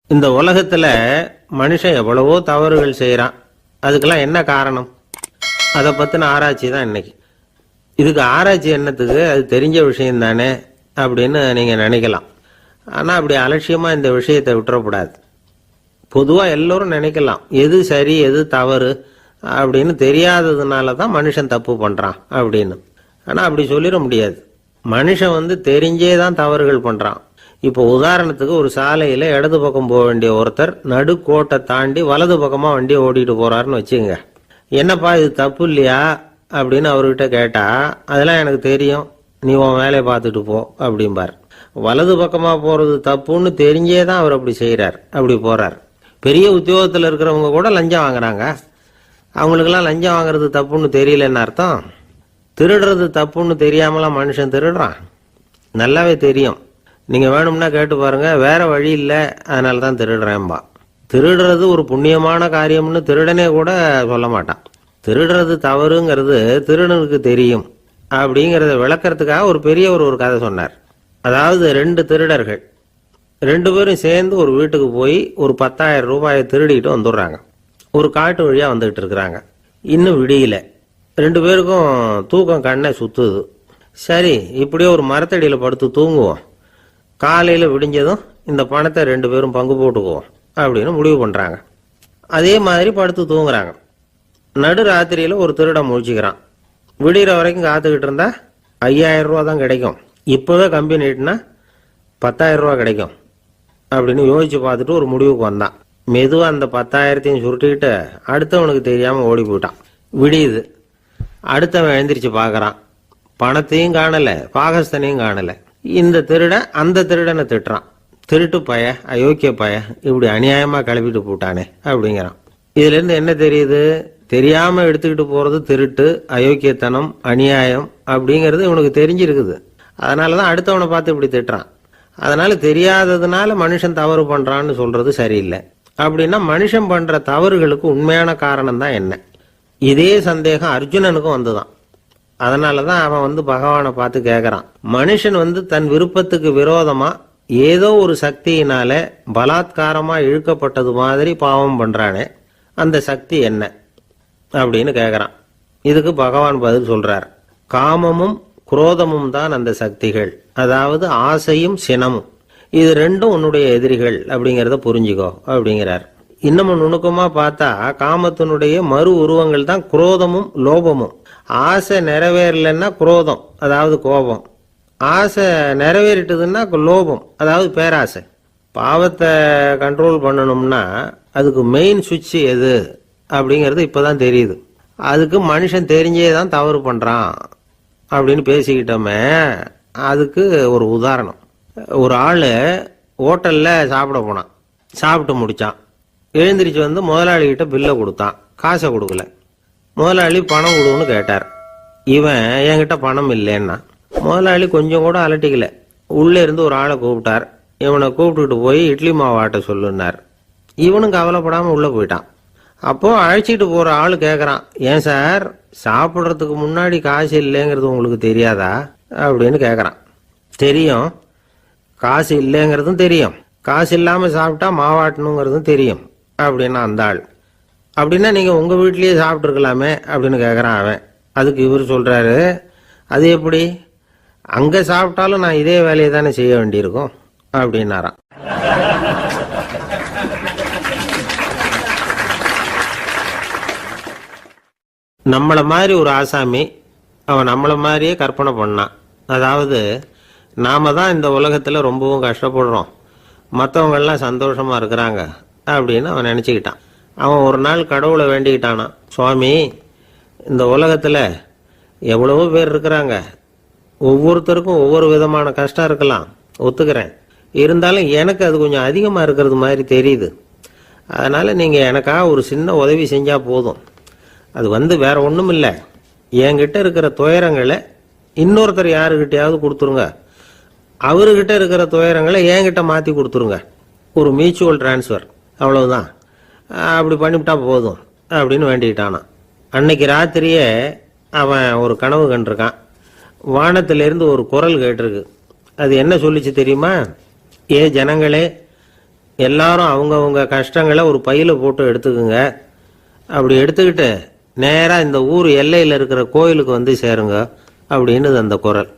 இந்த உலகத்துல மனுஷன் எவ்வளவோ தவறுகள் செய்யறான். அதுக்கெல்லாம் என்ன காரணம்? அதை பத்தின ஆராய்ச்சி தான் இன்னைக்கு. இதுக்கு ஆராய்ச்சி என்னத்துக்கு? அது தெரிஞ்ச விஷயம் தானே அப்படின்னு நீங்க நினைக்கலாம். ஆனா அப்படி அலட்சியமா இந்த விஷயத்தை விட்டுறக்கூடாது. பொதுவா எல்லோரும் நினைக்கலாம் எது சரி எது தவறு அப்படின்னு தெரியாததுனால தான் மனுஷன் தப்பு பண்றான் அப்படின்னு. ஆனா அப்படி சொல்லிட முடியாது. மனுஷன் தெரிஞ்சே தான் தவறுகள் பண்றான். இப்போ உதாரணத்துக்கு ஒரு சாலையில இடது பக்கம் போக வேண்டிய ஒருத்தர் நடுக்கோட்டை தாண்டி வலது பக்கமா வண்டியை ஓடிட்டு போறாருன்னு வச்சுங்க. என்னப்பா இது தப்பு இல்லையா அப்படின்னு அவர்கிட்ட கேட்டா, அதெல்லாம் எனக்கு தெரியும், நீ உன் வேலையை பார்த்துட்டு போ அப்படிம்பார். வலது பக்கமா போறது தப்புன்னு தெரிஞ்சே தான் அவர் அப்படி செய்யறார், அப்படி போறார். பெரிய உத்தியோகத்தில் இருக்கிறவங்க கூட லஞ்சம் வாங்குறாங்க. அவங்களுக்கெல்லாம் லஞ்சம் வாங்குறது தப்புன்னு தெரியலன்னு அர்த்தம். திருடுறது தப்புன்னு தெரியாமலாம் மனுஷன் திருடுறான். நல்லாவே தெரியும். நீங்க வேணும்னா கேட்டு பாருங்க, வேற வழி இல்லை அதனால தான் திருடுறேன்பா. திருடுறது ஒரு புண்ணியமான காரியம்னு திருடனே கூட சொல்ல மாட்டான். திருடுறது தவறுங்கிறது திருடனுக்கு தெரியும் அப்படிங்கிறத விளக்கறதுக்காக ஒரு பெரியவர் ஒரு கதை சொன்னார். அதாவது 2 திருடர்கள் 2 பேரும் சேர்ந்து ஒரு வீட்டுக்கு போய் ஒரு 10,000 ரூபாயை திருடிட்டு வந்துடுறாங்க. ஒரு காட்டு வழியா வந்துகிட்டு இருக்கிறாங்க. இன்னும் விடியல. 2 பேருக்கும் தூக்கம் கண்ணை சுத்துது. சரி, இப்படியே ஒரு மரத்தடியில் படுத்து தூங்குவோம், காலையில் விடிஞ்சதும் இந்த பணத்தை 2 பேரும் பங்கு போட்டுக்குவோம் அப்படின்னு முடிவு பண்றாங்க. அதே மாதிரி படுத்து தூங்குறாங்க. நடு ராத்திரியில ஒரு திருடன் முழிச்சுக்கிறான். விடிகிற வரைக்கும் காத்துக்கிட்டு இருந்தா 5,000 ரூபா தான் கிடைக்கும், இப்பவே கம்பி நீட்டினா 10,000 ரூபா கிடைக்கும் அப்படின்னு யோசிச்சு பார்த்துட்டு ஒரு முடிவுக்கு வந்தான். மெதுவா அந்த 10,000த்தையும் சுருட்டிக்கிட்டு அடுத்தவனுக்கு தெரியாம ஓடி போயிட்டான். விடியுது. அடுத்தவன் எழுந்திரிச்சு பாக்குறான். பணத்தையும் காணல, பாகஸ்தனையும் காணல. இந்த திருடன் அந்த திருடனை திட்டுறான். திருட்டு பய, அயோக்கிய பய, இப்படி அநியாயமா கிளப்பிட்டு போட்டானே அப்படிங்கிறான். இதுல இருந்து என்ன தெரியுது? தெரியாம எடுத்துக்கிட்டு போறது திருட்டு, அயோக்கியத்தனம், அநியாயம் அப்படிங்கிறது இவனுக்கு தெரிஞ்சிருக்குது. அதனாலதான் அடுத்தவனை பார்த்து இப்படி திட்டுறான். அதனால தெரியாததுனால மனுஷன் தவறு பண்றான்னு சொல்றது சரியில்லை. அப்படின்னா மனுஷன் பண்ற தவறுகளுக்கு உண்மையான காரணம் தான் என்ன? இதே சந்தேகம் அர்ஜுனனுக்கும் வந்துதான். அதனாலதான் அவன் பகவானை பார்த்து கேட்கறான். மனுஷன் தன் விருப்பத்துக்கு விரோதமா ஏதோ ஒரு சக்தியினால பலாத்காரமா இழுக்கப்பட்டது மாதிரி பாவம் பண்றானே, அந்த சக்தி என்ன அப்படின்னு கேட்கறான். இதுக்கு பகவான் பதில் சொல்றார். காமமும் குரோதமும் தான் அந்த சக்திகள், அதாவது ஆசையும் சினமும். இது 2ம் உன்னுடைய எதிரிகள் அப்படிங்கிறத புரிஞ்சுக்கோ அப்படிங்கிறார். இன்னமும் நுணுக்கமா பார்த்தா காமத்தினுடைய மறு உருவங்கள் தான் குரோதமும் லோபமும். ஆசை நிறைவேறலன்னா குரோதம், அதாவது கோபம். ஆசை நிறைவேறிட்டதுன்னா லோபம், அதாவது பேராசை. பாவத்தை கண்ட்ரோல் பண்ணணும்னா அதுக்கு மெயின் சுவிட்ச் எது அப்படிங்கிறது இப்பதான் தெரியுது. அதுக்கு மனுஷன் தெரிஞ்சே தான் தவறு பண்றான் அப்படின்னு பேசிக்கிட்டோமே. அதுக்கு ஒரு உதாரணம். ஒரு ஆளு ஹோட்டல்ல சாப்பிட போனான். சாப்பிட்டு முடிச்சான். எழுந்திரிச்சு முதலாளிகிட்ட பில்லை கொடுத்தான். காசை கொடுக்கல. முதலாளி பணம் கொடுன்னு கேட்டார். இவன் என்கிட்ட பணம் இல்லைன்னா. முதலாளி கொஞ்சம் கூட அலட்டிக்கல. உள்ளே இருந்து ஒரு ஆளை கூப்பிட்டார். இவனை கூப்பிட்டுட்டு போய் இட்லி மாவு ஆட்ட சொல்லுன்னார். இவனும் கவலைப்படாம உள்ள போயிட்டான். அப்போ அழைச்சிட்டு போற ஆளு கேட்கறான், ஏன் சார் சாப்பிட்றதுக்கு முன்னாடி காசு இல்லைங்கிறது உங்களுக்கு தெரியாதா அப்படின்னு கேட்கறான். தெரியும், காசு இல்லைங்கிறதும் தெரியும், காசு இல்லாம சாப்பிட்டா மாவாட்டணுங்கிறதும் தெரியும் அப்படின்னா அந்த ஆள். அப்படின்னா நீங்க உங்க வீட்லயே சாப்பிட்டு இருக்கலாமே அப்படின்னு கேட்கறான் அவன். அதுக்கு இவர் சொல்றாரு, அது எப்படி? அங்க சாப்பிட்டாலும் நான் இதே வேலையை தானே செய்ய வேண்டியிருக்கும் அப்படின்னாராம். நம்மள மாதிரி ஒரு ஆசாமி அவன் நம்மள மாதிரியே கற்பனை பண்ணான். அதாவது நாம தான் இந்த உலகத்துல ரொம்பவும் கஷ்டப்படுறோம், மற்றவங்க எல்லாம் சந்தோஷமா இருக்கிறாங்க அப்படின்னு அவன் நினைச்சுக்கிட்டான். அவன் ஒரு நாள் கடவுளை வேண்டிக்கிட்டானான். சுவாமி, இந்த உலகத்துல எவ்வளவோ பேர் இருக்கிறாங்க, ஒவ்வொருத்தருக்கும் ஒவ்வொரு விதமான கஷ்டம் இருக்கலாம், ஒத்துக்கிறேன். இருந்தாலும் எனக்கு அது கொஞ்சம் அதிகமா இருக்கிறது மாதிரி தெரியுது. அதனால நீங்க எனக்காக ஒரு சின்ன உதவி செஞ்சா போதும். அது வேற ஒண்ணும் இல்லை, என்கிட்ட இருக்கிற துயரங்களை இன்னொருத்தர் யாருக்கிட்டையாவது கொடுத்துருங்க, அவர்கிட்ட இருக்கிற துயரங்களை என்கிட்ட மாத்தி கொடுத்துருங்க. ஒரு மியூச்சுவல் டிரான்ஸ்ஃபர், அவ்வளவுதான். அப்படி பண்ணிவிட்டா போதும் அப்படின்னு வேண்டிக்கிட்டானான். அன்னைக்கு ராத்திரியே அவன் ஒரு கனவு கண்டிருக்கான். வானத்திலிருந்து ஒரு குரல் கேட்டிருக்கு. அது என்ன சொல்லிச்சு தெரியுமா? ஏ ஜனங்களே, எல்லாரும் அவங்கவுங்க கஷ்டங்களை ஒரு பையில போட்டு எடுத்துக்குங்க. அப்படி எடுத்துக்கிட்டு நேராக இந்த ஊர் எல்லையில் இருக்கிற கோயிலுக்கு வந்து சேருங்க அப்படின்னு அந்த குரல்.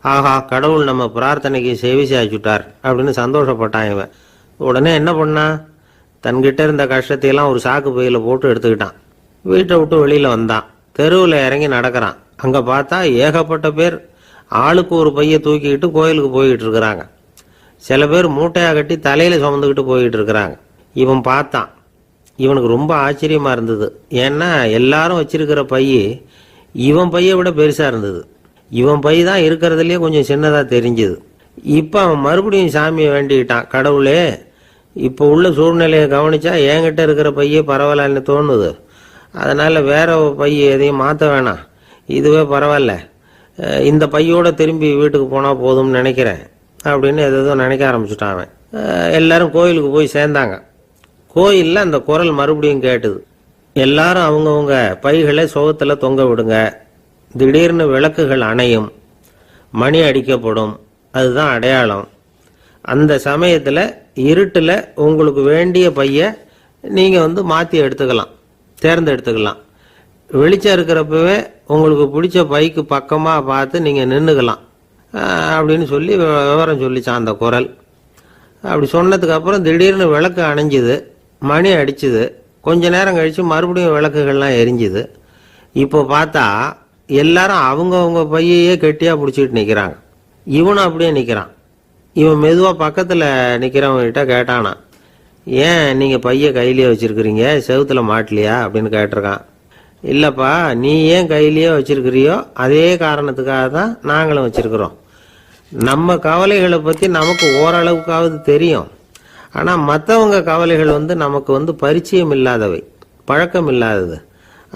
ஆஹா, கடவுள் நம்ம பிரார்த்தனைக்கு செவி சாய்ச்சுட்டார் அப்படின்னு சந்தோஷப்பட்டான் இவன். உடனே என்ன பண்ணான், தன்கிட்ட இருந்த கஷ்டத்தையெல்லாம் ஒரு சாக்கு பையில போட்டு எடுத்துக்கிட்டான். வீட்டை விட்டு வெளியில் வந்தான். தெருவில் இறங்கி நடக்கிறான். அங்கே பார்த்தா ஏகப்பட்ட பேர் ஆளுக்கு ஒரு பையை தூக்கிக்கிட்டு கோயிலுக்கு போய்கிட்டு இருக்கிறாங்க. சில பேர் மூட்டையாக கட்டி தலையில் சுமந்துக்கிட்டு போய்கிட்டு இருக்கிறாங்க. இவன் பார்த்தான். இவனுக்கு ரொம்ப ஆச்சரியமாக இருந்தது. ஏன்னா எல்லாரும் வச்சிருக்கிற பை இவன் பையை விட பெருசாக இருந்தது. இவன் பை தான் இருக்கிறதுலையே கொஞ்சம் சின்னதாக தெரிஞ்சுது. இப்போ அவன் மறுபடியும் சாமியை வேண்டிக்கிட்டான். கடவுளே, இப்போ உள்ள சூழ்நிலையை கவனிச்சா என்கிட்ட இருக்கிற பையே பரவாயில்லன்னு தோணுது. அதனால் வேற பை எதையும் மாற்ற வேணாம், இதுவே பரவாயில்ல, இந்த பையோட திரும்பி வீட்டுக்கு போனால் போதும்னு நினைக்கிறேன் அப்படின்னு எதோ நினைக்க ஆரம்பிச்சுட்டான் அவன். எல்லாரும் கோயிலுக்கு போய் சேர்ந்தாங்க. கோயிலில் அந்த குரல் மறுபடியும் கேட்டுது. எல்லாரும் அவங்கவுங்க பைகளை சுகத்தில் தொங்க விடுங்க. திடீர்னு விளக்குகள் அணையும், மணி அடிக்கப்படும், அதுதான் அடையாளம். அந்த சமயத்தில் இருட்டில் உங்களுக்கு வேண்டிய பையை நீங்கள் மாற்றி எடுத்துக்கலாம், தேர்ந்தெடுத்துக்கலாம். வெளிச்சம் இருக்கிறப்பவே உங்களுக்கு பிடிச்ச பைக்கு பக்கமாக பார்த்து நீங்கள் நின்றுக்கலாம் அப்படின்னு சொல்லி விவரம் சொல்லிச்சான் அந்த குரல். அப்படி சொன்னதுக்கு அப்புறம் திடீர்னு விளக்கு அணைஞ்சுது, மணி அடிச்சுது. கொஞ்ச நேரம் கழித்து மறுபடியும் விளக்குகள்லாம் எரிஞ்சுது. இப்போ பார்த்தா எல்லாரும் அவங்கவுங்க பையையே கெட்டியாக பிடிச்சிட்டு நிற்கிறாங்க. இவனும் அப்படியே நிற்கிறான். இவன் மெதுவாக பக்கத்தில் நிற்கிறவங்ககிட்ட கேட்டானா, ஏன் நீங்கள் பையை கையிலேயே வச்சுருக்கிறீங்க, செவுத்தில் மாட்டலையா அப்படின்னு கேட்டிருக்கான். இல்லைப்பா, நீ ஏன் கையிலேயே வச்சிருக்கிறியோ அதே காரணத்துக்காக தான் நாங்களும் வச்சிருக்கிறோம். நம்ம கவலைகளை பற்றி நமக்கு ஓரளவுக்காவது தெரியும். ஆனால் மற்றவங்க கவலைகள் நமக்கு பரிச்சயம் இல்லாதவை, பழக்கம் இல்லாதது.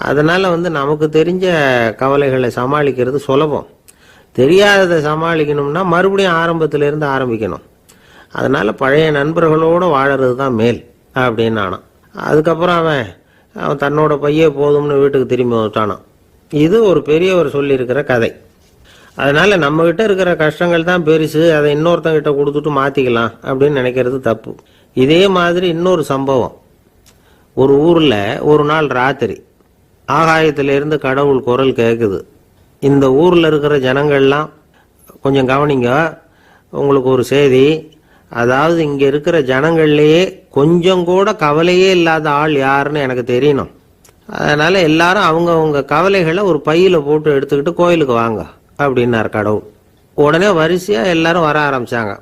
அதனால் நமக்கு தெரிஞ்ச கவலைகளை சமாளிக்கிறது சுலபம். தெரியாததை சமாளிக்கணும்னா மறுபடியும் ஆரம்பத்திலேருந்து ஆரம்பிக்கணும். அதனால் பழைய நண்பர்களோடு வாழறது தான் மேல் அப்படின்னு ஆனான். அதுக்கப்புறம் அவன் தன்னோட பையே போதும்னு வீட்டுக்கு திரும்பி வந்துட்டானான். இது ஒரு பெரியவர் சொல்லியிருக்கிற கதை. அதனால் நம்மகிட்ட இருக்கிற கஷ்டங்கள் தான் பெருசு, அதை இன்னொருத்தங்கிட்ட கொடுத்துட்டு மாற்றிக்கலாம் அப்படின்னு நினைக்கிறது தப்பு. இதே மாதிரி இன்னொரு சம்பவம். ஒரு ஊரில் ஒரு நாள் ராத்திரி ஆகாயத்திலிருந்து கடவுள் குரல் கேட்குது. இந்த ஊரில் இருக்கிற ஜனங்கள்லாம் கொஞ்சம் கவனிங்க, உங்களுக்கு ஒரு செய்தி. அதாவது இங்கே இருக்கிற ஜனங்கள்லேயே கொஞ்சம் கூட கவலையே இல்லாத ஆள் யாருன்னு எனக்கு தெரியணும். அதனால் எல்லாரும் அவங்கவுங்க கவலைகளை ஒரு பையில் போட்டு எடுத்துக்கிட்டு கோயிலுக்கு வாங்க அப்படின்னார் கடவுள். உடனே வரிசையாக எல்லாரும் வர ஆரம்பித்தாங்க.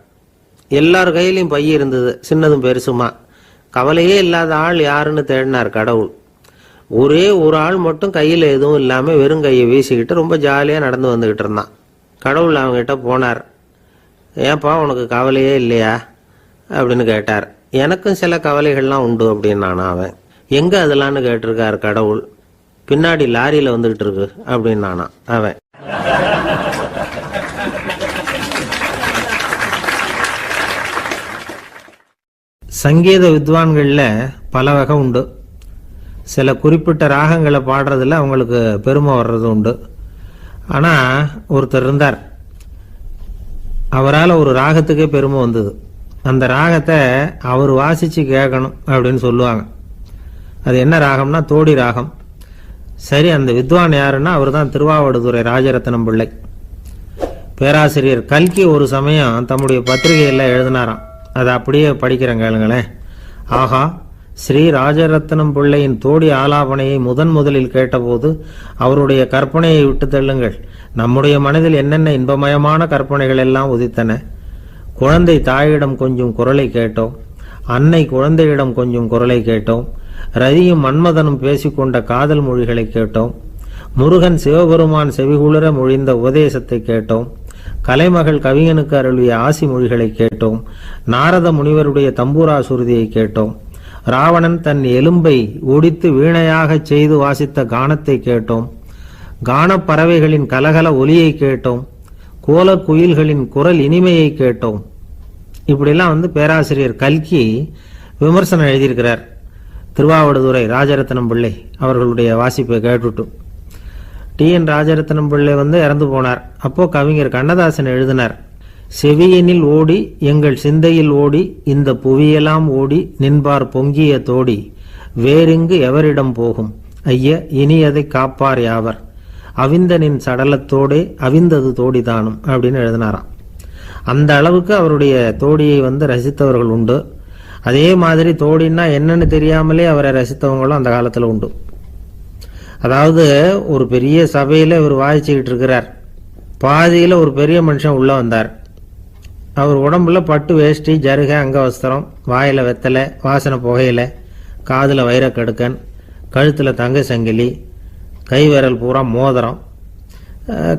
எல்லார் கையிலையும் பை இருந்தது, சின்னதும் பெருசுமா. கவலையே இல்லாத ஆள் யாருன்னு தேடினார் கடவுள். ஒரே ஒரு ஆள் மட்டும் கையில் எதுவும் இல்லாமல் வெறும் கையை வீசிக்கிட்டு ரொம்ப ஜாலியாக நடந்து வந்துக்கிட்டு இருந்தான். கடவுள் அவங்ககிட்ட போனார். ஏன்பா, உனக்கு கவலையே இல்லையா அப்படின்னு கேட்டார். எனக்கும் சில கவலைகள்லாம் உண்டு அப்படின்னு அவன். எங்கே அதெல்லாம்னு கேட்டிருக்கார் கடவுள். பின்னாடி லாரியில் வந்துக்கிட்டு இருக்கு அப்படின்னு அவன். சங்கீத வித்வான்களில் பல வகை உண்டு. சில குறிப்பிட்ட ராகங்களை பாடுறதுல அவங்களுக்கு பெருமை வர்றது உண்டு. ஆனால் ஒருத்தர் இருந்தார், அவரால் ஒரு ராகத்துக்கே பெருமை வந்தது. அந்த ராகத்தை அவர் வாசித்து கேட்கணும் அப்படின்னு சொல்லுவாங்க. அது என்ன ராகம்னா தோடி ராகம். சரி, அந்த வித்வான் யாருன்னா அவர் தான் திருவாவடுதுறை ராஜரத்னம் பிள்ளை. பேராசிரியர் கல்கி ஒரு சமயம் தம்முடைய பத்திரிகையில் எழுதினாராம். அதை அப்படியே படிக்கிறேன் கேளுங்களேன். ஆஹா, ஸ்ரீ ராஜரத்னம் பிள்ளையின் தோடி ஆலாபனையை முதலில் கேட்டபோது அவருடைய கற்பனையை விட்டு தள்ளுங்கள். நம்முடைய மனதில் என்னென்ன இன்பமயமான கற்பனைகள் எல்லாம் உதித்தன. குழந்தை தாயிடம் கொஞ்சம் குரலை கேட்டோம், அன்னை குழந்தையிடம் கொஞ்சம் குரலை கேட்டோம், ரதியும் மன்மதனும் பேசிக்கொண்ட காதல் மொழிகளை கேட்டோம், முருகன் சிவபெருமான் செவிகுளிர மொழிந்த உபதேசத்தை கேட்டோம், கலைமகள் கவிஞனுக்கு அருளிய ஆசி மொழிகளை கேட்டோம், நாரத முனிவருடைய தம்பூரா சுருதியை கேட்டோம், ராவணன் தன் எலும்பை ஒடித்து வீணையாகச் செய்து வாசித்த கானத்தை கேட்டோம், கானப்பறவைகளின் கலகல ஒலியை கேட்டோம், கோலக்குயில்களின் குரல் இனிமையை கேட்டோம். இப்படிலாம் பேராசிரியர் கல்கி விமர்சனம் எழுதியிருக்கிறார். திருவாவடுதுறை ராஜரத்னம் பிள்ளை அவர்களுடைய வாசிப்பை கேட்டுட்டு டி.என். ராஜரத்னம் பிள்ளை இறந்து போனார். அப்போ கவிஞர் கண்ணதாசன் எழுதினார், செவியினில் ஓடி எங்கள் சிந்தையில் ஓடி இந்த புவியெல்லாம் ஓடி நின்பார் பொங்கிய தோடி வேறெங்கு எவரிடம் போகும் ஐய இனி அதை காப்பார் யாவர் அவிந்தனின் சடலத்தோடே அவிந்தது தோடிதானும் அப்படின்னு எழுதினாராம். அந்த அளவுக்கு அவருடைய தோடியை ரசித்தவர்கள் உண்டு. அதே மாதிரி தோடின்னா என்னன்னு தெரியாமலே அவரை ரசித்தவங்களும் அந்த காலத்தில் உண்டு. அதாவது ஒரு பெரிய சபையில் இவர் வாசிச்சுக்கிட்டு இருக்கிறார். பாதியில் ஒரு பெரிய மனுஷன் உள்ள வந்தார். அவர் உடம்புல பட்டு வேஷ்டி, ஜருகை, அங்கவஸ்திரம், வாயில் வெத்தலை, வாசனை புகையில, காதில் வைரக்கடுக்கன், கழுத்தில் தங்க சங்கிலி, கை விரல் பூரா மோதிரம்,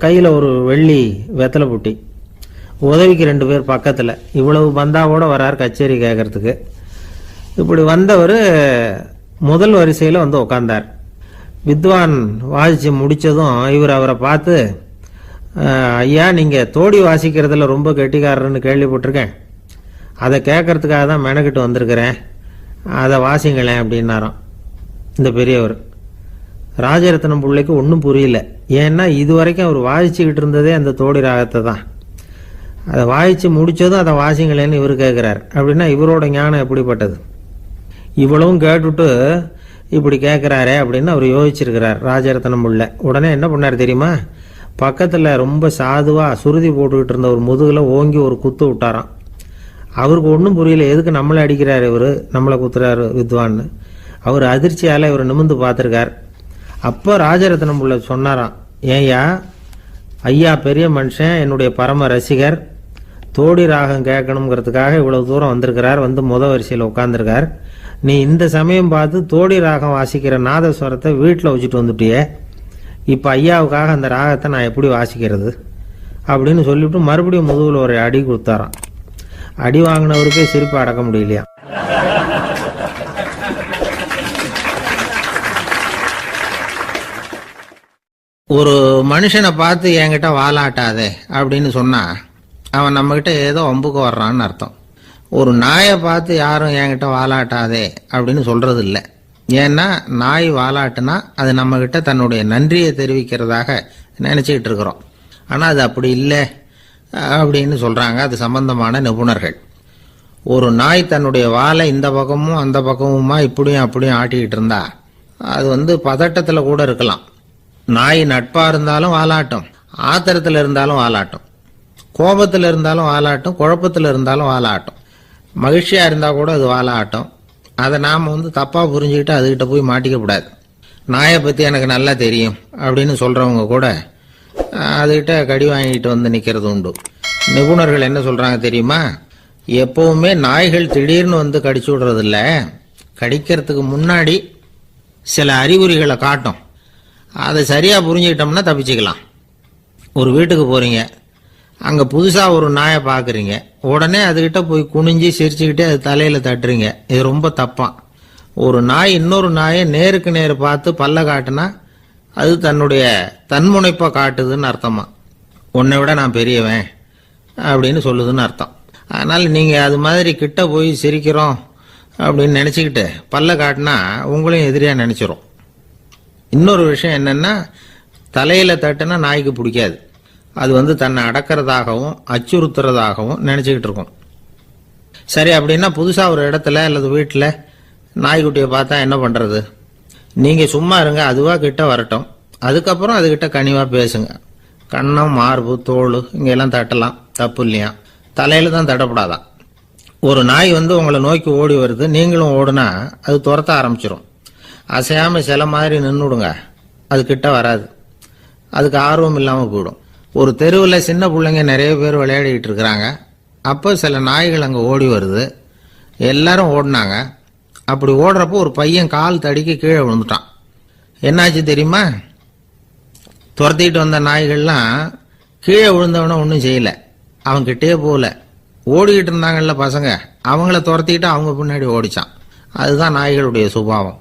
கையில் ஒரு வெள்ளி வெத்தலை புட்டி, உதவிக்கு 2 பேர் பக்கத்தில். இவ்வளவு பந்தாவோடு வரார் கச்சேரி கேட்கறதுக்கு. இப்படி வந்தவர் முதல் வரிசையில் உட்கார்ந்தார். வித்வான் வாசித்து முடித்ததும் இவர் அவரை பார்த்து, ஐயா நீங்கள் தோடி வாசிக்கிறதுல ரொம்ப கெட்டிக்காரர்னு கேள்விப்பட்டிருக்கேன், அதை கேட்கறதுக்காக தான் மெனக்கிட்டு வந்திருக்கிறேன், அதை வாசிங்களேன் அப்படின்னாராம் இந்த பெரியவர். ராஜரத்னம் பிள்ளைக்கு ஒன்றும் புரியல. ஏன்னா இது வரைக்கும் அவர் வாசிச்சுக்கிட்டு இருந்ததே அந்த தோடி ராகத்தை தான். அதை வாசித்து முடித்ததும் அதை வாசிங்களேன்னு இவர் கேட்குறார். அப்படின்னா இவரோட ஞானம் எப்படிப்பட்டது? இவ்வளவும் கேட்டுட்டு இப்படி கேட்குறாரே அப்படின்னு அவர் யோசிச்சிருக்கிறார் ராஜரத்னம் பிள்ளை. உடனே என்ன பண்ணார் தெரியுமா? பக்கத்தில் ரொம்ப சாதுவாக சுருதி போட்டுக்கிட்டு இருந்த ஒரு முதுகில் ஓங்கி ஒரு குத்து விட்டாராம். அவருக்கு ஒன்றும் புரியல, எதுக்கு நம்மளை அடிக்கிறார் இவர், நம்மளை குத்துறாரு வித்வான்னு. அவர் அதிர்ச்சியால் இவர் நிமிந்து பார்த்துருக்கார். அப்போ ராஜரத்னம் பிள்ளை சொன்னாராம், ஏய்யா ஐயா பெரிய மனுஷன், என்னுடைய பரம ரசிகர், தோடி ராகம் கேட்கணுங்கிறதுக்காக இவ்வளவு தூரம் வந்திருக்கிறார், முத வரிசையில் உட்காந்துருக்கார். நீ இந்த சமயம் பார்த்து தோடி ராகம் வாசிக்கிற நாதஸ்வரத்தை வீட்டில் வச்சுட்டு வந்துட்டியே, இப்போ ஐயாவுக்காக அந்த ராகத்தை நான் எப்படி வாசிக்கிறது அப்படின்னு சொல்லிவிட்டு மறுபடியும் முதுகில் ஒரு அடி கொடுத்தாராம். அடி வாங்கினவருக்கே சிரிப்பு அடக்க முடியலையா. ஒரு மனுஷனை பார்த்து என்கிட்ட வாலாட்டாதே அப்படின்னு சொன்னா அவன் நம்மகிட்ட ஏதோ வம்புக்கு வர்றான்னு அர்த்தம். ஒரு நாயை பார்த்து யாரும் என்கிட்ட வாலாட்டாதே அப்படின்னு சொல்றது இல்லை. ஏன்னா நாய் வாலாட்டுனா அது நம்மகிட்ட தன்னுடைய நன்றியை தெரிவிக்கிறதாக நினைச்சிக்கிட்டு இருக்கிறோம். ஆனால் அது அப்படி இல்லை அப்படின்னு சொல்றாங்க அது சம்பந்தமான நிபுணர்கள். ஒரு நாய் தன்னுடைய வாலை இந்த பக்கமும் அந்த பக்கமுமா இப்படியும் அப்படியும் ஆட்டிக்கிட்டு இருந்தா அது பதட்டத்தில் கூட இருக்கலாம். நாய் நட்பா இருந்தாலும் வாலாட்டும், ஆத்திரத்தில் இருந்தாலும் வாலாட்டும், கோபத்தில் இருந்தாலும் வாலாட்டும், குழப்பத்தில் இருந்தாலும் வாலாட்டும், மகிழ்ச்சியா இருந்தா கூட அது வாலாட்டும். அதை நாம் தப்பா புரிஞ்சுக்கிட்டு அதுகிட்ட போய் மாட்டிக்க கூடாது. நாயை பத்தி எனக்கு நல்லா தெரியும் அப்படின்னு சொல்றவங்க கூட அதுகிட்ட கடி வாங்கிட்டு நிக்கிறது உண்டு. நிபுணர்கள் என்ன சொல்றாங்க தெரியுமா? எப்பவுமே நாய்கள் திடீர்னு கடிச்சு விடுறது இல்ல, கடிக்கிறதுக்கு முன்னாடி சில அறிகுறிகளை காட்டும். அதை சரியா புரிஞ்சுக்கிட்டோம்னா தப்பிச்சுக்கலாம். ஒரு வீட்டுக்கு போறீங்க, அங்க புதுசா ஒரு நாயை பாக்குறீங்க, உடனே அதுகிட்ட போய் குனிஞ்சு சிரிச்சுக்கிட்டே அது தலையில தட்டுறீங்க. இது ரொம்ப தப்பான். ஒரு நாய் இன்னொரு நாயை நேருக்கு நேரு பார்த்து பல்ல காட்டுனா அது தன்னுடைய தன்முனைப்பை காட்டுதுன்னு அர்த்தமா. உன்னை விட நான் பெரியவன் அப்படின்னு சொல்லுதுன்னு அர்த்தம். அதனால நீங்க அது மாதிரி கிட்ட போய் சிரிக்கிறோம் அப்படின்னு நினைச்சுக்கிட்டு பல்ல காட்டினா உங்களையும் எதிரியா நினைச்சிரும். இன்னொரு விஷயம் என்னன்னா, தலையில தட்டுனா நாய்க்கு பிடிக்காது. அது தன்னை அடக்கிறதாகவும் அச்சுறுத்துறதாகவும் நினைச்சுக்கிட்டு இருக்கும். சரி, அப்படின்னா புதுசா ஒரு இடத்துல அல்லது வீட்டில் நாய்க்குட்டியை பார்த்தா என்ன பண்றது? நீங்க சும்மா இருங்க, அதுவா கிட்ட வரட்டும், அதுக்கப்புறம் அதுகிட்ட கனிவா பேசுங்க. கண்ணம், மார்பு, தோல் இங்கெல்லாம் தட்டலாம், தப்பு இல்லையா? தலையில தான் தட்டப்படாதான். ஒரு நாய் உங்களை நோக்கி ஓடி வருது, நீங்களும் ஓடுனா அது துரத்த ஆரம்பிச்சிடும். அசையாம சில மாதிரி நின்றுடுங்க, அது கிட்ட வராது, அதுக்கு ஆர்வம் இல்லாம போயிடும். ஒரு தெருவில் சின்ன பிள்ளைங்க நிறைய பேர் விளையாடிட்டு இருக்கிறாங்க. அப்போ சில நாய்கள் அங்கே ஓடி வருது. எல்லாரும் ஓடினாங்க. அப்படி ஓடுறப்போ ஒரு பையன் கால் தடிக்கு கீழே விழுந்துட்டான். என்னாச்சு தெரியுமா? துரத்திட்டு வந்த நாய்கள்லாம் கீழே விழுந்தவன ஒன்றும் செய்யல, அவன் கிட்டே போகல. ஓடிக்கிட்டு இருந்தாங்கல்ல பசங்க, அவங்கள துரத்திக்கிட்டு அவங்க பின்னாடி ஓடிச்சான். அதுதான் நாய்களுடைய சுபாவம்.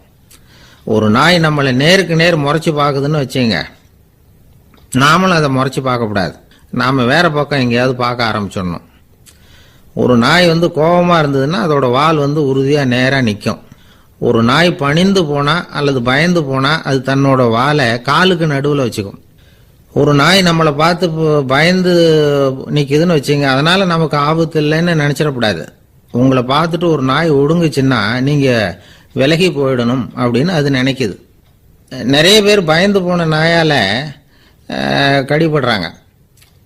ஒரு நாய் நம்மளை நேருக்கு நேர் முறைச்சு பார்க்குதுன்னு வச்சுங்க, நாமளும் அதை முறைச்சு பார்க்கக்கூடாது. நாம வேற பக்கம் எங்கேயாவது பார்க்க ஆரம்பிச்சிடணும். ஒரு நாய் கோபமா இருந்ததுன்னா அதோட வால் உறுதியா நேரா நிற்கும். ஒரு நாய் பணிந்து போனா அல்லது பயந்து போனா அது தன்னோட வாலை காலுக்கு நடுவில் வச்சுக்கும். ஒரு நாய் நம்மளை பார்த்து பயந்து நிக்குதுன்னு வச்சுங்க, அதனால நமக்கு ஆபத்து இல்லைன்னு நினைச்சிடக்கூடாது. உங்களை பார்த்துட்டு ஒரு நாய் ஒடுங்குச்சுன்னா நீங்க விலகி போயிடணும் அப்படின்னு அது நினைக்குது. நிறைய பேர் பயந்து போன நாயால கடிபடுறாங்க.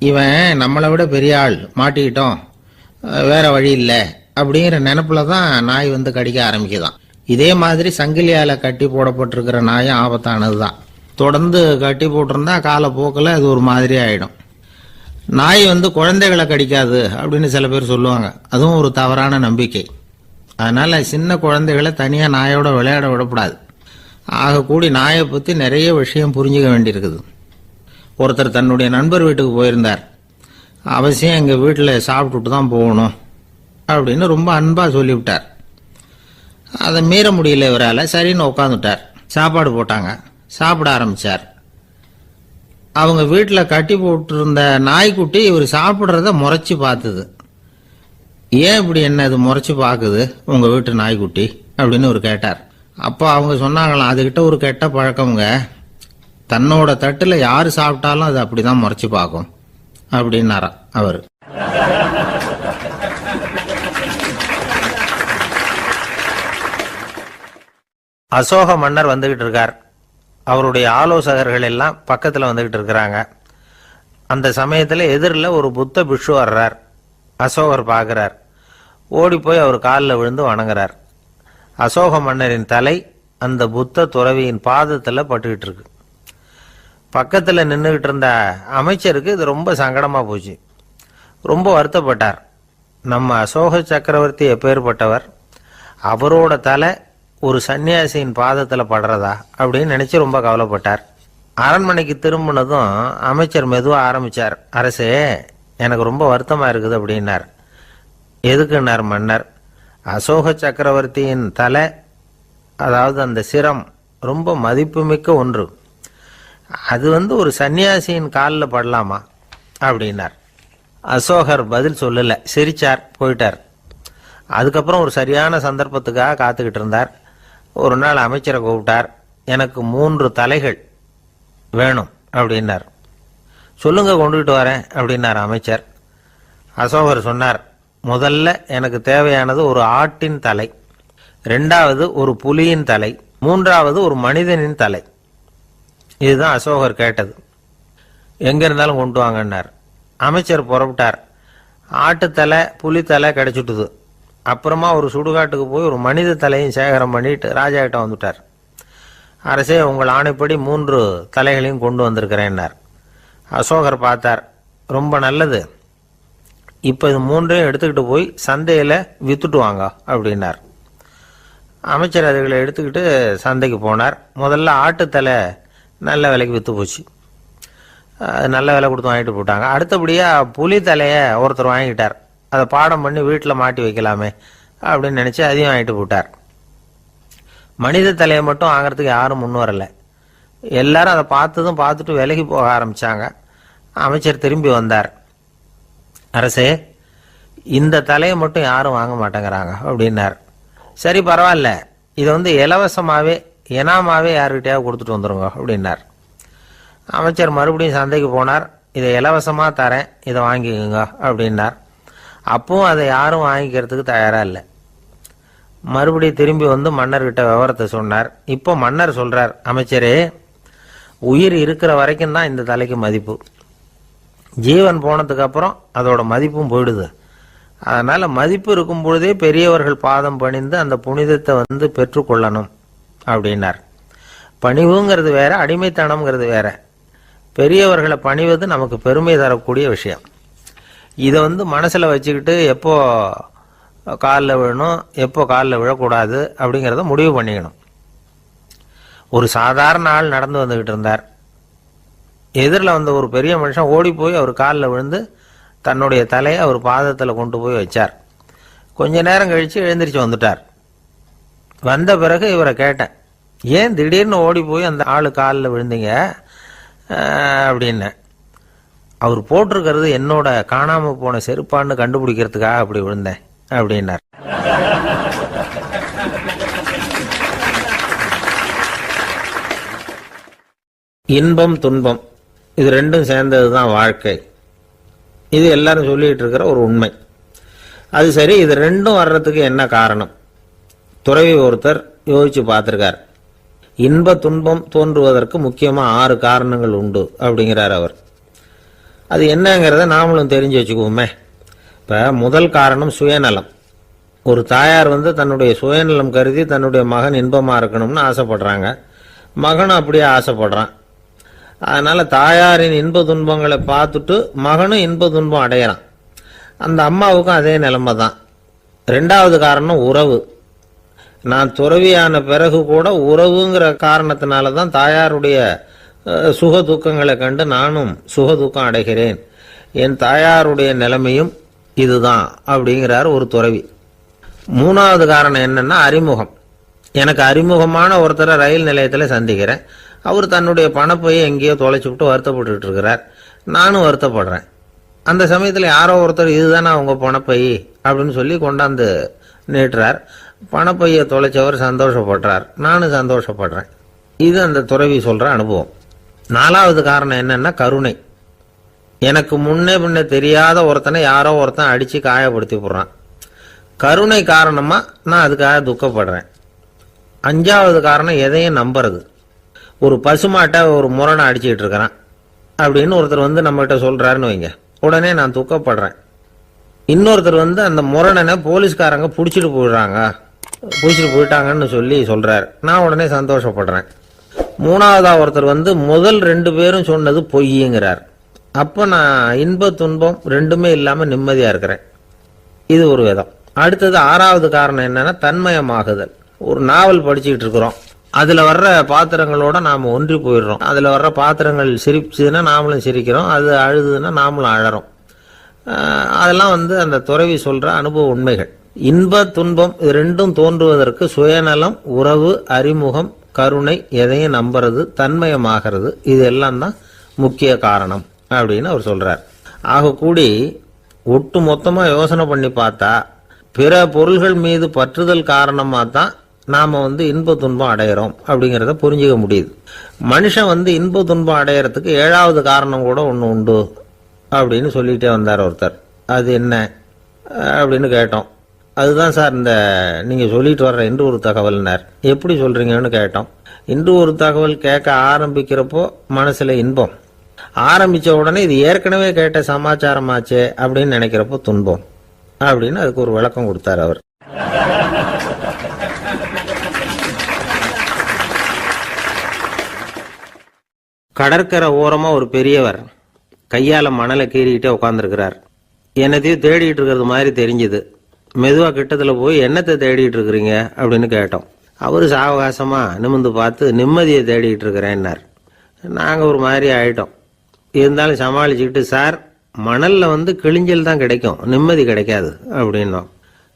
இவன் நம்மளை விட பெரிய ஆள், மாட்டிக்கிட்டோம், வேற வழி இல்லை அப்படிங்கிற நினைப்புல தான் நாய் வந்து கடிக்க ஆரம்பிக்குதான். இதே மாதிரி சங்கிலியால கட்டி போடப்பட்டிருக்கிற நாயும் ஆபத்தானது தான். தொடர்ந்து கட்டி போட்டிருந்தா காலப்போக்கில் அது ஒரு மாதிரி ஆயிடும். நாய் வந்து குழந்தைகளை கடிக்காது அப்படின்னு சில பேர் சொல்லுவாங்க. அதுவும் ஒரு தவறான நம்பிக்கை. அதனால சின்ன குழந்தைகளை தனியாக நாயோட விளையாட விடக்கூடாது. ஆகக்கூடி நாயை பற்றி நிறைய விஷயம் புரிஞ்சுக்க வேண்டியிருக்குது. ஒருத்தர் தன்னுடைய நண்பர் வீட்டுக்கு போயிருந்தார். அவசியம் எங்கள் வீட்டில் சாப்பிட்டுட்டு தான் போகணும் அப்படின்னு ரொம்ப அன்பாக சொல்லிவிட்டார். அதை மீற முடியல இவரால். சரின்னு உட்காந்துட்டார். சாப்பாடு போட்டாங்க. சாப்பிட ஆரம்பிச்சார். அவங்க வீட்டில் கட்டி போட்டிருந்த நாய்க்குட்டி இவர் சாப்பிட்றத முறைச்சி பார்த்தது. ஏன் இப்படி என்ன இது முறைச்சி பார்க்குது உங்கள் வீட்டு நாய்க்குட்டி அப்படின்னு அவர் கேட்டார். அப்போ அவங்க சொன்னாங்களாம், அதுகிட்ட ஒரு கெட்ட பழக்கமுங்க, தன்னோட தட்டில் யார் சாப்பிட்டாலும் அது அப்படிதான் முறைச்சி பார்க்கும் அப்படின்னாராம் அவர். அசோக மன்னர் வந்துகிட்டு இருக்கார். அவருடைய ஆலோசகர்கள் எல்லாம் பக்கத்தில் வந்துகிட்டு இருக்கிறாங்க. அந்த சமயத்தில் எதிரில் ஒரு புத்த பிக்ஷு வர்றார். அசோகர் பார்க்குறார். ஓடி போய் அவர் காலில் விழுந்து வணங்குறார். அசோக மன்னரின் தலை அந்த புத்த துறவியின் பாதத்தில் பட்டுக்கிட்டு இருக்கு. பக்கத்தில் நின்றுகிட்டு இருந்த அமைச்சருக்கு இது ரொம்ப சங்கடமாக போச்சு. ரொம்ப வருத்தப்பட்டார். நம்ம அசோக சக்கரவர்த்தி எப்பேற்பட்டவர், அவரோட தலை ஒரு சன்னியாசியின் பாதத்தில் படுறதா அப்படின்னு நினைச்சு ரொம்ப கவலைப்பட்டார். அரண்மனைக்கு திரும்பினதும் அமைச்சர் மெதுவாக ஆரம்பிச்சார். அரசே, எனக்கு ரொம்ப வருத்தமாக இருக்குது அப்படின்னார். எதுக்குன்னார் மன்னர். அசோக சக்கரவர்த்தியின் தலை, அதாவது அந்த சிரம், ரொம்ப மதிப்புமிக்க ஒன்று. அது வந்து ஒரு சன்னியாசியின் காலில் படலாமா அப்படின்னார். அசோகர் பதில் சொல்லலை, சிரிச்சார், போயிட்டார். அதுக்கப்புறம் ஒரு சரியான சந்தர்ப்பத்துக்காக காத்துக்கிட்டு இருந்தார். ஒரு நாள் அமைச்சரை கூப்பிட்டார். எனக்கு 3 தலைகள் வேணும் அப்படின்னார். சொல்லுங்க, கொண்டுகிட்டு வரேன் அப்படின்னார் அமைச்சர். அசோகர் சொன்னார், முதல்ல எனக்கு தேவையானது ஒரு ஆட்டின் தலை, 2வது ஒரு புலியின் தலை, 3வது ஒரு மனிதனின் தலை. இதுதான் அசோகர் கேட்டது. எங்க இருந்தாலும் கொண்டு வாங்கன்னார். அமைச்சர் புறப்பட்டார். ஆட்டுத்தலை, புலித்தலை கிடைச்சிட்டுது. அப்புறமா ஒரு சுடுகாட்டுக்கு போய் ஒரு மனித தலையும் சேகரம் பண்ணிட்டு ராஜா கிட்ட வந்துட்டார். அரசே, உங்கள் ஆணைப்படி 3 தலைகளையும் கொண்டு வந்திருக்கிறேன்னார். அசோகர் பார்த்தார். ரொம்ப நல்லது, இப்போ இது 3ஐயும் எடுத்துக்கிட்டு போய் சந்தையில் வித்துட்டு வாங்க அப்படின்னார். அமைச்சர் அதுகளை எடுத்துக்கிட்டு சந்தைக்கு போனார். முதல்ல ஆட்டுத்தலை நல்ல விலைக்கு விற்று போச்சு. அது நல்ல விலை கொடுத்து வாங்கிட்டு போட்டாங்க. அடுத்தபடியாக புலி தலையை ஒருத்தர் வாங்கிட்டார். அதை பாடம் பண்ணி வீட்டில் மாட்டி வைக்கலாமே அப்படின்னு நினச்சி அதையும் வாங்கிட்டு போட்டார். மனித தலையை மட்டும் வாங்கிறதுக்கு யாரும் முன் வரலை. எல்லாரும் அதை பார்த்துட்டு விலகி போக ஆரம்பித்தாங்க. அமைச்சர் திரும்பி வந்தார். அரசே, இந்த தலையை மட்டும் யாரும் வாங்க மாட்டேங்கிறாங்க அப்படின்னார். சரி, பரவாயில்ல, இதை வந்து இலவசமாகவே இனாமாவே யாருக்கிட்டையாவது கொடுத்துட்டு வந்துருங்க அப்படின்னார். அமைச்சர் மறுபடியும் சந்தைக்கு போனார். இதை இலவசமாக தரேன், இதை வாங்கிக்கோங்க அப்படின்னார். அப்பவும் அதை யாரும் வாங்கிக்கிறதுக்கு தயாராக இல்லை. மறுபடியும் திரும்பி வந்து மன்னர்கிட்ட விவரத்தை சொன்னார். இப்போ மன்னர் சொல்றார், அமைச்சரே, உயிர் இருக்கிற வரைக்கும் தான் இந்த தலைக்கு மதிப்பு. ஜீவன் போனதுக்கு அப்புறம் அதோட மதிப்பும் போயிடுது. அதனால மதிப்பு இருக்கும் பொழுதே பெரியவர்கள் பாதம் பணிந்து அந்த புனிதத்தை வந்து பெற்றுக்கொள்ளணும் அப்படின்னார். பணிவுங்கிறது வேற, அடிமைத்தனம்ங்கிறது வேற. பெரியவர்களை பணிவது நமக்கு பெருமை தரக்கூடிய விஷயம். இதை வந்து மனசில் வச்சுக்கிட்டு எப்போ காலில் விழணும், எப்போ காலில் விழக்கூடாது அப்படிங்கிறத முடிவு பண்ணிக்கணும். ஒரு சாதாரண ஆள் நடந்து வந்துக்கிட்டு இருந்தார். எதிரில் வந்த ஒரு பெரிய மனுஷன் ஓடி போய் அவர் காலில் விழுந்து தன்னுடைய தலையை அவர் பாதத்தில் கொண்டு போய் வச்சார். கொஞ்ச நேரம் கழித்து எழுந்திரிச்சு வந்துட்டார். வந்த பிறகு இவரை கேட்டேன், ஏன் திடீர்னு ஓடி போய் அந்த ஆளு காலில் விழுந்தீங்க அப்படின்னு. அவர் போட்டிருக்கிறது என்னோட காணாம போன செருப்பான்னு கண்டுபிடிக்கிறதுக்காக அப்படி விழுந்தேன் அப்படின்னார். இன்பம் துன்பம் இது ரெண்டும் சேர்ந்தது தான் வாழ்க்கை. இது எல்லாரும் சொல்லிட்டு இருக்கிற ஒரு உண்மை. அது சரி, இது ரெண்டும் வர்றதுக்கு என்ன காரணம்? துறவி ஒருத்தர் யோசிச்சு பார்த்திருக்கார். இன்ப துன்பம் தோன்றுவதற்கு முக்கியமா 6 காரணங்கள் உண்டு அப்படிங்கிறார் அவர். அது என்னங்கிறத நாமளும் தெரிஞ்சு வச்சுக்குவோமே. இப்ப முதல் காரணம் சுயநலம். ஒரு தாயார் தன்னுடைய சுயநலம் கருதி தன்னுடைய மகன் இன்பமா இருக்கணும்னு ஆசைப்படுறாங்க. மகனும் அப்படியே ஆசைப்படுறான். அதனால தாயாரின் இன்ப துன்பங்களை பார்த்துட்டு மகனும் இன்ப துன்பம் அடையறான். அந்த அம்மாவுக்கும் அதே நிலைமை தான். 2வது காரணம் உறவு. நான் துறவியான பிறகு கூட உறவுங்கிற காரணத்தினால தான் தாயாருடைய சுக துக்கங்களை கண்டு நானும் சுக துக்கம் அடைகிறேன். என் தாயாருடைய நிலைமையும் இதுதான் அப்படிங்கிறார் ஒரு துறவி. 3வது காரணம் என்னன்னா அறிமுகம். எனக்கு அறிமுகமான ஒருத்தரை ரயில் நிலையத்தில் சந்திக்கிறேன். அவர் தன்னுடைய பணப்பையை எங்கேயோ தொலைச்சு விட்டு வருத்தப்பட்டு இருக்கிறார். நானும் வருத்தப்படுறேன். அந்த சமயத்தில் யாரோ ஒருத்தர் இதுதானே அவங்க பணப்பை அப்படின்னு சொல்லி கொண்டாந்து நீட்டுறார். பணப்பையை தொலைச்சவர் சந்தோஷப்படுறார். நானும் சந்தோஷப்படுறேன். இது அந்த துறவி சொல்ற அனுபவம். 4வது காரணம் என்னன்னா கருணை. எனக்கு முன்னே பின்ன தெரியாத ஒருத்தனை யாரோ ஒருத்தன் அடிச்சு காயப்படுத்தி போடுறான். கருணை காரணமா நான் அதுக்காக துக்கப்படுறேன். 5வது காரணம் எதையும் நம்புறது. ஒரு பசுமாட்டை ஒரு முரணை அடிச்சுக்கிட்டு இருக்கிறான் அப்படின்னு ஒருத்தர் நம்ம கிட்ட சொல்றாருன்னு வைங்க, உடனே நான் துக்கப்படுறேன். இன்னொருத்தர் அந்த முரணனை போலீஸ்காரங்க பிடிச்சிட்டு போயிட்டாங்கன்னு சொல்லி சொல்றாரு. நான் உடனே சந்தோஷப்படுறேன். 3வதா ஒருத்தர் முதல் 2 பேரும் சொன்னது பொய்யுங்கிறார். அப்ப நான் இன்ப துன்பம் ரெண்டுமே இல்லாம நிம்மதியா இருக்கிறேன். இது ஒரு விதம். அடுத்தது 6வது காரணம் என்னன்னா தன்மயமாகுதல். ஒரு நாவல் படிச்சுக்கிட்டு இருக்கிறோம். அதுல வர்ற பாத்திரங்களோட நாம ஒன்றி போயிடுறோம். அதுல வர்ற பாத்திரங்கள் சிரிச்சுதுன்னா நாமளும் சிரிக்கிறோம், அது அழுதுன்னா நாமளும் அழறோம். அதெல்லாம் அந்த துறவி சொல்ற அனுபவ உண்மைகள். இன்ப துன்பம் இது ரெண்டும் தோன்றுவதற்கு சுயநலம், உறவு, அறிமுகம், கருணை, எதையும் நம்புறது, தன்மயமாகிறது, இது எல்லாம் தான் முக்கிய காரணம் அப்படின்னு அவர் சொல்றார். ஆக கூடி ஒட்டு மொத்தமா யோசனை பண்ணி பார்த்தா பிற பொருள்கள் மீது பற்றுதல் காரணமா தான் நாம இன்ப துன்பம் அடையிறோம் அப்படிங்கிறத புரிஞ்சுக்க முடியுது. மனுஷன் இன்ப துன்பம் அடையறதுக்கு 7வது காரணம் கூட ஒன்று உண்டு அப்படின்னு சொல்லிட்டே வந்தார் ஒருத்தர். அது என்ன அப்படின்னு கேட்டோம். அதுதான் சார் இந்த நீங்க சொல்லிட்டு வர்ற இன்று ஒரு தகவல்னார். எப்படி சொல்றீங்கன்னு கேட்டோம். இன்று ஒரு தகவல் கேட்க ஆரம்பிக்கிறப்போ மனசுல இன்பம், ஆரம்பிச்ச உடனே இது ஏற்கனவே கேட்ட சமாச்சாரமாச்சே அப்படின்னு நினைக்கிறப்போ துன்பம் அப்படின்னு அதுக்கு ஒரு விளக்கம் கொடுத்தார் அவர். கடற்கரை ஓரமா ஒரு பெரியவர் கையால மணலை கீறிக்கிட்டே உட்காந்துருக்கிறார். என்னத்தையும் தேடிட்டு இருக்கிறது மாதிரி தெரிஞ்சுது. மெதுவா கிட்டத்துல போய் என்னத்தை தேடிட்டு இருக்கிறீங்க அப்படின்னு கேட்டோம். அவரு சாவகாசமா நிமிந்து பார்த்து நிம்மதியை தேடிட்டு இருக்கிறேன்னார். நாங்க ஒரு மாதிரி ஆயிட்டோம். இருந்தாலும் சமாளிச்சுக்கிட்டு, சார் மணல்ல கிழிஞ்சல் தான் கிடைக்கும், நிம்மதி கிடைக்காது அப்படின்னோம்.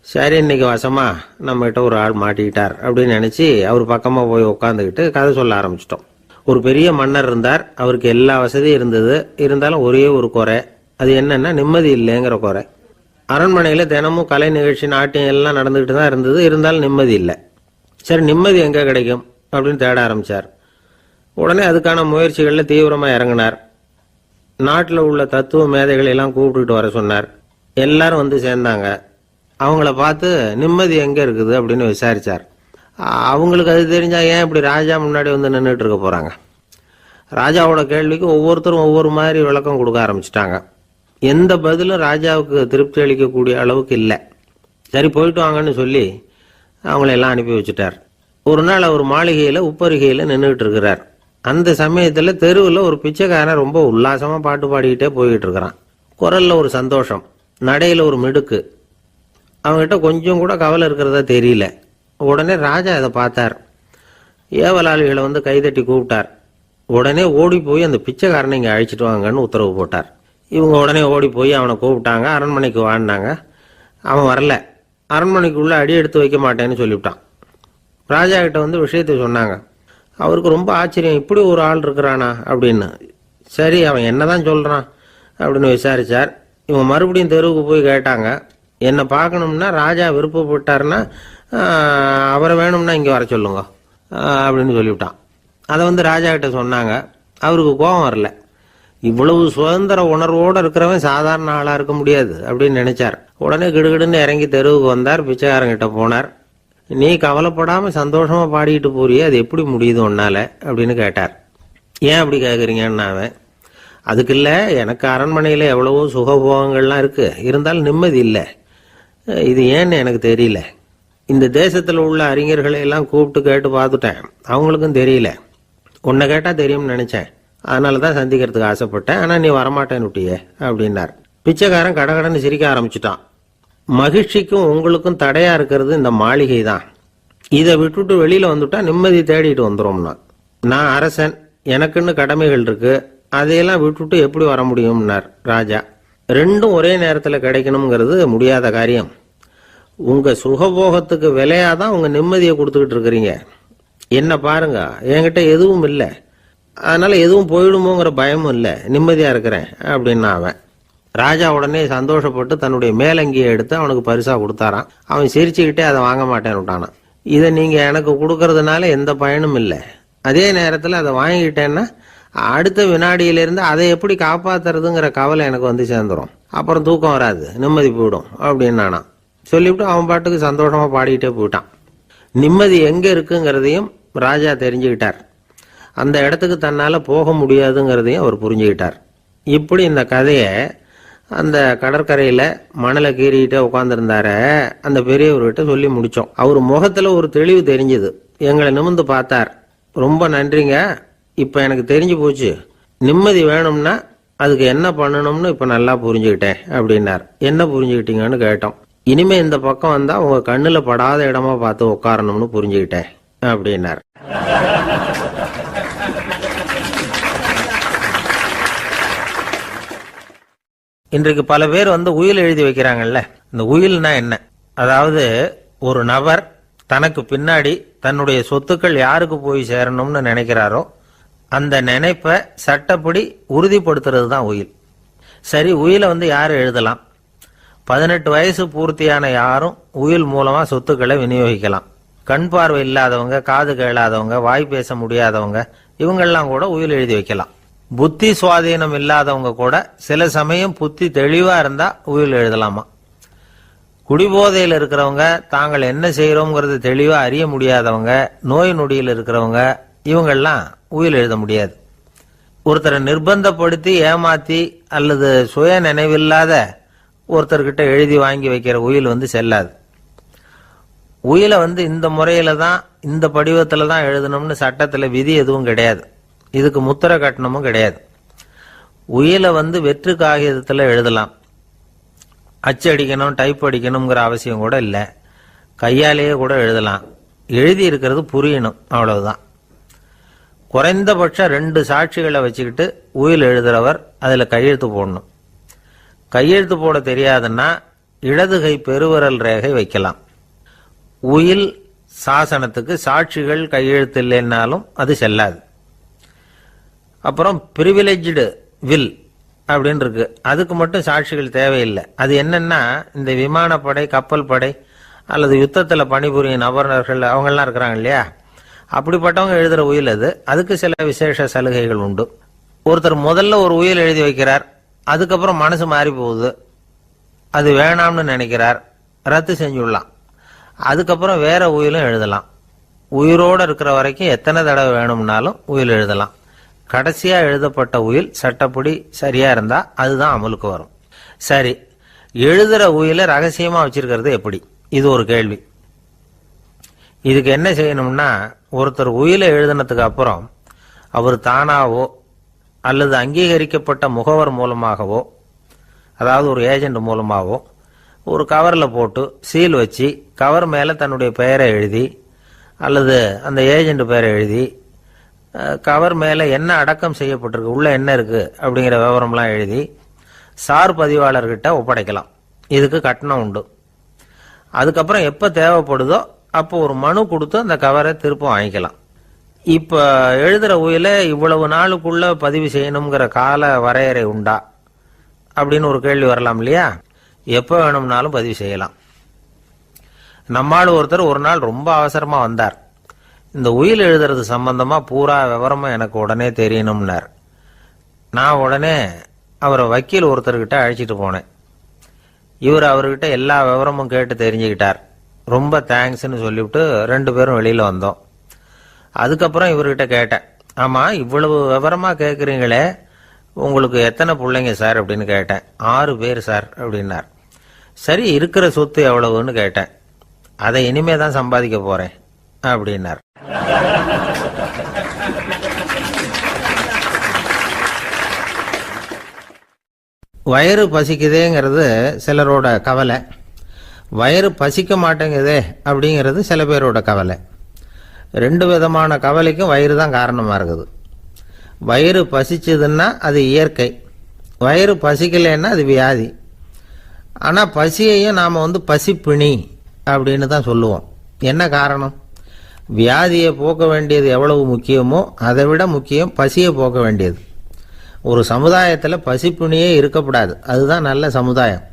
சரி, இன்னைக்கு வசமா நம்ம கிட்ட ஒரு ஆள் மாட்டிக்கிட்டார் அப்படின்னு நினைச்சு அவர் பக்கமா போய் உட்காந்துக்கிட்டு கதை சொல்ல ஆரம்பிச்சிட்டோம். ஒரு பெரிய மன்னர் இருந்தார். அவருக்கு எல்லா வசதியும் இருந்தது. இருந்தாலும் ஒரே ஒரு குறை. அது என்னன்னா நிம்மதி இல்லைங்கிற குறை. அரண்மனையில தினமும் கலை நிகழ்ச்சி, நாட்டியம் எல்லாம் நடந்துகிட்டு தான் இருந்தது. இருந்தாலும் நிம்மதி இல்லை. சரி, நிம்மதி எங்க கிடைக்கும் அப்படின்னு தேட ஆரம்பிச்சார். உடனே அதுக்கான முயற்சிகள்ல தீவிரமா இறங்கினார். நாட்டில் உள்ள தத்துவ மேதைகளை எல்லாம் கூப்பிட்டுட்டு வர சொன்னார். எல்லாரும் சேர்ந்தாங்க. அவங்கள பார்த்து நிம்மதி எங்க இருக்குது அப்படின்னு விசாரிச்சார். அவங்களுக்கு அது தெரிஞ்சா ஏன் இப்படி ராஜா முன்னாடி நின்றுட்டு இருக்க போறாங்க? ராஜாவோட கேள்விக்கு ஒவ்வொருத்தரும் ஒவ்வொரு மாதிரி விளக்கம் கொடுக்க ஆரம்பிச்சிட்டாங்க. எந்த பதிலும் ராஜாவுக்கு திருப்தி அளிக்கக்கூடிய அளவுக்கு இல்லை. சரி, போயிட்டு வாங்கன்னு சொல்லி அவங்களெல்லாம் அனுப்பி வச்சுட்டார். ஒரு நாள் அவர் மாளிகையில உப்பருகையில நின்றுட்டு இருக்கிறார். அந்த சமயத்துல தெருவில் ஒரு பிச்சைக்காரன் ரொம்ப உல்லாசமா பாட்டு பாடிக்கிட்டே போய்கிட்டு இருக்கிறான். குரல்ல ஒரு சந்தோஷம், நடையில ஒரு மிடுக்கு. அவங்ககிட்ட கொஞ்சம் கூட கவலை இருக்கிறதா தெரியல. உடனே ராஜா இதை பார்த்தார். ஏவலாளிகளை கைதட்டி கூப்பிட்டார். உடனே ஓடி போய் அந்த பிச்சைக்காரனை இங்க அழைச்சிட்டு வாங்கன்னு உத்தரவு போட்டார். இவங்க உடனே ஓடி போய் அவனை கூப்பிட்டாங்க. அரண்மனைக்கு வாழ்ந்தாங்க. அவன் வரல. அரண்மனைக்குள்ள அடி எடுத்து வைக்க மாட்டேன்னு சொல்லிவிட்டான். ராஜா கிட்ட விஷயத்தை சொன்னாங்க. அவருக்கு ரொம்ப ஆச்சரியம், இப்படி ஒரு ஆள் இருக்கிறானா அப்படின்னு. சரி, அவன் என்னதான் சொல்றான் அப்படின்னு விசாரிச்சார். இவங்க மறுபடியும் தெருவுக்கு போய் கேட்டாங்க. என்னை பார்க்கணும்னா ராஜா விருப்பப்பட்டாருன்னா அவரை வேணும்னா இங்கே வர சொல்லுங்க அப்படின்னு சொல்லிவிட்டான். அதை ராஜா கிட்ட சொன்னாங்க. அவருக்கு கோபம் வரல. இவ்வளவு சுதந்திர உணர்வோடு இருக்கிறவன் சாதாரண ஆளா இருக்க முடியாது அப்படின்னு நினைச்சார். உடனே கிடுகிடுன்னு இறங்கி தெருவுக்கு வந்தார். பிச்சைக்காரங்கிட்ட போனார். நீ கவலைப்படாம சந்தோஷமா பாடிக்கிட்டு போறியே, அது எப்படி முடியுது உன்னால அப்படின்னு கேட்டார். ஏன் அப்படி கேட்குறீங்கன்னு அவன், அதுக்கு இல்லை, எனக்கு அரண்மனையில் எவ்வளவோ சுகபோகங்கள்லாம் இருக்கு, இருந்தாலும் நிம்மதி இல்லை. இது ஏன்னு எனக்கு தெரியல. இந்த தேசத்தில் உள்ள அறிஞர்களை எல்லாம் கூப்பிட்டு கேட்டு பார்த்துட்டேன், அவங்களுக்கும் தெரியல. உன்னை கேட்டால் தெரியும்னு நினைச்சேன், அதனால தான் சந்திக்கிறதுக்கு ஆசைப்பட்டேன். ஆனால் நீ வரமாட்டேன்னு விட்டியே அப்படின்னார். பிச்சைக்காரன் கடகடன்னு சிரிக்க ஆரம்பிச்சுட்டான். மகிழ்ச்சிக்கும் உங்களுக்கும் தடையா இருக்கிறது இந்த மாளிகை தான். இதை விட்டுட்டு வெளியில வந்துட்டா நிம்மதி தேடிட்டு வந்துடும்னா. நான் அரசன், எனக்குன்னு கடமைகள் இருக்கு, அதையெல்லாம் விட்டுட்டு எப்படி வர முடியும்னார் ராஜா. ரெண்டும் ஒரே நேரத்தில் கிடைக்கணுங்கிறது முடியாத காரியம். உங்க சுகபோகத்துக்கு விலையாதான் உங்க நிம்மதியை கொடுத்துக்கிட்டு இருக்கிறீங்க. என்ன பாருங்க, என்கிட்ட எதுவும் இல்லை, அதனால எதுவும் போயிடுமோங்கிற பயமும் இல்லை, நிம்மதியா இருக்கிறேன் அப்படின்னா அவன். ராஜா உடனே சந்தோஷப்பட்டு தன்னுடைய மேலங்கியை எடுத்து அவனுக்கு பரிசா கொடுத்தாரான். அவன் சிரிச்சுக்கிட்டே அதை வாங்க மாட்டேன்னு விட்டானான். இதை நீங்க எனக்கு கொடுக்கறதுனால எந்த பயனும் இல்லை, அதே நேரத்தில் அதை வாங்கிக்கிட்டேன்னா அடுத்த வினாடியிலிருந்து அதை எப்படி காப்பாத்துறதுங்கிற கவலை எனக்கு வந்து சேர்ந்துடும், அப்புறம் தூக்கம் வராது, நிம்மதி போயிடும் அப்படின்னானா. சொல்லிவிட்டு அவன் பாட்டுக்கு சந்தோஷமா பாடிக்கிட்டே போயிட்டான். நிம்மதி எங்க இருக்குங்கிறதையும் ராஜா தெரிஞ்சுக்கிட்டார். அந்த இடத்துக்கு தன்னால போக முடியாதுங்கிறதையும் அவர் புரிஞ்சுக்கிட்டார். இப்படி இந்த கதையை அந்த கடற்கரையில மணலை கீறிக்கிட்டே உட்காந்துருந்தார அந்த பெரியவர்கிட்ட சொல்லி முடிச்சோம். அவர் முகத்துல ஒரு தெளிவு தெரிஞ்சது. எங்களை நிமிர்ந்து பார்த்தார். ரொம்ப நன்றிங்க, இப்ப எனக்கு தெரிஞ்சு போச்சு, நிம்மதி வேணும்னா அதுக்கு என்ன பண்ணணும்னு இப்ப நல்லா புரிஞ்சுக்கிட்டேன் அப்படின்னார். என்ன புரிஞ்சுக்கிட்டீங்கன்னு கேட்டோம். இனிமே இந்த பக்கம் வந்தா உங்க கண்ணுல படாத இடமா பார்த்து உட்காரணும்னு புரிஞ்சுக்கிட்டேன் அப்படின்னார். இன்றைக்கு பல பேர் உயில் எழுதி வைக்கிறாங்கல்ல. இந்த உயில்னா என்ன? அதாவது ஒரு நபர் தனக்கு பின்னாடி தன்னுடைய சொத்துக்கள் யாருக்கு போய் சேரணும்னு நினைக்கிறாரோ அந்த நினைப்பை சட்டப்படி உறுதிப்படுத்துறது தான் உயில். சரி, உயிலை யார் எழுதலாம்? 18 வயசு பூர்த்தியான யாரும் உயில் மூலமா சொத்துக்களை விநியோகிக்கலாம். கண் பார்வை இல்லாதவங்க, காது கேளாதவங்க, வாய் பேச முடியாதவங்க, இவங்கெல்லாம் கூட உயில் எழுதி வைக்கலாம். புத்தி சுவாதீனம் இல்லாதவங்க கூட சில சமயம் புத்தி தெளிவா இருந்தா உயில் எழுதலாமா. குடிபோதையில் இருக்கிறவங்க, தாங்கள் என்ன செய்யறோங்கிறது தெளிவா அறிய முடியாதவங்க, நோய் நொடியில் இருக்கிறவங்க, இவங்கெல்லாம் உயில் எழுத முடியாது. ஒருத்தரை நிர்பந்தப்படுத்தி ஏமாத்தி அல்லது சுய நினைவில்லாத ஒருத்தர்கிட்ட எழுதி வாங்கி வைக்கிற உயில் செல்லாது. உயிலை இந்த முறையில தான், இந்த படிவத்துல தான் எழுதணும்னு சட்டத்துல விதி எதுவும் கிடையாது. இதுக்கு முத்திரை கட்டணமும் கிடையாது. உயிலை வெற்று காகிதத்துல எழுதலாம். அச்சடிக்கணும், டைப் அடிக்கணுங்கிற அவசியம் கூட இல்லை. கையாலேயே கூட எழுதலாம். எழுதி இருக்கிறது புரியணும், அவ்வளவுதான். குறைந்தபட்சம் 2 சாட்சிகளை வச்சுக்கிட்டு உயில் எழுதுறவர் அதுல கையெழுத்து போடணும். கையெழுத்து போட தெரியாதுன்னா இடது கை பெருவிரல் ரேகை வைக்கலாம். உயில் சாசனத்துக்கு சாட்சிகள் கையெழுத்து இல்லைன்னாலும் அது செல்லாது. அப்புறம் பிரிவிலேஜ்டு வில் அப்படின்னு இருக்கு, அதுக்கு மட்டும் சாட்சிகள் தேவையில்லை. அது என்னன்னா, இந்த விமானப்படை, கப்பல் படை அல்லது யுத்தத்தில் பணிபுரியும் நபர்கள் அவங்கெல்லாம் இருக்கிறாங்க இல்லையா, அப்படிப்பட்டவங்க எழுதுற உயில் அது. அதுக்கு சில விசேஷ சலுகைகள் உண்டு. ஒருத்தர் முதல்ல ஒரு உயில் எழுதி வைக்கிறார், அதுக்கப்புறம் மனசு மாறி போகுது, அது வேணாம்னு நினைக்கிறார், ரத்து செஞ்சுடலாம். அதுக்கப்புறம் வேற உயிலும் எழுதலாம். உயிரோடு இருக்கிற வரைக்கும் எத்தனை தடவை வேணும்னாலும் உயில் எழுதலாம். கடைசியா எழுதப்பட்ட உயில் சட்டப்படி சரியா இருந்தா அதுதான் அமலுக்கு வரும். சரி, எழுதுற உயில ரகசியமா வச்சிருக்கிறது எப்படி? இது ஒரு கேள்வி. இதுக்கு என்ன செய்யணும்னா, ஒருத்தர் உயில எழுதினதுக்கு அப்புறம் அவர் தானாவோ அல்லது அங்கீகரிக்கப்பட்ட முகவர் மூலமாகவோ, அதாவது ஒரு ஏஜென்ட் மூலமாகவோ, ஒரு கவரில் போட்டு சீல் வச்சு கவர் மேலே தன்னுடைய பெயரை எழுதி அல்லது அந்த ஏஜென்ட் பெயரை எழுதி கவர் மேலே என்ன அடக்கம் செய்யப்பட்டிருக்கு, உள்ள என்ன இருக்கு அப்படிங்கிற விவரம்லாம் எழுதி சார் பதிவாளர்கிட்ட ஒப்படைக்கலாம். இதுக்கு கட்டணம் உண்டு. அதுக்கப்புறம் எப்போ தேவைப்படுதோ அப்போ ஒரு மனு கொடுத்து அந்த கவரை திரும்ப வாங்கிக்கலாம். இப்போ எழுதுற உயில இவ்வளவு நாளுக்குள்ள பதிவு செய்யணுங்கிற கால வரையறை உண்டா அப்படின்னு ஒரு கேள்வி வரலாம் இல்லையா? எப்போ வேணும்னாலும் பதிவு செய்யலாம். நம்மால் ஒருத்தர் ஒரு நாள் ரொம்ப அவசரமா வந்தார். இந்த உயில் எழுதுறது சம்பந்தமா பூரா விவரமா எனக்கு உடனே தெரியணும்னார். நான் உடனே அவரை வக்கீல் ஒருத்தர்கிட்ட அழைச்சிட்டு போனேன். இவர் அவர்கிட்ட எல்லா விவரமும் கேட்டு தெரிஞ்சுக்கிட்டார். ரொம்ப தேங்க்ஸ்ன்னு சொல்லிவிட்டு 2 பேரும் வெளியில் வந்தோம். அதுக்கப்புறம் இவர்கிட்ட கேட்டேன், ஆமாம் இவ்வளவு விவரமாக கேட்குறீங்களே, உங்களுக்கு எத்தனை பிள்ளைங்க சார் அப்படின்னு கேட்டேன். 6 பேர் சார் அப்படின்னார். சரி, இருக்கிற சொத்து எவ்வளவுன்னு கேட்டேன். அதை இனிமே தான் சம்பாதிக்க போகிறேன் அப்படின்னார். வயிறு பசிக்குதேங்கிறது சிலரோட கவலை, வயிறு பசிக்க மாட்டேங்குதே அப்படிங்கிறது சில பேரோட கவலை. 2 விதமான கவலைக்கும் வயிறு தான் காரணமாக இருக்குது. வயிறு பசிச்சதுன்னா அது இயற்கை, வயிறு பசிக்கலைன்னா அது வியாதி. ஆனால் பசியையும் நாம் பசிப்பிணி அப்படின்னு தான் சொல்லுவோம். என்ன காரணம்? வியாதியை போக்க வேண்டியது எவ்வளவு முக்கியமோ அதை விட முக்கியம் பசியை போக்க வேண்டியது. ஒரு சமுதாயத்தில் பசிப்பிணியே இருக்கக்கூடாது, அதுதான் நல்ல சமுதாயம்.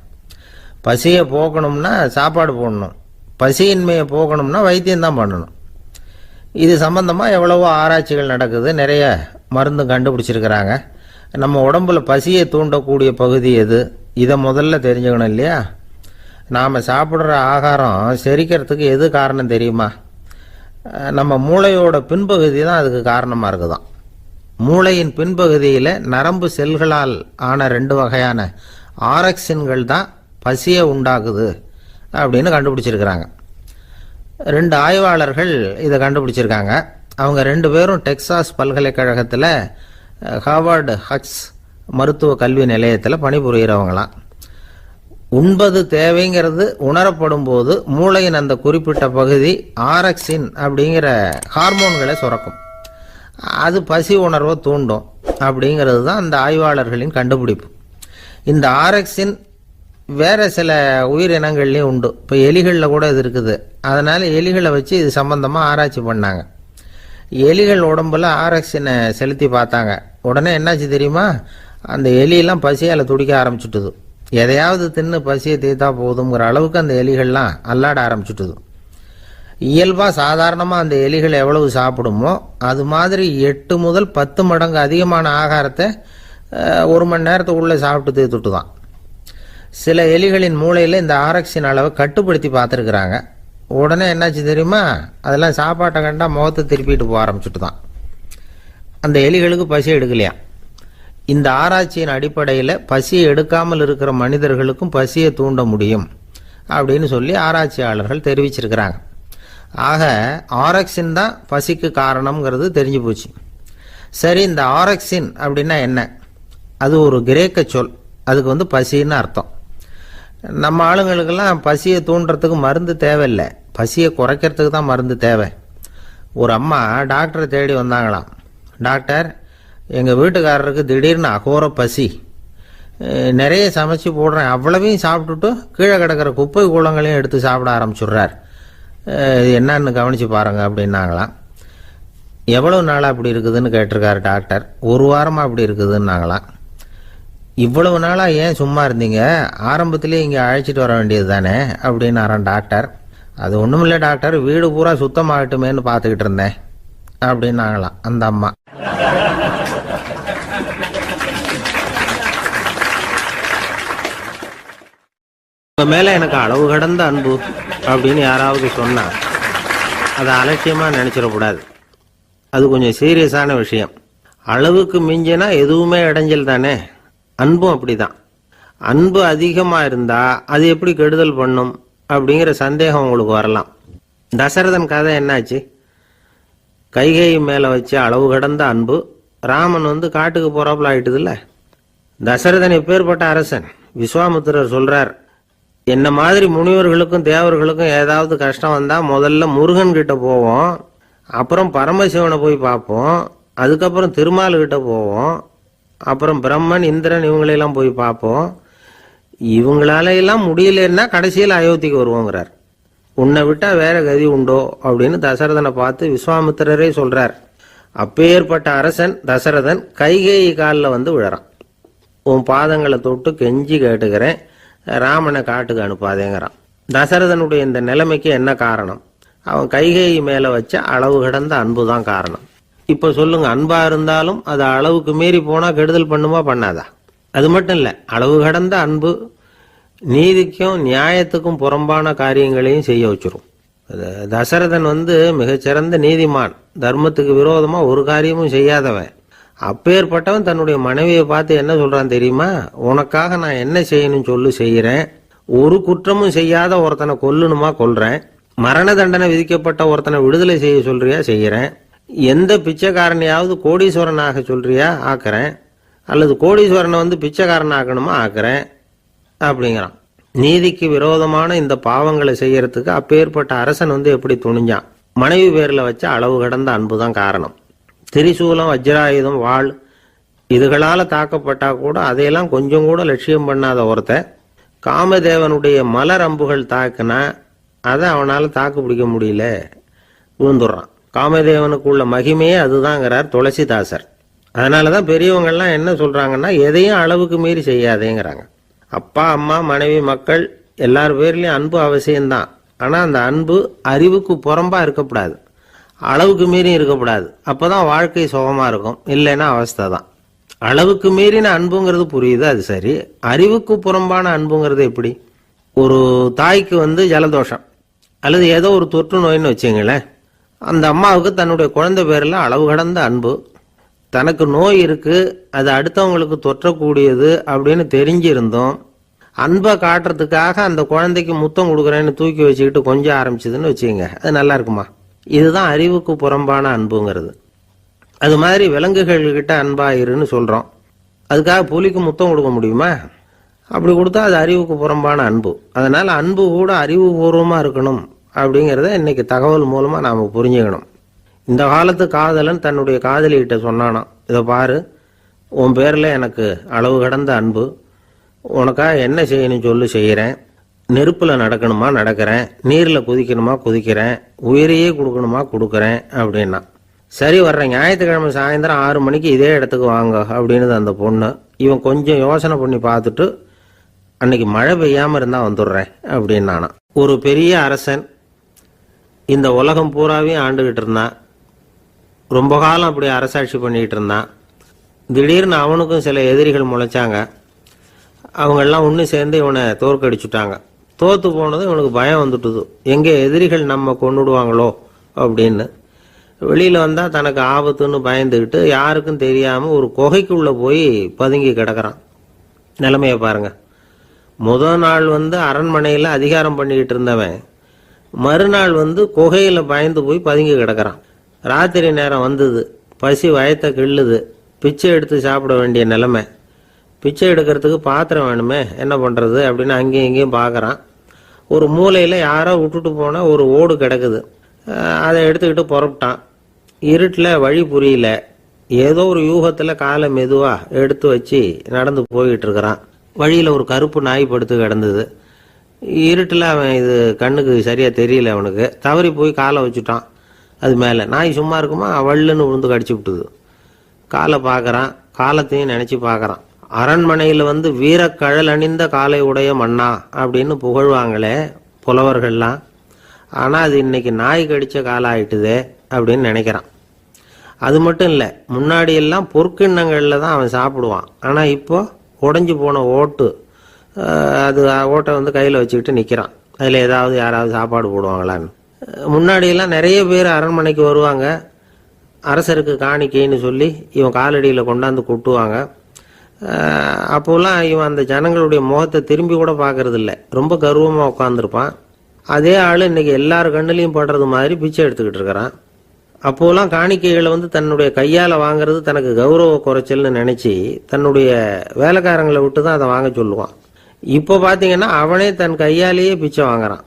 பசியை போக்கணும்னா சாப்பாடு போடணும், பசியின்மையை போக்கணும்னா வைத்தியம்தான் பண்ணணும். இது சம்பந்தமாக எவ்வளவோ ஆராய்ச்சிகள் நடக்குது, நிறைய மருந்து கண்டுபிடிச்சிருக்கிறாங்க. நம்ம உடம்புல பசியை தூண்டக்கூடிய பகுதி எது, இதை முதல்ல தெரிஞ்சுக்கணும் இல்லையா? நாம் சாப்பிட்ற ஆகாரம் செரிக்கிறதுக்கு எது காரணம் தெரியுமா? நம்ம மூளையோட பின்பகுதி தான் அதுக்கு காரணமாக இருக்குதாம். மூளையின் பின்பகுதியில் நரம்பு செல்களால் ஆன 2 வகையான ஆரக்சின்கள் தான் பசியை உண்டாக்குது அப்படின்னு கண்டுபிடிச்சிருக்கிறாங்க. 2 ஆய்வாளர்கள் இதை கண்டுபிடிச்சிருக்காங்க. அவங்க 2 பேரும் டெக்சாஸ் பல்கலைக்கழகத்தில் ஹார்வர்டு ஹக்ஸ் மருத்துவ கல்வி நிலையத்தில் பணிபுரிகிறவங்களாம். உண்பது தேவைங்கிறது உணரப்படும் போது மூளையின் அந்த குறிப்பிட்ட பகுதி ஆரக்சின் அப்படிங்கிற ஹார்மோன்களை சுரக்கும். அது பசி உணர்வை தூண்டும் அப்படிங்கிறது தான் அந்த ஆய்வாளர்களின் கண்டுபிடிப்பு. இந்த ஆரக்சின் வேறு சில உயிரினங்கள்லேயும் உண்டு. இப்போ எலிகளில் கூட இது இருக்குது. அதனால் எலிகளை வச்சு இது சம்பந்தமாக ஆராய்ச்சி பண்ணாங்க. எலிகள் உடம்புல ஆரக்சினை செலுத்தி பார்த்தாங்க. உடனே என்னாச்சு தெரியுமா? அந்த எலியெல்லாம் பசியால் துடிக்க ஆரம்பிச்சுட்டுது. எதையாவது தின்னு பசியை தீர்த்தா போதுங்கிற அளவுக்கு அந்த எலிகள்லாம் அல்லாட ஆரம்பிச்சுட்டுது. இயல்பாக சாதாரணமாக அந்த எலிகள் எவ்வளவு சாப்பிடுமோ அது மாதிரி 8 முதல் 10 மடங்கு அதிகமான ஆகாரத்தை 1 மணி நேரத்துக்குள்ளே சாப்பிட்டு தீர்த்துட்டு தான். சில எலிகளின் மூளையில் இந்த ஆரக்சின் அளவை கட்டுப்படுத்தி பார்த்துருக்குறாங்க. உடனே என்னாச்சு தெரியுமா? அதெல்லாம் சாப்பாட்டை கண்டா முகத்தை திருப்பிட்டு போக ஆரம்பிச்சுட்டு தான். அந்த எலிகளுக்கு பசி எடுக்கலையா. இந்த ஆராய்ச்சியின் அடிப்படையில் பசியை எடுக்காமல் இருக்கிற மனிதர்களுக்கும் பசியை தூண்ட முடியும் அப்படின்னு சொல்லி ஆராய்ச்சியாளர்கள் தெரிவிச்சிருக்கிறாங்க. ஆக ஆரக்சின் தான் பசிக்கு காரணம்ங்கிறது தெரிஞ்சு போச்சு. சரி, இந்த ஆரக்சின் அப்படின்னா என்ன? அது ஒரு கிரேக்க சொல். அதுக்கு பசின்னு அர்த்தம். நம்ம ஆளுங்களுக்கெல்லாம் பசியை தூண்டுறதுக்கு மருந்து தேவையில்லை, பசியை குறைக்கிறதுக்கு தான் மருந்து தேவை. ஒரு அம்மா டாக்டரை தேடி வந்தாங்களாம். டாக்டர், எங்கள் வீட்டுக்காரருக்கு திடீர்னு அகோர பசி, நிறைய சமைச்சு போடுறேன், அவ்வளவையும் சாப்பிட்டுட்டு கீழே கிடக்கிற குப்பை கூலங்களையும் எடுத்து சாப்பிட ஆரம்பிச்சுடுறார், இது என்னன்னு கவனித்து பாருங்க அப்படின்னாங்களாம். எவ்வளவு நாளாக அப்படி இருக்குதுன்னு கேட்டிருக்காரு டாக்டர். 1 வாரமாக அப்படி இருக்குதுன்னாங்களாம். இவ்வளவு நாளாக ஏன் சும்மா இருந்தீங்க, ஆரம்பத்திலே இங்கே அழைச்சிட்டு வர வேண்டியது தானே அப்படின்னாரான் டாக்டர். அது ஒன்றும் இல்லை டாக்டர், வீடு பூரா சுத்தமாகட்டுமேன்னு பார்த்துக்கிட்டு இருந்தேன் அப்படின்னாங்களாம் அந்த அம்மா. உங்கள் மேலே எனக்கு அளவு கடந்த அன்பு அப்படின்னு யாராவது சொன்னால் அதை அலட்சியமாக நினச்சிடக்கூடாது. அது கொஞ்சம் சீரியஸான விஷயம். அளவுக்கு மிஞ்சினா எதுவுமே இடைஞ்சல் தானே. அன்பும் அப்படிதான். அன்பு அதிகமாக இருந்தால் அது எப்படி கெடுதல் பண்ணும் அப்படிங்கிற சந்தேகம் உங்களுக்கு வரலாம். தசரதன் கதை என்னாச்சு? கைகேயி மேலே வச்சு அளவு கடந்த அன்பு ராமன் காட்டுக்கு போறாப்புல ஆயிட்டுதுல்ல. தசரதன் எப்பேற்பட்ட அரசன். விஸ்வாமித்திரர் சொல்றார், என்ன மாதிரி முனிவர்களுக்கும் தேவர்களுக்கும் ஏதாவது கஷ்டம் வந்தால் முதல்ல முருகன் கிட்ட போவோம், அப்புறம் பரமசிவனை போய் பார்ப்போம், அதுக்கப்புறம் திருமால்கிட்ட போவோம், அப்புறம் பிரம்மன் இந்திரன் இவங்களையெல்லாம் போய் பார்ப்போம், இவங்களாலையெல்லாம் முடியலன்னா கடைசியில் அயோத்திக்கு வருவோங்கிறார். உன்னை விட்டா வேற கதி உண்டோ அப்படின்னு தசரதனை பார்த்து விஸ்வாமித்திரரே சொல்றார். அப்பேற்பட்ட அரசன் தசரதன் கைகேயி காலில் விழறான். உன் பாதங்களை தொட்டு கெஞ்சி கேட்டுக்கிறேன், ராமனை காட்டுக்கு அனுப்பாதேங்கிறான். தசரதனுடைய இந்த நிலைமைக்கு என்ன காரணம்? அவன் கைகேயி மேலே வச்ச அளவு கடந்த அன்பு தான் காரணம். இப்ப சொல்லுங்க, அன்பா இருந்தாலும் அது அளவுக்கு மீறி போனா கெடுதல் பண்ணுமா பண்ணாதா? அது மட்டும் இல்ல, அளவு கடந்த அன்பு நீதிக்கும் நியாயத்துக்கும் புறம்பான காரியங்களையும் செய்ய வச்சிரும். தசரதன் மிகச்சிறந்த நீதிமான், தர்மத்துக்கு விரோதமா ஒரு காரியமும் செய்யாதவன். அப்பேற்பட்டவன் தன்னுடைய மனைவியை பார்த்து என்ன சொல்றான் தெரியுமா? உனக்காக நான் என்ன செய்யணும் சொல்லு, செய்யறேன். ஒரு குற்றமும் செய்யாத ஒருத்தனை கொல்லணுமா கொல்றேன். மரண தண்டனை விதிக்கப்பட்ட ஒருத்தனை விடுதலை செய்ய சொல்றியா செய்யறேன். எந்த பிச்சைக்காரனையாவது கோடீஸ்வரனாக சொல்றியா ஆக்குறேன். அல்லது கோடீஸ்வரனை பிச்சைக்காரன் ஆக்கணுமா ஆக்குறேன் அப்படிங்கிறான். நீதிக்கு விரோதமான இந்த பாவங்களை செய்யறதுக்கு அப்பேற்பட்ட அரசன் எப்படி துணிஞ்சான்? மனைவி பேர்ல வச்ச அளவு கடந்த அன்புதான் காரணம். திரிசூலம், வஜ்ராயுதம், வாள் இதுகளால தாக்கப்பட்டா கூட அதையெல்லாம் கொஞ்சம் கூட லட்சியம் பண்ணாத ஒருத்தன் காமதேவனுடைய மலர் அம்புகள் தாக்குனா அதை அவனால தாக்கு பிடிக்க முடியல, விழுந்துடுறான். காமதேவனுக்குள்ள மகிமையே அதுதாங்கிறார் துளசிதாசர். அதனாலதான் பெரியவங்கள்லாம் என்ன சொல்றாங்கன்னா, எதையும் அளவுக்கு மீறி செய்யாதேங்கிறாங்க. அப்பா, அம்மா, மனைவி, மக்கள் எல்லார் பேர்லயும் அன்பு அவசியம்தான். ஆனா அந்த அன்பு அறிவுக்கு புறம்பா இருக்கக்கூடாது, அளவுக்கு மீறி இருக்கக்கூடாது. அப்பதான் வாழ்க்கை சுகமா இருக்கும். இல்லைன்னா அவஸ்தை தான். அளவுக்கு மீறின அன்புங்கிறது புரியுது, அது சரி. அறிவுக்கு புறம்பான அன்புங்கிறது எப்படி? ஒரு தாய்க்கு ஜலதோஷம் அல்லது ஏதோ ஒரு தொற்று நோயின்னு வச்சுங்களேன். அந்த அம்மாவுக்கு தன்னுடைய குழந்தை பேர்ல அளவு கடந்த அன்பு. தனக்கு நோய் இருக்கு, அது அடுத்தவங்களுக்கு தொற்றக்கூடியது அப்படின்னு தெரிஞ்சிருந்தோம் அன்பை காட்டுறதுக்காக அந்த குழந்தைக்கு முத்தம் கொடுக்குறேன்னு தூக்கி வச்சுக்கிட்டு கொஞ்சம் ஆரம்பிச்சதுன்னு வச்சுக்கோங்க, அது நல்லா இருக்குமா? இதுதான் அறிவுக்கு புறம்பான அன்புங்கிறது. அது மாதிரி விலங்குகள்கிட்ட அன்பாயிருன்னு சொல்றோம். அதுக்காக புலிக்கு முத்தம் கொடுக்க முடியுமா? அப்படி கொடுத்தா அது அறிவுக்கு புறம்பான அன்பு. அதனால அன்பு கூட அறிவுபூர்வமா இருக்கணும் அப்படிங்கிறத இன்னைக்கு தகவல் மூலமா நாம புரிஞ்சுக்கணும். இந்த காலத்து காதலன் தன்னுடைய காதலிகிட்ட சொன்னானாம், இதை பாரு, உன் பேர்ல எனக்கு அளவு கடந்த அன்பு, உனக்காக என்ன செய்யணும் சொல்லு செய்யறேன். நெருப்புல நடக்கணுமா நடக்கிறேன், நீர்ல குதிக்கணுமா குதிக்கிறேன், உயிரையே கொடுக்கணுமா கொடுக்கறேன் அப்படின்னா. சரி, வர்ற ஞாயிற்றுக்கிழமை சாயந்தரம் 6 மணிக்கு இதே இடத்துக்கு வாங்க அப்படின்னு அந்த பொண்ணு. இவன் கொஞ்சம் யோசனை பண்ணி பார்த்துட்டு, அன்னைக்கு மழை பெய்யாம இருந்தா வந்துடுறேன் அப்படின்னானா. ஒரு பெரிய அரசன் இந்த உலகம் பூராவையும் ஆண்டுகிட்டு இருந்தான். ரொம்ப காலம் அப்படி அரசாட்சி பண்ணிக்கிட்டு இருந்தான். திடீர்னு அவனுக்கும் சில எதிரிகள் முளைச்சாங்க. அவங்கெல்லாம் ஒன்று சேர்ந்து இவனை தோற்கடிச்சுட்டாங்க. தோத்து போனது இவனுக்கு பயம் வந்துட்டுது, எங்கே எதிரிகள் நம்ம கொண்டுடுவாங்களோ அப்படின்னு. வெளியில் வந்தால் தனக்கு ஆபத்துன்னு பயந்துக்கிட்டு யாருக்கும் தெரியாமல் ஒரு குகைக்குள்ளே போய் பதுங்கி கிடக்கிறான். நிலைமையை பாருங்க. முதல் நாள் அரண்மனையில் அதிகாரம் பண்ணிக்கிட்டு இருந்தவன் மறுநாள் குகையில் பயந்து போய் பதுங்கி கிடக்கிறான். ராத்திரி நேரம் வந்தது, பசி வயத்தை கிள்ளுது, பிச்சை எடுத்து சாப்பிட வேண்டிய நிலைமை. பிச்சை எடுக்கிறதுக்கு பாத்திரம் வேணுமே, என்ன பண்ணுறது அப்படின்னு அங்கேயும் இங்கேயும் பார்க்குறான். ஒரு மூலையில் யாரோ விட்டுட்டு போன ஒரு ஓடு கிடக்குது. அதை எடுத்துக்கிட்டு புறப்பட்டான். இருட்டில் வழி புரியல. ஏதோ ஒரு யூகத்தில் காலை மெதுவாக எடுத்து வச்சு நடந்து போய்கிட்டு இருக்கிறான். வழியில் ஒரு கருப்பு நாய் படுத்து கிடந்தது. இருட்டில் அவன் இது கண்ணுக்கு சரியாக தெரியல, அவனுக்கு தவறி போய் காலை வச்சுட்டான். அது மேலே நாய் சும்மா இருக்குமா, வள்ளுன்னு விழுந்து கடிச்சு விட்டுது. காலை பார்க்குறான், காலத்தையும் நினச்சி பார்க்குறான். அரண்மனையில் வீரக்கழல் அணிந்த காலை உடைய மன்னா அப்படின்னு புகழ்வாங்களே புலவர்கள்லாம். ஆனால் அது இன்னைக்கு நாய் கடித்த காலம் ஆயிட்டுதே அப்படின்னு நினைக்கிறான். அது மட்டும் இல்லை, முன்னாடி எல்லாம் பொற்கிண்ணங்களில் தான் அவன் சாப்பிடுவான். ஆனால் இப்போ உடஞ்சி போன ஓட்டு, அது ஓட்டை கையில் வச்சுக்கிட்டு நிற்கிறான். அதில் ஏதாவது யாராவது சாப்பாடு போடுவாங்களான்னு. முன்னாடியெல்லாம் நிறைய பேர் அரண்மனைக்கு வருவாங்க, அரசருக்கு காணிக்கைன்னு சொல்லி இவன் காலடியில் கொண்டாந்து கொட்டுவாங்க. அப்போலாம் இவன் அந்த ஜனங்களுடைய முகத்தை திரும்பி கூட பார்க்கறது இல்லை, ரொம்ப கர்வமாக உட்காந்துருப்பான். அதே ஆள் இன்னைக்கு எல்லார் கண்ணுலையும் படுறது மாதிரி பிச்சை எடுத்துக்கிட்டு இருக்கிறான். அப்போலாம் காணிக்கைகளை தன்னுடைய கையால் வாங்குறது தனக்கு கௌரவ குறைச்சல்னு நினச்சி தன்னுடைய வேலைக்காரங்களை விட்டு தான் அதை வாங்க சொல்லுவான். இப்போ பார்த்தீங்கன்னா அவனே தன் கையாலேயே பிச்சை வாங்குறான்.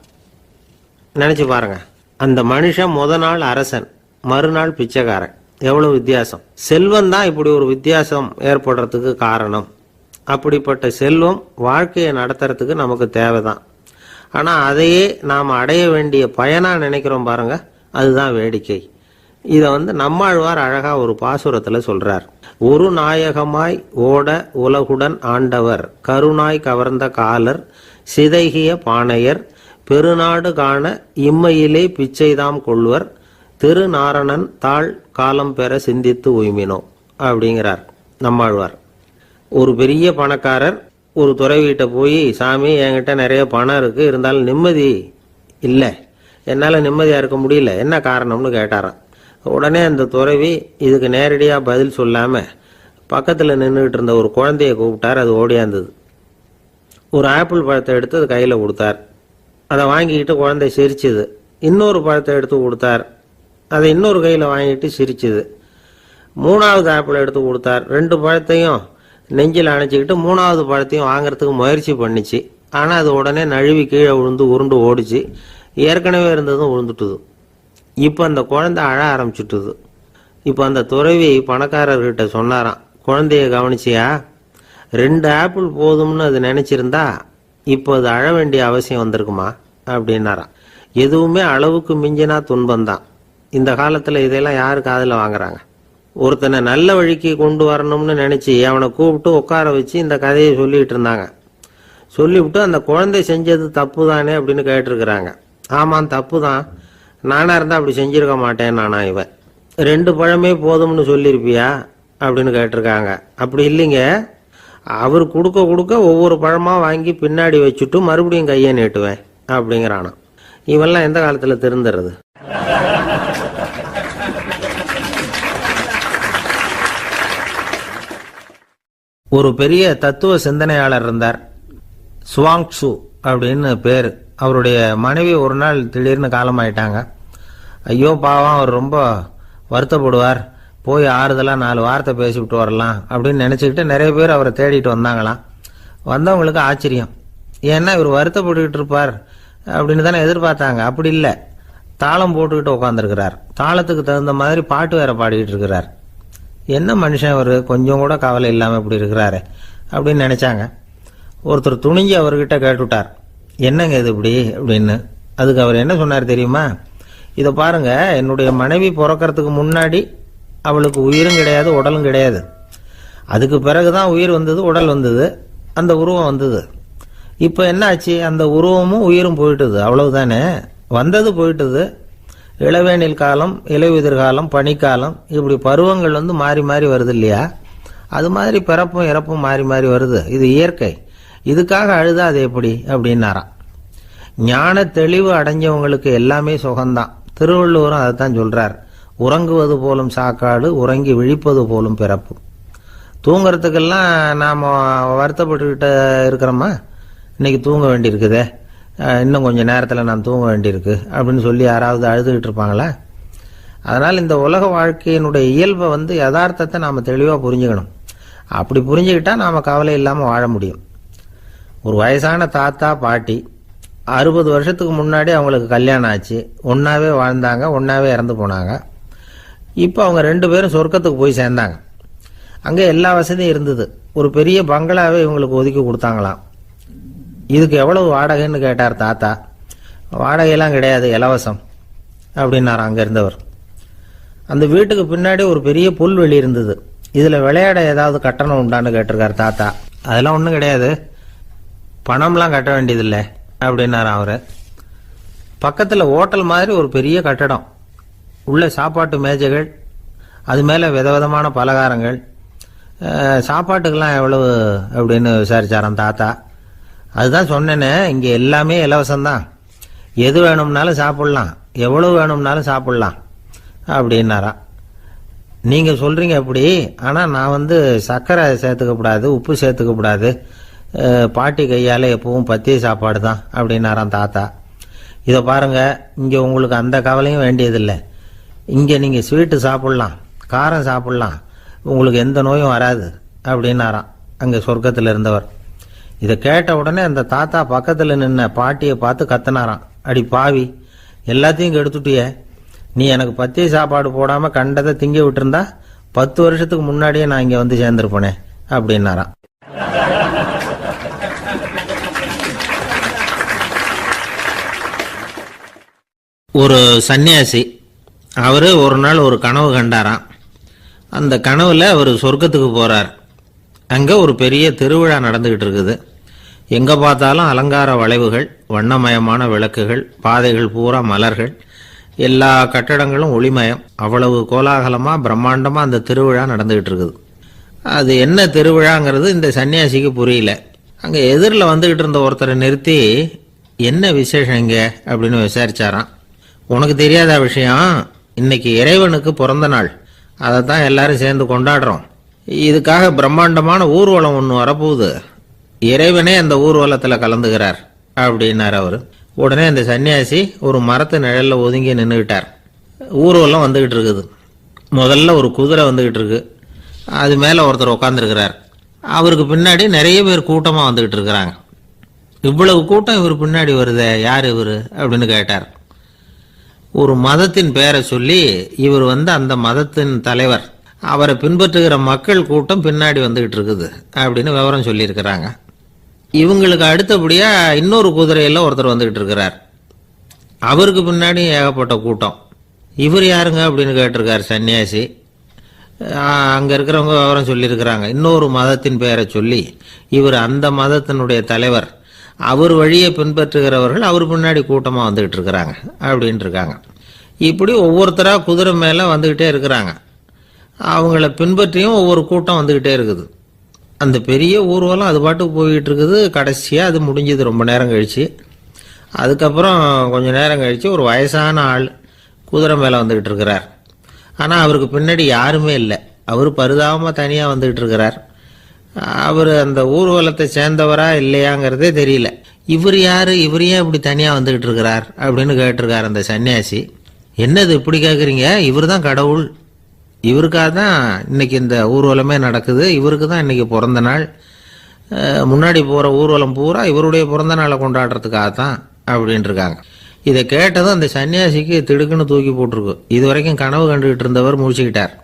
நினச்சி பாருங்க, அந்த மனுஷன் நாள் அரசன், மறுநாள் பிச்சைக்காரன், எவ்வளவு வித்தியாசம். செல்வம் தான் இப்படி ஒரு வித்தியாசம் ஏற்படுறதுக்கு காரணம். அப்படிப்பட்ட செல்வம் வாழ்க்கையை நடத்துறதுக்கு நமக்கு தேவைதான். ஆனால் அதையே நாம் அடைய வேண்டிய பயனா நினைக்கிறோம் பாருங்க, அதுதான் வேடிக்கை. இதை நம்மாழ்வார் அழகா ஒரு பாசுரத்தில் சொல்றார். ஒரு நாயகமாய் ஓட உலகுடன் ஆண்டவர், கருணாய் கவர்ந்த காலர், சிதைகிய பானையர், பெருநாடு காண இம்மையிலே பிச்சைதாம் கொள்வர், திருநாரணன் தாழ் காலம் பெற சிந்தித்து உய்மினோ அப்படிங்கிறார் நம்மாழ்வார். ஒரு பெரிய பணக்காரர் ஒரு துறவிகிட்ட போய், சாமி என்கிட்ட நிறைய பணம் இருக்கு, இருந்தாலும் நிம்மதி இல்லை, என்னால் நிம்மதியாக இருக்க முடியல, என்ன காரணம்னு கேட்டாராம். உடனே அந்த துறவி இதுக்கு நேரடியாக பதில் சொல்லாமல் பக்கத்தில் நின்றுக்கிட்டு இருந்த ஒரு குழந்தைய கூப்பிட்டார். அது ஓடியாந்தது. ஒரு ஆப்பிள் பழத்தை எடுத்து அது கையில் கொடுத்தார். அதை வாங்கிக்கிட்டு குழந்தை சிரிச்சுது. இன்னொரு பழத்தை எடுத்து கொடுத்தார். அதை இன்னொரு கையில் வாங்கிட்டு சிரிச்சுது. மூணாவது ஆப்பிள் எடுத்து கொடுத்தார். 2 பழத்தையும் நெஞ்சில் அணைச்சிக்கிட்டு 3வது பழத்தையும் வாங்கிறதுக்கு முயற்சி பண்ணிச்சு. ஆனால் அது உடனே நழுவி கீழே விழுந்து உருண்டு ஓடிச்சு. ஏற்கனவே இருந்ததும் விழுந்துட்டுது. இப்போ அந்த குழந்தை அழ ஆரம்பிச்சுட்டுது. இப்போ அந்த துறவி பணக்காரர்கிட்ட சொன்னாராம், குழந்தைய கவனிச்சியா, 2 ஆப்பிள் போதும்னு அது நினைச்சிருந்தா இப்போ அது அழ வேண்டிய அவசியம் வந்திருக்குமா அப்படின்னாராம். எதுவுமே அளவுக்கு மிஞ்சினா துன்பம்தான். இந்த காலத்தில் இதெல்லாம் யாரு காதில் வாங்குறாங்க? ஒருத்தனை நல்ல வழிக்கு கொண்டு வரணும்னு நினைச்சு அவனை கூப்பிட்டு உட்கார வச்சு இந்த கதையை சொல்லிட்டு இருந்தாங்க. சொல்லிவிட்டு அந்த குழந்தை செஞ்சது தப்பு தானே அப்படின்னு கேட்டிருக்கிறாங்க. ஆமாம், தப்பு தான், நானா இருந்தா அப்படி செஞ்சிருக்க மாட்டேன் நானா இவன். 2 பழமே போதும்னு சொல்லியிருப்பியா அப்படின்னு கேட்டிருக்காங்க. அப்படி இல்லைங்க, அவர் கொடுக்க கொடுக்க ஒவ்வொரு பழமா வாங்கி பின்னாடி வச்சுட்டு மறுபடியும் கையை நீட்டுவேன் அப்படிங்கிறானா. இவெல்லாம் எந்த காலத்துல திருந்துறது? ஒரு பெரிய தத்துவ சிந்தனையாளர் இருந்தார், சுவாங்சு அப்படின்னு பேர். அவருடைய மனைவி ஒரு நாள் திடீர்னு காலமாயிட்டாங்க. ஐயோ பாவம், அவர் ரொம்ப வருத்தப்படுவார், போய் ஆறுதலாக 4 வார்த்தை பேசிவிட்டு வரலாம் அப்படின்னு நினச்சிக்கிட்டு நிறைய பேர் அவரை தேடிட்டு வந்தாங்களாம். வந்தவங்களுக்கு ஆச்சரியம், ஏன்னா இவர் வருத்தப்பட்டுக்கிட்டு இருப்பார் அப்படின்னு தானே எதிர்பார்த்தாங்க. அப்படி இல்லை, தாளம் போட்டுக்கிட்டு உட்காந்துருக்கிறார். தாளத்துக்கு தகுந்த மாதிரி பாட்டு வேற பாடிக்கிட்டு இருக்கிறார். என்ன மனுஷன் அவர், கொஞ்சம் கூட கவலை இல்லாமல் இப்படி இருக்கிறாரு அப்படின்னு நினைச்சாங்க. ஒருத்தர் துணிஞ்சு அவர்கிட்ட கேட்டுவிட்டார், என்னங்க இது இப்படி அப்படின்னு. அதுக்கு அவர் என்ன சொன்னார் தெரியுமா? இதை பாருங்க, என்னுடைய மனைவி பிறக்கிறதுக்கு முன்னாடி அவளுக்கு உயிரும் கிடையாது, உடலும் கிடையாது. அதுக்கு பிறகுதான் உயிர் வந்தது, உடல் வந்தது, அந்த உருவம் வந்தது. இப்போ என்ன ஆச்சு? அந்த உருவமும் உயிரும் போயிட்டுது, அவ்வளவுதானே. வந்தது போயிட்டுது. இளவேனில் காலம், இலையுதிர் காலம், பனிக்காலம், இப்படி பருவங்கள் மாறி மாறி வருது இல்லையா? அது மாதிரி பிறப்பும் இறப்பும் மாறி மாறி வருது. இது இயற்கை. இதுக்காக அழுதா அது எப்படி அப்படின்னாராம். ஞான தெளிவு அடைஞ்சவங்களுக்கு எல்லாமே சுகம்தான். திருவள்ளுவரும் அதைத்தான் சொல்றார், உறங்குவது போலும் சாக்காடு, உறங்கி விழிப்பது போலும் பிறப்பு. தூங்குறதுக்கெல்லாம் நாம் வருத்தப்பட்டுக்கிட்ட இருக்கிறோமா? இன்னைக்கு தூங்க வேண்டியிருக்குதே, இன்னும் கொஞ்சம் நேரத்தில் நான் தூங்க வேண்டியிருக்கு அப்படின்னு சொல்லி யாராவது அழுதுகிட்டு இருப்பாங்களா? அதனால் இந்த உலக வாழ்க்கையினுடைய இயல்பை யதார்த்தத்தை நாம் தெளிவாக புரிஞ்சுக்கணும். அப்படி புரிஞ்சுக்கிட்டா நாம் கவலை இல்லாமல் வாழ முடியும். ஒரு வயசான தாத்தா பாட்டி 60 வருஷத்துக்கு முன்னாடி அவங்களுக்கு கல்யாணம் ஆச்சு. ஒன்றாவே வாழ்ந்தாங்க, ஒன்றாவே இறந்து போனாங்க. இப்போ அவங்க 2 பேரும் சொர்க்கத்துக்கு போய் சேர்ந்தாங்க. அங்கே எல்லா வசதியும் இருந்தது. ஒரு பெரிய பங்களாவே இவங்களுக்கு ஒதுக்கி கொடுத்தாங்களாம். இதுக்கு எவ்வளவு வாடகைன்னு கேட்டார் தாத்தா. வாடகையெல்லாம் கிடையாது, இலவசம் அப்படின்னார் அங்கே இருந்தவர். அந்த வீட்டுக்கு பின்னாடி ஒரு பெரிய புல்வெளி இருந்தது. இதில் விளையாட ஏதாவது கட்டணம் உண்டான்னு கேட்டிருக்கார் தாத்தா. அதெல்லாம் ஒன்றும் கிடையாது, பணம்லாம் கட்ட வேண்டியதில்லை அப்படின்னார் அவர். பக்கத்தில் ஹோட்டல் மாதிரி ஒரு பெரிய கட்டடம், உள்ள சாப்பாட்டு மேஜைகள், அது மேலே விதவிதமான பலகாரங்கள். சாப்பாட்டுக்கெல்லாம் எவ்வளவு அப்படின்னு விசாரிச்சாராம் தாத்தா. அதுதான் சொன்னேனே, இங்கே எல்லாமே இலவசம்தான், எது வேணும்னாலும் சாப்பிட்லாம், எவ்வளவு வேணும்னாலும் சாப்பிட்லாம் அப்படின்னாரா. நீங்கள் சொல்கிறீங்க அப்படி, ஆனால் நான் சர்க்கரை சேர்த்துக்கக்கூடாது, உப்பு சேர்த்துக்கக்கூடாது, பாட்டி கையால் எப்பவும் பத்திய சாப்பாடு தான் அப்படின்னாராம் தாத்தா. இதை பாருங்கள், இங்கே உங்களுக்கு அந்த கவலையும் வேண்டியதில்லை. இங்கே நீங்கள் ஸ்வீட்டு சாப்பிட்லாம், காரம் சாப்பிட்லாம், உங்களுக்கு எந்த நோயும் வராது அப்படின்னாராம் அங்கே சொர்க்கத்தில் இருந்தவர். இதை கேட்ட உடனே அந்த தாத்தா பக்கத்தில் நின்ன பாட்டியை பார்த்து கத்தினாராம், அடி பாவி, எல்லாத்தையும் கெடுத்துட்டியே, நீ எனக்கு பத்திய சாப்பாடு போடாமல் கண்டதை திங்க விட்டுருந்தா 10 வருஷத்துக்கு முன்னாடியே நான் இங்கே சேர்ந்துருப்பேனே அப்படின்னாராம். ஒரு சன்னியாசி, அவர் ஒரு நாள் ஒரு கனவு கண்டாராம். அந்த கனவுல அவர் சொர்க்கத்துக்கு போறார். அங்கே ஒரு பெரிய திருவிழா நடந்துகிட்டு இருக்குது. எங்கே பார்த்தாலும் அலங்கார வளைவுகள், வண்ணமயமான விளக்குகள், பாதைகள் பூரா மலர்கள், எல்லா கட்டடங்களும் ஒளிமயம். அவ்வளவு கோலாகலமா பிரம்மாண்டமா அந்த திருவிழா நடந்துகிட்டு இருக்குது. அது என்ன திருவிழாங்கிறது இந்த சன்னியாசிக்கு புரியல. அங்க எதிரில் வந்துகிட்டு இருந்த ஒருத்தரை நிறுத்தி, என்ன விசேஷம் இங்க அப்படின்னு விசாரிச்சாராம். உனக்கு தெரியாத விஷயம், இன்னைக்கு இறைவனுக்கு பிறந்த நாள், அதை தான் எல்லாரும் சேர்ந்து கொண்டாடுறோம். இதுக்காக பிரம்மாண்டமான ஊர்வலம் ஒன்று வரப்போகுது. இறைவனே அந்த ஊர்வலத்தில் கலந்துகிறார் அப்படின்னார் அவர். உடனே அந்த சன்னியாசி ஒரு மரத்து நிழல்ல ஒதுங்கி நின்றுக்கிட்டார். ஊர்வலம் வந்துகிட்டு இருக்குது. முதல்ல ஒரு குதிரை வந்துகிட்டு இருக்கு. அது மேலே ஒருத்தர் உட்காந்துருக்கிறார். அவருக்கு பின்னாடி நிறைய பேர் கூட்டமாக வந்துகிட்டு இருக்கிறாங்க. இவ்வளவு கூட்டம் இவர் பின்னாடி வருதே, யார் இவர் அப்படின்னு கேட்டார். ஒரு மதத்தின் பெயரை சொல்லி, இவர் அந்த மதத்தின் தலைவர், அவரை பின்பற்றுகிற மக்கள் கூட்டம் பின்னாடி வந்துகிட்டு இருக்குது அப்படின்னு விவரம் சொல்லியிருக்கிறாங்க. இவங்களுக்கு அடுத்தபடியா இன்னொரு குதிரையில் ஒருத்தர் வந்துகிட்டு இருக்கிறார். அவருக்கு பின்னாடி ஏகப்பட்ட கூட்டம். இவர் யாருங்க அப்படின்னு கேட்டிருக்கார் சன்னியாசி. அங்கே இருக்கிறவங்க விவரம் சொல்லியிருக்கிறாங்க. இன்னொரு மதத்தின் பெயரை சொல்லி, இவர் அந்த மதத்தினுடைய தலைவர், அவர் வழியை பின்பற்றுகிறவர்கள் அவர் பின்னாடி கூட்டமாக வந்துகிட்டு இருக்கிறாங்க அப்படின்ட்டு இருக்காங்க. இப்படி ஒவ்வொருத்தராக குதிரை மேலே வந்துக்கிட்டே இருக்கிறாங்க. அவங்கள பின்பற்றியும் ஒவ்வொரு கூட்டம் வந்துக்கிட்டே இருக்குது. அந்த பெரிய ஊர்வலம் அது பாட்டுக்கு போய்கிட்டு இருக்குது. கடைசியாக அது முடிஞ்சது ரொம்ப நேரம் கழித்து. அதுக்கப்புறம் கொஞ்சம் நேரம் கழித்து ஒரு வயசான ஆள் குதிரை மேலே வந்துக்கிட்டு இருக்கிறார். ஆனால் அவருக்கு பின்னாடி யாருமே இல்லை. அவர் பரிதாபமாக தனியாக வந்துக்கிட்டு இருக்கிறார். அவர் அந்த ஊர்வலத்தை சேர்ந்தவரா இல்லையாங்கிறதே தெரியல. இவர் யார், இவர் ஏன் இப்படி தனியாக வந்துக்கிட்டு இருக்கிறார் அப்படின்னு கேட்டிருக்கார் அந்த சன்னியாசி. என்னது இப்படி கேட்குறீங்க? இவர் தான் கடவுள். இவருக்காக தான் இன்னைக்கு இந்த ஊர்வலமே நடக்குது. இவருக்கு தான் இன்னைக்கு பிறந்த நாள். முன்னாடி போகிற ஊர்வலம் பூரா இவருடைய பிறந்த நாளை கொண்டாடுறதுக்காக தான் அப்படின்ட்டு இருக்காங்க. இதை கேட்டதும் அந்த சன்னியாசிக்கு திடுக்குன்னு தூக்கி போட்டிருக்கு. இது வரைக்கும் கனவு கண்டுகிட்டு இருந்தவர் முடிச்சுக்கிட்டார்.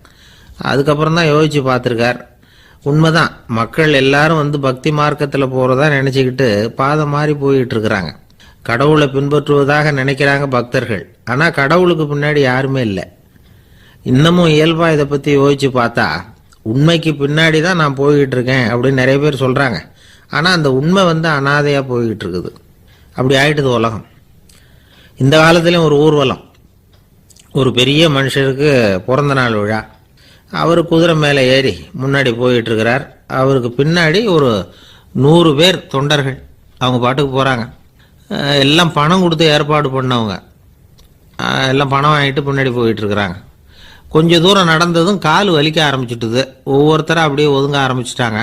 அதுக்கப்புறம் தான் யோசிச்சு பார்த்துருக்கார். உண்மைதான், மக்கள் எல்லாரும் பக்தி மார்க்கத்தில் போகிறதா நினச்சிக்கிட்டு பாதை மாறி போயிட்டு இருக்கிறாங்க. கடவுளை பின்பற்றுவதாக நினைக்கிறாங்க பக்தர்கள். ஆனால் கடவுளுக்கு பின்னாடி யாருமே இல்லை. இன்னமும் இயல்பாக இதை பற்றி யோசிச்சு பார்த்தா, உண்மைக்கு பின்னாடி தான் நான் போய்கிட்டு இருக்கேன் அப்படின்னு நிறைய பேர் சொல்கிறாங்க. ஆனால் அந்த உண்மை அனாதையாக போய்கிட்டு இருக்குது. அப்படி ஆயிட்டுது உலகம். இந்த காலத்துலேயும் ஒரு ஊர்வலம், ஒரு பெரிய மனுஷருக்கு பிறந்த நாள் விழா. அவர் குதிரை மேலே ஏறி முன்னாடி போயிட்டு இருக்கிறார். அவருக்கு பின்னாடி ஒரு 100 பேர் தொண்டர்கள் அவங்க பாட்டுக்கு போகிறாங்க. எல்லாம் பணம் கொடுத்து ஏற்பாடு பண்ணவங்க. எல்லாம் பணம் வாங்கிட்டு பின்னாடி போயிட்டு இருக்கிறாங்க. கொஞ்சம் தூரம் நடந்ததும் கால் வலிக்க ஆரம்பிச்சுட்டுது. ஒவ்வொருத்தராக அப்படியே ஒதுங்க ஆரம்பிச்சுட்டாங்க.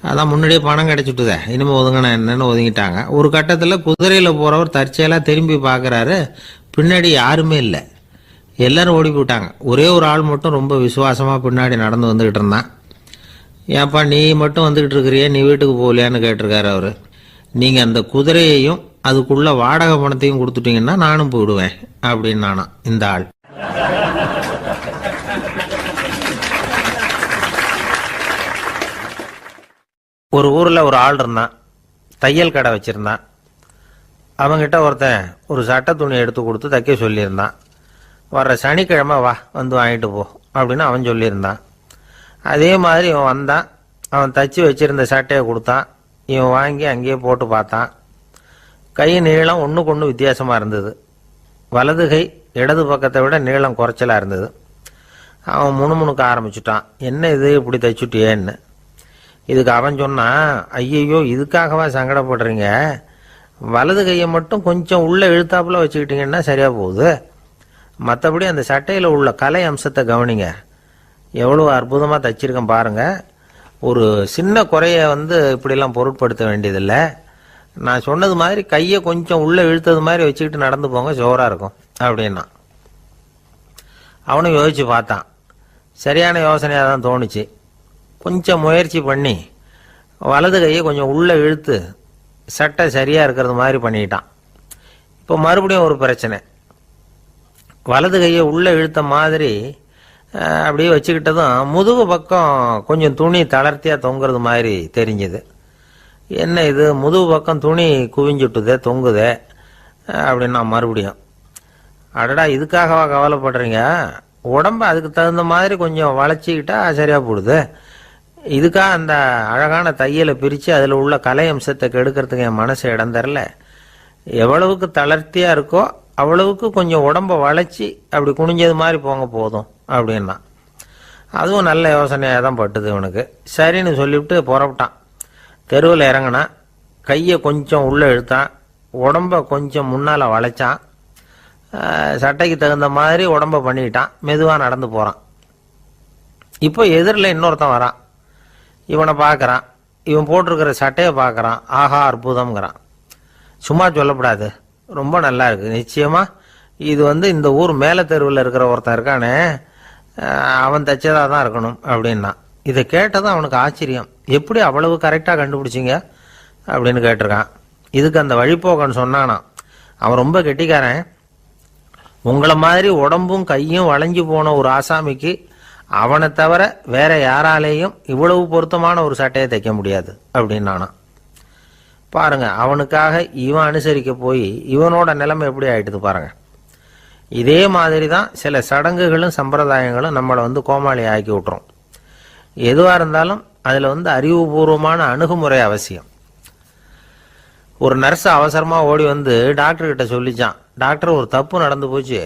அதான் முன்னாடியே பணம் கிடைச்சிட்டுதே, இனிமேல் ஒதுங்கினா என்னன்னு ஒதுங்கிட்டாங்க. ஒரு கட்டத்தில் குதிரையில் போகிறவர் தற்செயலாக திரும்பி பார்க்குறாரு. பின்னாடி யாருமே இல்லை. எல்லாரும் ஓடி போயிட்டாங்க. ஒரே ஒரு ஆள் மட்டும் ரொம்ப விசுவாசமாக பின்னாடி நடந்து வந்துக்கிட்டு இருந்தான். ஏன்ப்பா நீ மட்டும் வந்துக்கிட்டு இருக்கிறியே, நீ வீட்டுக்கு போகலையான்னு கேட்டிருக்காரு அவர். நீங்கள் அந்த குதிரையையும் அதுக்குள்ள வாடகை பணத்தையும் கொடுத்துட்டீங்கன்னா நானும் போயிடுவேன் அப்படின்னு நானாம் இந்த ஆள். ஒரு ஊரில் ஒரு ஆள் இருந்தான். தையல் கடை வச்சுருந்தான். அவங்கிட்ட ஒருத்தன் ஒரு சட்டை துணி எடுத்து கொடுத்து தைக்க சொல்லியிருந்தான். வர்ற சனிக்கிழமை வா, வாங்கிட்டு போ அப்படின்னு அவன் சொல்லியிருந்தான். அதே மாதிரி இவன் வந்தான். அவன் தச்சு வச்சிருந்த சட்டையை கொடுத்தான். இவன் வாங்கி அங்கேயே போட்டு பார்த்தான். கை நீளம் ஒன்றுக்கு ஒன்று வித்தியாசமாக இருந்தது. வலது கை இடது பக்கத்தை விட நீளம் குறைச்சலாக இருந்தது. அவன் முணுமுணுக்க ஆரம்பிச்சுட்டான். என்ன இது இப்படி தைச்சுட்டியேன்னு. இதுக்கு அவன் சொன்னான், ஐயையோ இதுக்காகவா சங்கடப்படுறீங்க, வலது கையை மட்டும் கொஞ்சம் உள்ளே இழுத்தாப்புல வச்சுக்கிட்டீங்கன்னா சரியாக போகுது. மற்றபடி அந்த சட்டையில் உள்ள கலை அம்சத்தை கவனிங்க. எவ்வளோ அற்புதமாக தைச்சிருக்கேன் பாருங்கள். ஒரு சின்ன குறைய இப்படிலாம் பொருட்படுத்த வேண்டியதில்லை. நான் சொன்னது மாதிரி கையை கொஞ்சம் உள்ளே இழுத்தது மாதிரி வச்சுக்கிட்டு நடந்து போங்க, ஜோராக இருக்கும் அப்படின்னா. அவனும் யோசித்து பார்த்தான். சரியான யோசனையாக தான் தோணுச்சு. கொஞ்சம் முயற்சி பண்ணி வலது கையை கொஞ்சம் உள்ளே இழுத்து சட்டை சரியாக இருக்கிறது மாதிரி பண்ணிட்டான். இப்போ மறுபடியும் ஒரு பிரச்சனை. வலது கையை உள்ளே இழுத்த மாதிரி அப்படியே வச்சுக்கிட்டதும் முதுகு பக்கம் கொஞ்சம் துணி தளர்த்தியாக தொங்குறது மாதிரி தெரிஞ்சுது. என்ன இது, முதுகு பக்கம் துணி குவிஞ்சுட்டுதே, தொங்குதே அப்படின்னா மறுபடியும், அடடா இதுக்காகவா கவலைப்படுறீங்க, உடம்பு அதுக்கு தகுந்த மாதிரி கொஞ்சம் வளைச்சிக்கிட்டா சரியாக போடுது. இதுக்காக அந்த அழகான தையலை பிரித்து அதில் உள்ள கலை அம்சத்தை கெடுக்கிறதுக்கு என் மனசு இடம் தரல. எவ்வளவுக்கு தளர்த்தியாக இருக்கோ அவ்வளவுக்கு கொஞ்சம் உடம்ப வளைச்சி அப்படி குனிஞ்சது மாதிரி போங்க போதும் அப்படின்னா. அதுவும் நல்ல யோசனையாக தான் பட்டுது இவனுக்கு. சரின்னு சொல்லிவிட்டு புறப்பட்டான். தெருவில் இறங்கினான். கையை கொஞ்சம் உள்ளே இழுத்தான். உடம்ப கொஞ்சம் முன்னால் வளைச்சான். சட்டைக்கு தகுந்த மாதிரி உடம்ப பண்ணிக்கிட்டான். மெதுவாக நடந்து போகிறான். இப்போ எதிரில் இன்னொருத்தன் வரான். இவனை பார்க்குறான். இவன் போட்டிருக்கிற சட்டையை பார்க்குறான். ஆஹா அற்புதம்ங்கிறான். சும்மா சொல்லக்கூடாது, ரொம்ப நல்லா இருக்குது. நிச்சயமாக இது இந்த ஊர் மேலே தெருவில் இருக்கிற ஒருத்தன் இருக்கானே, அவன் தைச்சதாக தான் இருக்கணும் அப்படின்னா. இதை கேட்டதும் அவனுக்கு ஆச்சரியம். எப்படி அவ்வளவு கரெக்டாக கண்டுபிடிச்சிங்க அப்படின்னு கேட்டிருக்கான். இதுக்கு அந்த வழிபோக்கன்னு சொன்னானா, அவன் ரொம்ப கெட்டிக்காரன். உங்களை மாதிரி உடம்பும் கையும் வளைஞ்சு போன ஒரு ஆசாமிக்கு அவனை தவிர வேற யாராலேயும் இவ்வளவு பொருத்தமான ஒரு சட்டையை தைக்க முடியாது அப்படின்னானா. பாருங்க, அவனுக்காக இவன் அனுசரிக்க போய் இவனோட நிலைமை எப்படி ஆயிட்டுது பாருங்க. இதே மாதிரி தான் சில சடங்குகளும் சம்பிரதாயங்களும் நம்மளை கோமாளி ஆக்கி விட்டுரும். எதுவாக இருந்தாலும் அதில் அறிவுபூர்வமான அணுகுமுறை அவசியம். ஒரு நர்ஸ் அவசரமாக ஓடி டாக்டர்கிட்ட சொல்லிச்சான், டாக்டர் ஒரு தப்பு நடந்து போச்சு,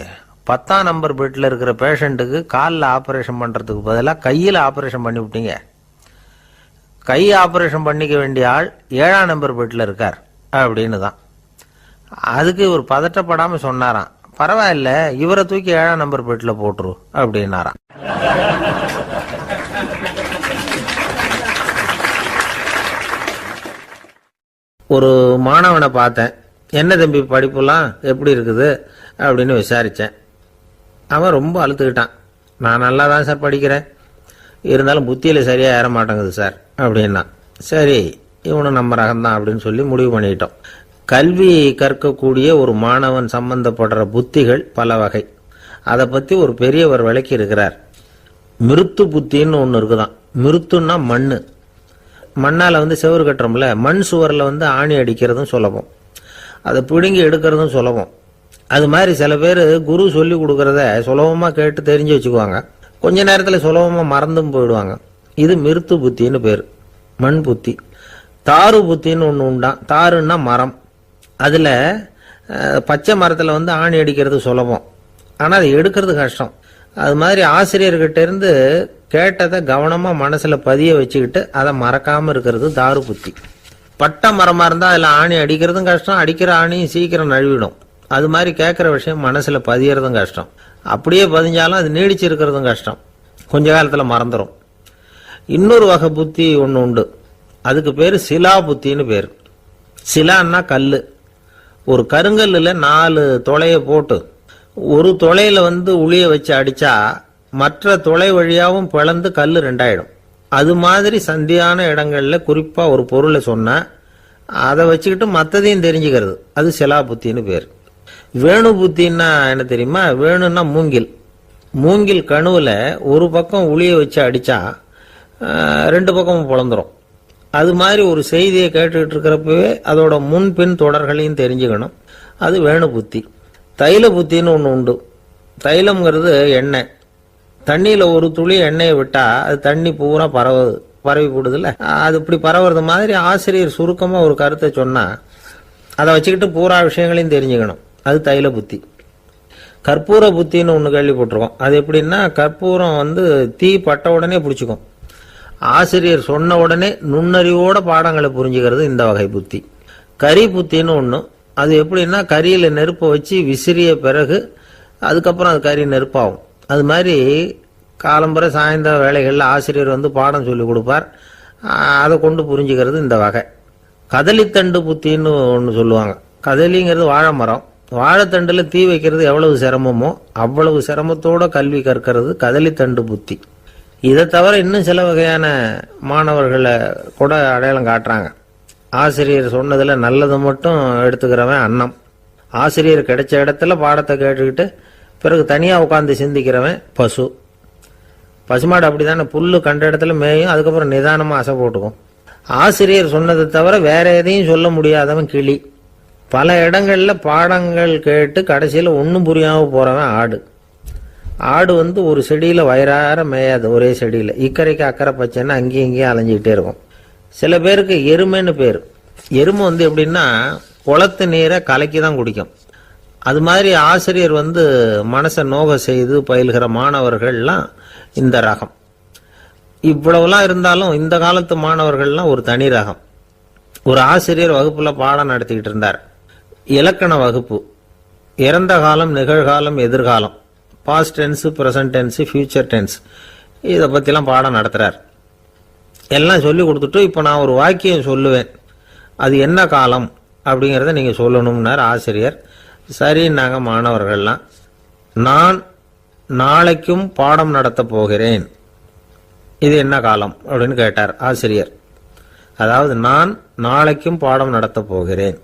10ஆம் நம்பர் பெட்டில் இருக்கிற பேஷண்ட்டுக்கு காலில் ஆப்ரேஷன் பண்ணுறதுக்கு பதிலாக கையில் ஆப்ரேஷன் பண்ணி விட்டீங்க. கை ஆப்ரேஷன் பண்ணிக்க வேண்டிய ஆள் 7ஆம் நம்பர் பெட்டில் இருக்கார் அப்படின்னு தான். அதுக்கு இவர் பதட்டப்படாமல் சொன்னாராம், பரவாயில்ல, இவரை தூக்கி 7ஆம் நம்பர் பெட்டில் போட்டுரு அப்படின்னாராம். ஒரு மாணவனை பார்த்தேன். என்ன தம்பி படிப்புலாம் எப்படி இருக்குது அப்படின்னு விசாரித்தேன். அவன் ரொம்ப அழுத்துக்கிட்டான். நான் நல்லா தான் சார் படிக்கிறேன், இருந்தாலும் புத்தியில் சரியாக ஏற மாட்டேங்குது சார் அப்படின்னா. சரி, இவனும் நம்ம ரகம்தான் அப்படின்னு சொல்லி முடிவு பண்ணிக்கிட்டோம். கல்வி கற்கக்கூடிய ஒரு மாணவன் சம்பந்தப்படுற புத்திகள் பல வகை. அதை பற்றி ஒரு பெரியவர் விளக்கி இருக்கிறார். மிருத்து புத்தின்னு ஒன்று இருக்குதான். மிருத்துன்னா மண்ணு. மண்ணால் செவரு கட்டுறோம்ல, மண் சுவரில் ஆணி அடிக்கிறதும் சுலபம், அதை பிடுங்கி எடுக்கிறதும் சுலபம். அது மாதிரி சில பேர் குரு சொல்லி கொடுக்கறத சுலபமாக கேட்டு தெரிஞ்சு வச்சுக்குவாங்க, கொஞ்ச நேரத்தில் சுலபமாக மறந்தும் போயிடுவாங்க. இது மிருத்து புத்தின்னு பேர், மண் புத்தி. தாரு புத்தின்னு ஒன்று உண்டான். தாருன்னா மரம். அதில் பச்சை மரத்தில் ஆணி அடிக்கிறது சுலபம், ஆனால் அதை எடுக்கிறது கஷ்டம். அது மாதிரி ஆசிரியர்கிட்ட இருந்து கேட்டதை கவனமாக மனசில் பதிய வச்சுக்கிட்டு அதை மறக்காமல் இருக்கிறது தாரு புத்தி. பட்ட மரமாக இருந்தால் அதில் ஆணி அடிக்கிறதும் கஷ்டம், அடிக்கிற ஆணியும் சீக்கிரம் நழுவிடும். அது மாதிரி கேட்குற விஷயம் மனசில் பதியறதும் கஷ்டம். அப்படியே பதிஞ்சாலும் அது நீடிச்சிருக்கிறதும் கஷ்டம், கொஞ்ச காலத்தில் மறந்துடும். இன்னொரு வகை புத்தி ஒன்று உண்டு, அதுக்கு பேர் சிலா புத்தின்னு பேர். சிலான்னா கல். ஒரு கருங்கல்லில் 4 துளையை போட்டு ஒரு துளையில உளிய வச்சு அடிச்சா மற்ற துளை வழியாகவும் பிளந்து கல் 2ஆயிடும். அது மாதிரி சந்தியான இடங்கள்ல குறிப்பா ஒரு பொருளை சொன்னா அதை வச்சுக்கிட்டு மற்றதையும் தெரிஞ்சுக்கிறது, அது சிலா புத்தின்னு பேர். வேணு புத்தின்னா என்ன தெரியுமா? வேணுன்னா மூங்கில். மூங்கில் கணுவில் ஒரு பக்கம் உளிய வச்சு அடிச்சா 2 பக்கமும் பிளந்துரும். அது மாதிரி ஒரு செய்தியை கேட்டுக்கிட்டு இருக்கிறப்பவே அதோட முன்பின் தொடர்களையும் தெரிஞ்சுக்கணும், அது வேணு புத்தி. தைல புத்தின்னு ஒன்று உண்டு. தைலம்ங்கிறது எண்ணெய். தண்ணியில் ஒரு துளி எண்ணெயை விட்டா அது தண்ணி பூரா பரவி போடுதுல்ல, அது இப்படி பரவுறது மாதிரி ஆசிரியர் சுருக்கமாக ஒரு கருத்தை சொன்னால் அதை வச்சுக்கிட்டு பூரா விஷயங்களையும் தெரிஞ்சுக்கணும், அது தைல புத்தி. கற்பூர புத்தின்னு ஒன்று கேள்விப்பட்டிருக்கோம். அது எப்படின்னா, கற்பூரம் தீ பட்ட உடனே பிடிச்சிக்கும். ஆசிரியர் சொன்ன உடனே நுண்ணறிவோட பாடங்களை புரிஞ்சுக்கிறது இந்த வகை புத்தி. கரி புத்தின்னு ஒன்று. அது எப்படின்னா, கரியில் நெருப்பை வச்சு விசிறிய பிறகு அதுக்கப்புறம் அது கறி நெருப்பாகும். அது மாதிரி காலம்பரை சாயந்தர வேலைகளில் ஆசிரியர் பாடம் சொல்லி கொடுப்பார், அதை கொண்டு புரிஞ்சுக்கிறது இந்த வகை. கதலித்தண்டு புத்தின்னு ஒன்று சொல்லுவாங்க. கதலிங்கிறது வாழை மரம். வாழைத்தண்டில் தீ வைக்கிறது எவ்வளவு சிரமமோ அவ்வளவு சிரமத்தோட கல்வி கற்கிறது கதலித்தண்டு புத்தி. இதை தவிர இன்னும் சில வகையான மாணவர்களை கூட அடையாளம் காட்டுறாங்க. ஆசிரியர் சொன்னதில் நல்லதை மட்டும் எடுத்துக்கிறவன் அன்னம். ஆசிரியர் கிடைச்ச இடத்துல பாடத்தை கேட்டுக்கிட்டு பிறகு தனியாக உட்காந்து சிந்திக்கிறவன் பசு. பசுமாடு அப்படி தானே, புல்லு கண்ட இடத்துல மேயும், அதுக்கப்புறம் நிதானமாக அசை போட்டுக்கும். ஆசிரியர் சொன்னதை தவிர வேற எதையும் சொல்ல முடியாதவன் கிளி. பல இடங்களில் பாடங்கள் கேட்டு கடைசியில் ஒன்றும் புரியாமல் போகிறவன் ஆடு. ஆடு ஒரு செடியில் வயிறார மேயாது, ஒரே செடியில். இக்கரைக்கு அக்கறை பச்சைன்னா அங்கேயும் இங்கேயும் அலைஞ்சிக்கிட்டே இருக்கும். சில பேருக்கு எருமைன்னு பேர். எருமை எப்படின்னா, குளத்து நீரை கலக்கி தான் குடிக்கும். அது மாதிரி ஆசிரியர் மனசை நோக செய்து பயில்கிற மாணவர்கள்லாம் இந்த ரகம். இவ்வளவுலாம் இருந்தாலும் இந்த காலத்து மாணவர்கள்லாம் ஒரு தனி ரகம். ஒரு ஆசிரியர் வகுப்புல பாடம் நடத்திக்கிட்டு இருந்தார். இலக்கண வகுப்பு. இறந்த காலம், நிகழ்காலம், எதிர்காலம், past tense, present tense, future tense, இதை பற்றிலாம் பாடம் நடத்துகிறார். எல்லாம் சொல்லி கொடுத்துட்டு இப்போ நான் ஒரு வாக்கியம் சொல்லுவேன், அது என்ன காலம் அப்படிங்கிறத நீங்கள் சொல்லணும்னார் ஆசிரியர். சரின்னாங்க மாணவர்கள்லாம். நான் நாளைக்கும் பாடம் நடத்த போகிறேன், இது என்ன காலம் அப்படின்னு கேட்டார் ஆசிரியர். அதாவது நான் நாளைக்கும் பாடம் நடத்த போகிறேன்,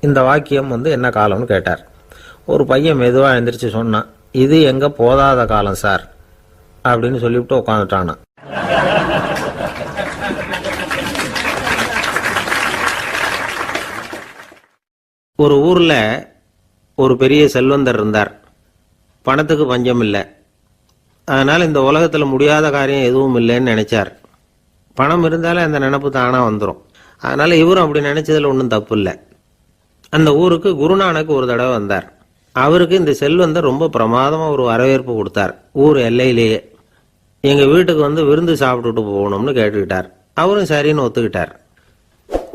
இந்த வாக்கியம் என்ன காலம்னு கேட்டார். ஒரு பையன் மெதுவாக எழுந்திரிச்சு சொன்னான், இது எங்க போதாத காலம் சார் அப்படின்னு சொல்லிவிட்டு உட்காந்துட்டானா. ஒரு ஊர்ல ஒரு பெரிய செல்வந்தர் இருந்தார். பணத்துக்கு பஞ்சம் இல்லை. அதனால இந்த உலகத்துல முடியாத காரியம் எதுவும் இல்லைன்னு நினைச்சார். பணம் இருந்தாலே அந்த நினைப்பு தானா வந்துடும். அதனால இவரும் அப்படி நினைச்சதுல ஒன்றும் தப்பு இல்லை. அந்த ஊருக்கு குருநானக் ஒரு தடவை வந்தார். அவருக்கு இந்த செல்வந்தர் ரொம்ப பிரமாதமா ஒரு வரவேற்பு கொடுத்தார். ஊர் எல்லையிலேயே எங்க வீட்டுக்கு விருந்து சாப்பிட்டுட்டு போகணும்னு கேட்டுக்கிட்டார். அவரும் சரின்னு ஒத்துக்கிட்டார்.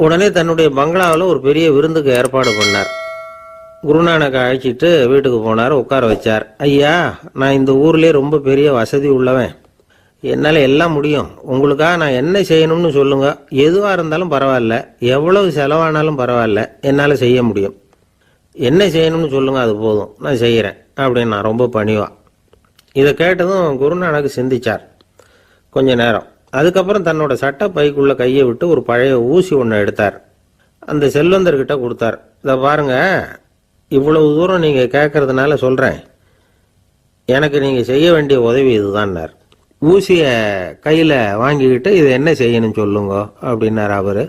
உடனே தன்னுடைய பங்களாவில் ஒரு பெரிய விருந்துக்கு ஏற்பாடு பண்ணார். குருநானக் அழைச்சிட்டு வீட்டுக்கு போனார், உட்கார வச்சார். ஐயா, நான் இந்த ஊர்லயே ரொம்ப பெரிய வசதி உள்ளவன், என்னால் எல்லாம் முடியும். உங்களுக்காக நான் என்ன செய்யணும்னு சொல்லுங்க, எதுவாக இருந்தாலும் பரவாயில்ல, எவ்வளவு செலவானாலும் பரவாயில்ல, என்னால் செய்ய முடியும். என்ன செய்யணும்னு சொல்லுங்க, அது போதும், நான் செய்கிறேன் அப்படின்னு நான் ரொம்ப பணிவா. இதை கேட்டதும் குருநானக் சிந்திச்சார் கொஞ்ச நேரம். அதுக்கப்புறம் தன்னோட சட்டை பைக்குள்ள கையை விட்டு ஒரு பழைய ஊசி ஒன்று எடுத்தார். அந்த செல்வந்தர்கிட்ட கொடுத்தார். இதை பாருங்க, இவ்வளவு தூரம் நீங்கள் கேட்கறதுனால சொல்கிறேன், எனக்கு நீங்கள் செய்ய வேண்டிய உதவி இதுதான்னார். ஊசியை கையில் வாங்கிக்கிட்டு இது என்ன செய்யணும்னு சொல்லுங்க அப்படின்னார் அவர்.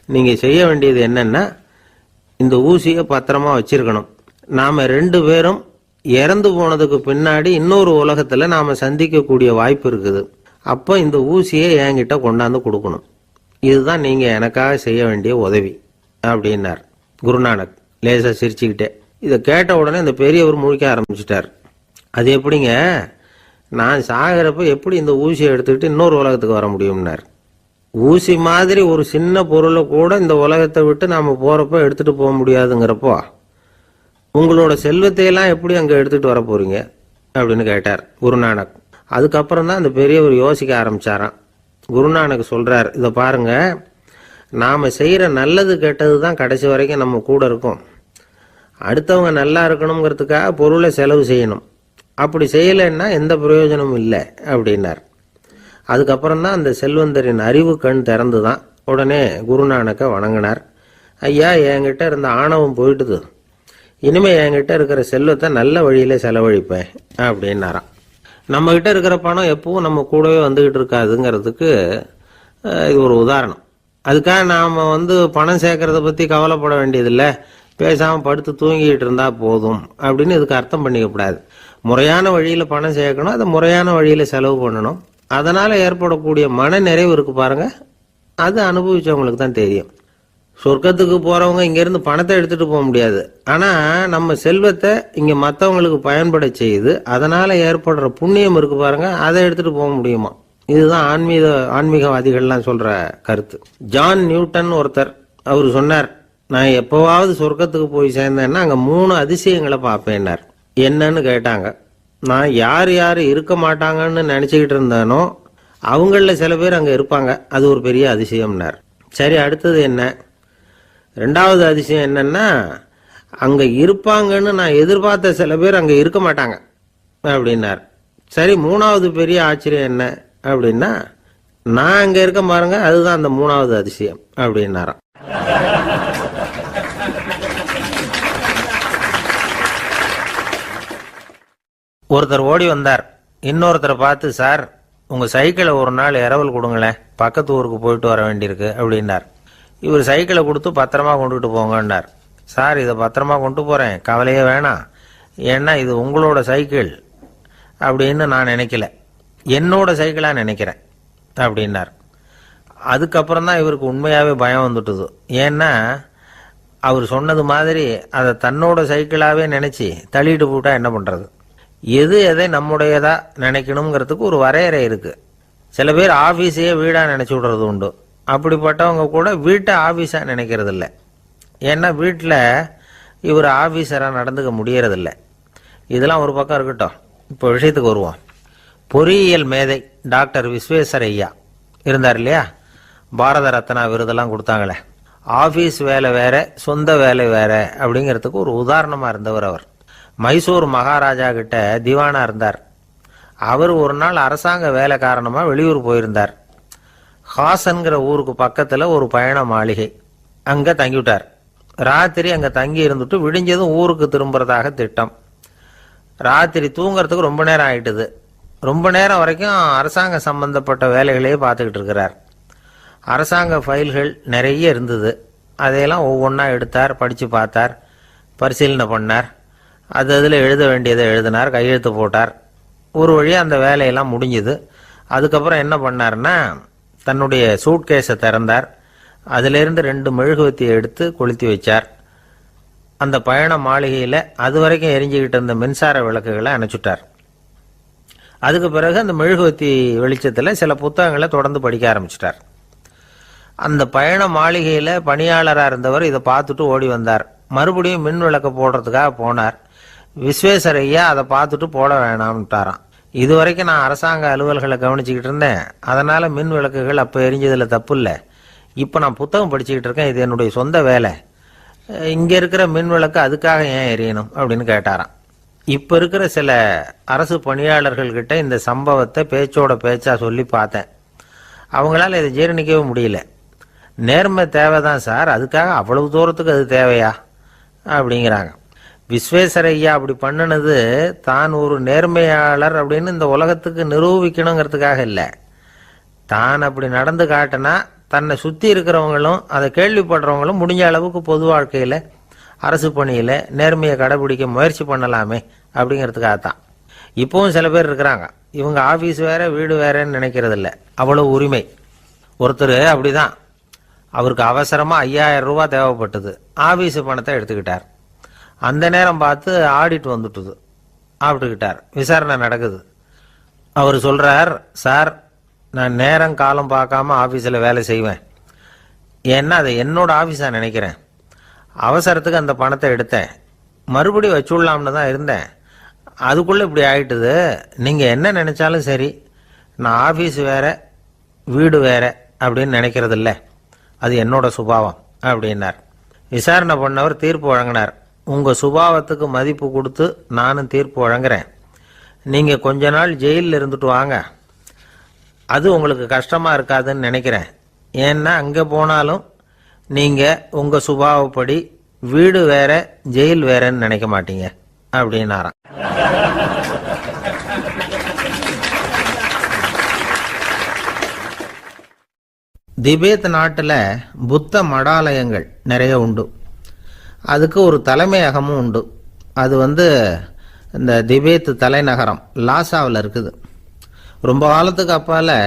நீங்கள் செய்ய வேண்டியது என்னன்னா, இந்த ஊசியை பத்திரமா வச்சிருக்கணும். நாம் 2 பேரும் இறந்து போனதுக்கு பின்னாடி இன்னொரு உலகத்தில் நாம் சந்திக்கக்கூடிய வாய்ப்பு இருக்குது. அப்போ இந்த ஊசியை என்கிட்ட கொண்டாந்து கொடுக்கணும். இதுதான் நீங்கள் எனக்காக செய்ய வேண்டிய உதவி அப்படின்னார் குருநானக் லேசாக சிரிச்சுக்கிட்டே. இதை கேட்ட உடனே இந்த பெரியவர் முழிக்க ஆரம்பிச்சிட்டார். அது எப்படிங்க, நான் சாகிறப்ப எப்படி இந்த ஊசியை எடுத்துக்கிட்டு இன்னொரு உலகத்துக்கு வர முடியும்னார். ஊசி மாதிரி ஒரு சின்ன பொருளை கூட இந்த உலகத்தை விட்டு நாம் போகிறப்ப எடுத்துகிட்டு போக முடியாதுங்கிறப்போ உங்களோட செல்வத்தையெல்லாம் எப்படி அங்கே எடுத்துகிட்டு வர போகிறீங்க அப்படின்னு கேட்டார் குருநானக். அதுக்கப்புறம் தான் அந்த பெரியவர் யோசிக்க ஆரம்பிச்சாராம். குருநானக் சொல்கிறார், இதை பாருங்க, நாம் செய்கிற நல்லது கெட்டது தான் கடைசி வரைக்கும் நம்ம கூட இருக்கும். அடுத்தவங்க நல்லா இருக்கணுங்கிறதுக்காக பொருளை செலவு செய்யணும். அப்படி செய்யலைன்னா எந்த பிரயோஜனமும் இல்லை அப்படின்னார். அதுக்கப்புறம் தான் அந்த செல்வந்தரின் அறிவு கண் திறந்து தான். உடனே குருநானக்கை வணங்கினார். ஐயா, என்கிட்ட இருந்த ஆணவம் போயிட்டுது, இனிமே என்கிட்ட இருக்கிற செல்வத்தை நல்ல வழியில செலவழிப்பேன் அப்படின்னாராம். நம்ம கிட்ட இருக்கிற பணம் எப்பவும் நம்ம கூடவே வந்துகிட்டு இருக்காதுங்கிறதுக்கு இது ஒரு உதாரணம். அதுக்காக நாம் பணம் சேர்க்கறத பற்றி கவலைப்பட வேண்டியதில்லை, பேசாமல் படுத்து தூங்கிட்டு இருந்தா போதும் அப்படின்னு இதுக்கு அர்த்தம் பண்ணிக்கப்படாது. முறையான வழியில் பணம் சேர்க்கணும், அதை முறையான வழியில் செலவு பண்ணணும். அதனால் ஏற்படக்கூடிய மன நிறைவு இருக்கு பாருங்க, அது அனுபவிச்சவங்களுக்கு தான் தெரியும். சொர்க்கத்துக்கு போகிறவங்க இங்கேருந்து பணத்தை எடுத்துகிட்டு போக முடியாது. ஆனால் நம்ம செல்வத்தை இங்கே மற்றவங்களுக்கு பயன்பட செய்து அதனால் ஏற்படுற புண்ணியம் இருக்கு பாருங்க, அதை எடுத்துகிட்டு போக முடியுமா. இதுதான் ஆன்மீகவாதிகள்லாம் சொல்கிற கருத்து. ஜான் நியூட்டன் ஒருத்தர், அவர் சொன்னார், நான் எப்போவாவது சொர்க்கத்துக்கு போய் சேர்ந்தேன்னா அங்கே 3 அதிசயங்களை பார்ப்பேன்னார். என்னன்னு கேட்டாங்க. நான் யார் யார் இருக்க மாட்டாங்கன்னு நினச்சிக்கிட்டு இருந்தேனோ அவங்களில் சில பேர் அங்கே இருப்பாங்க, அது ஒரு பெரிய அதிசயம்னார். சரி, அடுத்தது என்ன? 2வது அதிசயம் என்னன்னா, அங்கே இருப்பாங்கன்னு நான் எதிர்பார்த்த சில பேர் அங்கே இருக்க மாட்டாங்க அப்படின்னார். சரி, 3வது பெரிய ஆச்சரியம் என்ன அப்படின்னா, நான் அங்கே இருக்க பாருங்க, அதுதான் அந்த 3வது அதிசயம் அப்படின்னாராம். ஒருத்தர் ஓடி வந்தார். இன்னொருத்தரை பார்த்து, சார், உங்கள் சைக்கிளை ஒரு நாள் இரவல் கொடுங்களேன், பக்கத்து ஊருக்கு போயிட்டு வர வேண்டியிருக்கு அப்படின்னார். இவர் சைக்கிளை கொடுத்து பத்திரமா கொண்டுகிட்டு போங்கன்னார். சார், இதை பத்திரமா கொண்டு போகிறேன், கவலையே வேணாம், ஏன்னா இது உங்களோட சைக்கிள் அப்படின்னு நான் நினைக்கல, என்னோட சைக்கிளாக நினைக்கிறேன் அப்படின்னார். அதுக்கப்புறம் தான் இவருக்கு உண்மையாகவே பயம் வந்துட்டுது. ஏன்னா அவர் சொன்னது மாதிரி அதை தன்னோட சைக்கிளாகவே நினச்சி தள்ளிட்டு போட்டா என்ன பண்ணுறது? எது எதை நம்முடையதா நினைக்கணுங்கிறதுக்கு ஒரு வரையறை இருக்குது. சில பேர் ஆஃபீஸையே வீடாக நினச்சி விடுறது உண்டு. அப்படிப்பட்டவங்க கூட வீட்டை ஆஃபீஸாக நினைக்கிறது இல்லை. ஏன்னா வீட்டில் இவர் ஆஃபீஸராக நடந்துக்க முடியறதில்ல. இதெல்லாம் ஒரு பக்கம் இருக்கட்டும். இப்போ விஷயத்துக்கு வருவோம். பொறியியல் மேதை டாக்டர் விஸ்வேஸ்வரய்யா இருந்தார் இல்லையா, பாரத ரத்னா விருதெல்லாம் கொடுத்தாங்களே. ஆஃபீஸ் வேலை வேற, சொந்த வேலை வேற அப்படிங்கிறதுக்கு ஒரு உதாரணமாக இருந்தவர் அவர். மைசூர் மகாராஜா கிட்ட திவானா இருந்தார். அவர் ஒரு நாள் அரசாங்க வேலை காரணமாக வெளியூர் போயிருந்தார். ஹாசன்கிற ஊருக்கு பக்கத்தில் ஒரு பயண மாளிகை, அங்கே தங்கிவிட்டார். ராத்திரி அங்கே தங்கி இருந்துட்டு விடிஞ்சதும் ஊருக்கு திரும்புறதாக திட்டம். ராத்திரி தூங்கிறதுக்கு ரொம்ப நேரம் ஆயிட்டுது. ரொம்ப நேரம் வரைக்கும் அரசாங்க சம்பந்தப்பட்ட வேலைகளையே பார்த்துக்கிட்டு இருக்கிறார். அரசாங்க ஃபைல்கள் நிறைய இருந்தது. அதையெல்லாம் ஒவ்வொன்றா எடுத்தார், படித்து பார்த்தார், பரிசீலனை பண்ணார். அதில் எழுத வேண்டியதை எழுதினார், கையெழுத்து போட்டார். ஒரு வழியாக அந்த வேலையெல்லாம் முடிஞ்சுது. அதுக்கப்புறம் என்ன பண்ணார்னா, தன்னுடைய சூட்கேஸை திறந்தார். அதிலிருந்து 2 மெழுகுவத்தியை எடுத்து கொளுத்தி வச்சார். அந்த பயண மாளிகையில் அது வரைக்கும் எரிஞ்சுக்கிட்டு இருந்த மின்சார விளக்குகளை அணைச்சுட்டார். அதுக்கு பிறகு அந்த மெழுகுவத்தி வெளிச்சத்தில் சில புத்தகங்களை தொடர்ந்து படிக்க ஆரம்பிச்சிட்டார். அந்த பயண மாளிகையில் பணியாளராக இருந்தவர் இதை பார்த்துட்டு ஓடி வந்தார். மறுபடியும் மின் விளக்க போடுறதுக்காக போனார். விஸ்வேஸ்வரய்யா அதை பார்த்துட்டு போட வேணாம்ட்டாராம். இது வரைக்கும் நான் அரசாங்க அலுவல்களை கவனிச்சுக்கிட்டு இருந்தேன், அதனால் மின் விளக்குகள் அப்போ எரிஞ்சதில் தப்பு இல்லை. இப்போ நான் புத்தகம் படிச்சுக்கிட்டு இருக்கேன், இது என்னுடைய சொந்த வேலை. இங்கே இருக்கிற மின் விளக்கு அதுக்காக ஏன் எரியணும் அப்படின்னு கேட்டாராம். இப்போ இருக்கிற சில அரசு பணியாளர்கள்கிட்ட இந்த சம்பவத்தை பேச்சோட பேச்சா சொல்லி பார்த்தேன். அவங்களால இதை ஜீரணிக்கவே முடியல. நேர்மை தேவைதான் சார், அதுக்காக அவ்வளவு தூரத்துக்கு அது தேவையா அப்படிங்கிறாங்க. விஸ்வேஸ்வரய்யா அப்படி பண்ணினது தான் ஒரு நேர்மையாளர் அப்படின்னு இந்த உலகத்துக்கு நிரூபிக்கணுங்கிறதுக்காக இல்லை. தான் அப்படி நடந்து காட்டினா தன்னை சுற்றி இருக்கிறவங்களும் அதை கேள்விப்படுறவங்களும் முடிஞ்ச அளவுக்கு பொது வாழ்க்கையில், அரசு பணியில் நேர்மையை கடைபிடிக்க முயற்சி பண்ணலாமே அப்படிங்கிறதுக்காகத்தான். இப்போவும் சில பேர் இருக்கிறாங்க, இவங்க ஆஃபீஸ் வேற வீடு வேறன்னு நினைக்கிறது இல்லை, அவ்வளோ உரிமை. ஒருத்தர் அப்படிதான், அவருக்கு அவசரமாக 5000 ரூபா தேவைப்பட்டது. ஆஃபீஸு பணத்தை எடுத்துக்கிட்டார். அந்த நேரம் பார்த்து ஆடிட் வந்துட்டுது. ஆப்பிட்டுக்கிட்டார். விசாரணை நடக்குது. அவர் சொல்கிறார், சார் நான் நேரம் காலம் பார்க்காம ஆஃபீஸில் வேலை செய்வேன். ஏன்னா அதை என்னோட ஆஃபீஸாக நினைக்கிறேன். அவசரத்துக்கு அந்த பணத்தை எடுத்தேன், மறுபடியும் வச்சுடலாம்னு தான் இருந்தேன். அதுக்குள்ளே இப்படி ஆயிட்டுது. நீங்கள் என்ன நினச்சாலும் சரி, நான் ஆஃபீஸ் வேற வீடு வேற அப்படின்னு நினைக்கிறது இல்லை, அது என்னோட சுபாவம் அப்படின்னார். விசாரணை பண்ணவர் தீர்ப்பு வழங்கினார். உங்கள் சுபாவத்துக்கு மதிப்பு கொடுத்து நானும் தீர்ப்பு வழங்குறேன். நீங்கள் கொஞ்ச நாள் ஜெயிலில் இருந்துட்டு வாங்க, அது உங்களுக்கு கஷ்டமாக இருக்காதுன்னு நினைக்கிறேன். ஏன்னா அங்கே போனாலும் நீங்கள் உங்கள் சுபாவப்படி வீடு வேற ஜெயில் வேறன்னு நினைக்க மாட்டீங்க அப்படின்னாராம். திபேத் நாட்டில் புத்த மடாலயங்கள் நிறைய உண்டு. அதுக்கு ஒரு தலைமையகமும் உண்டு. அது இந்த திபேத் தலைநகரம் லாசாவில் இருக்குது. ரொம்ப காலத்துக்கு அப்பால்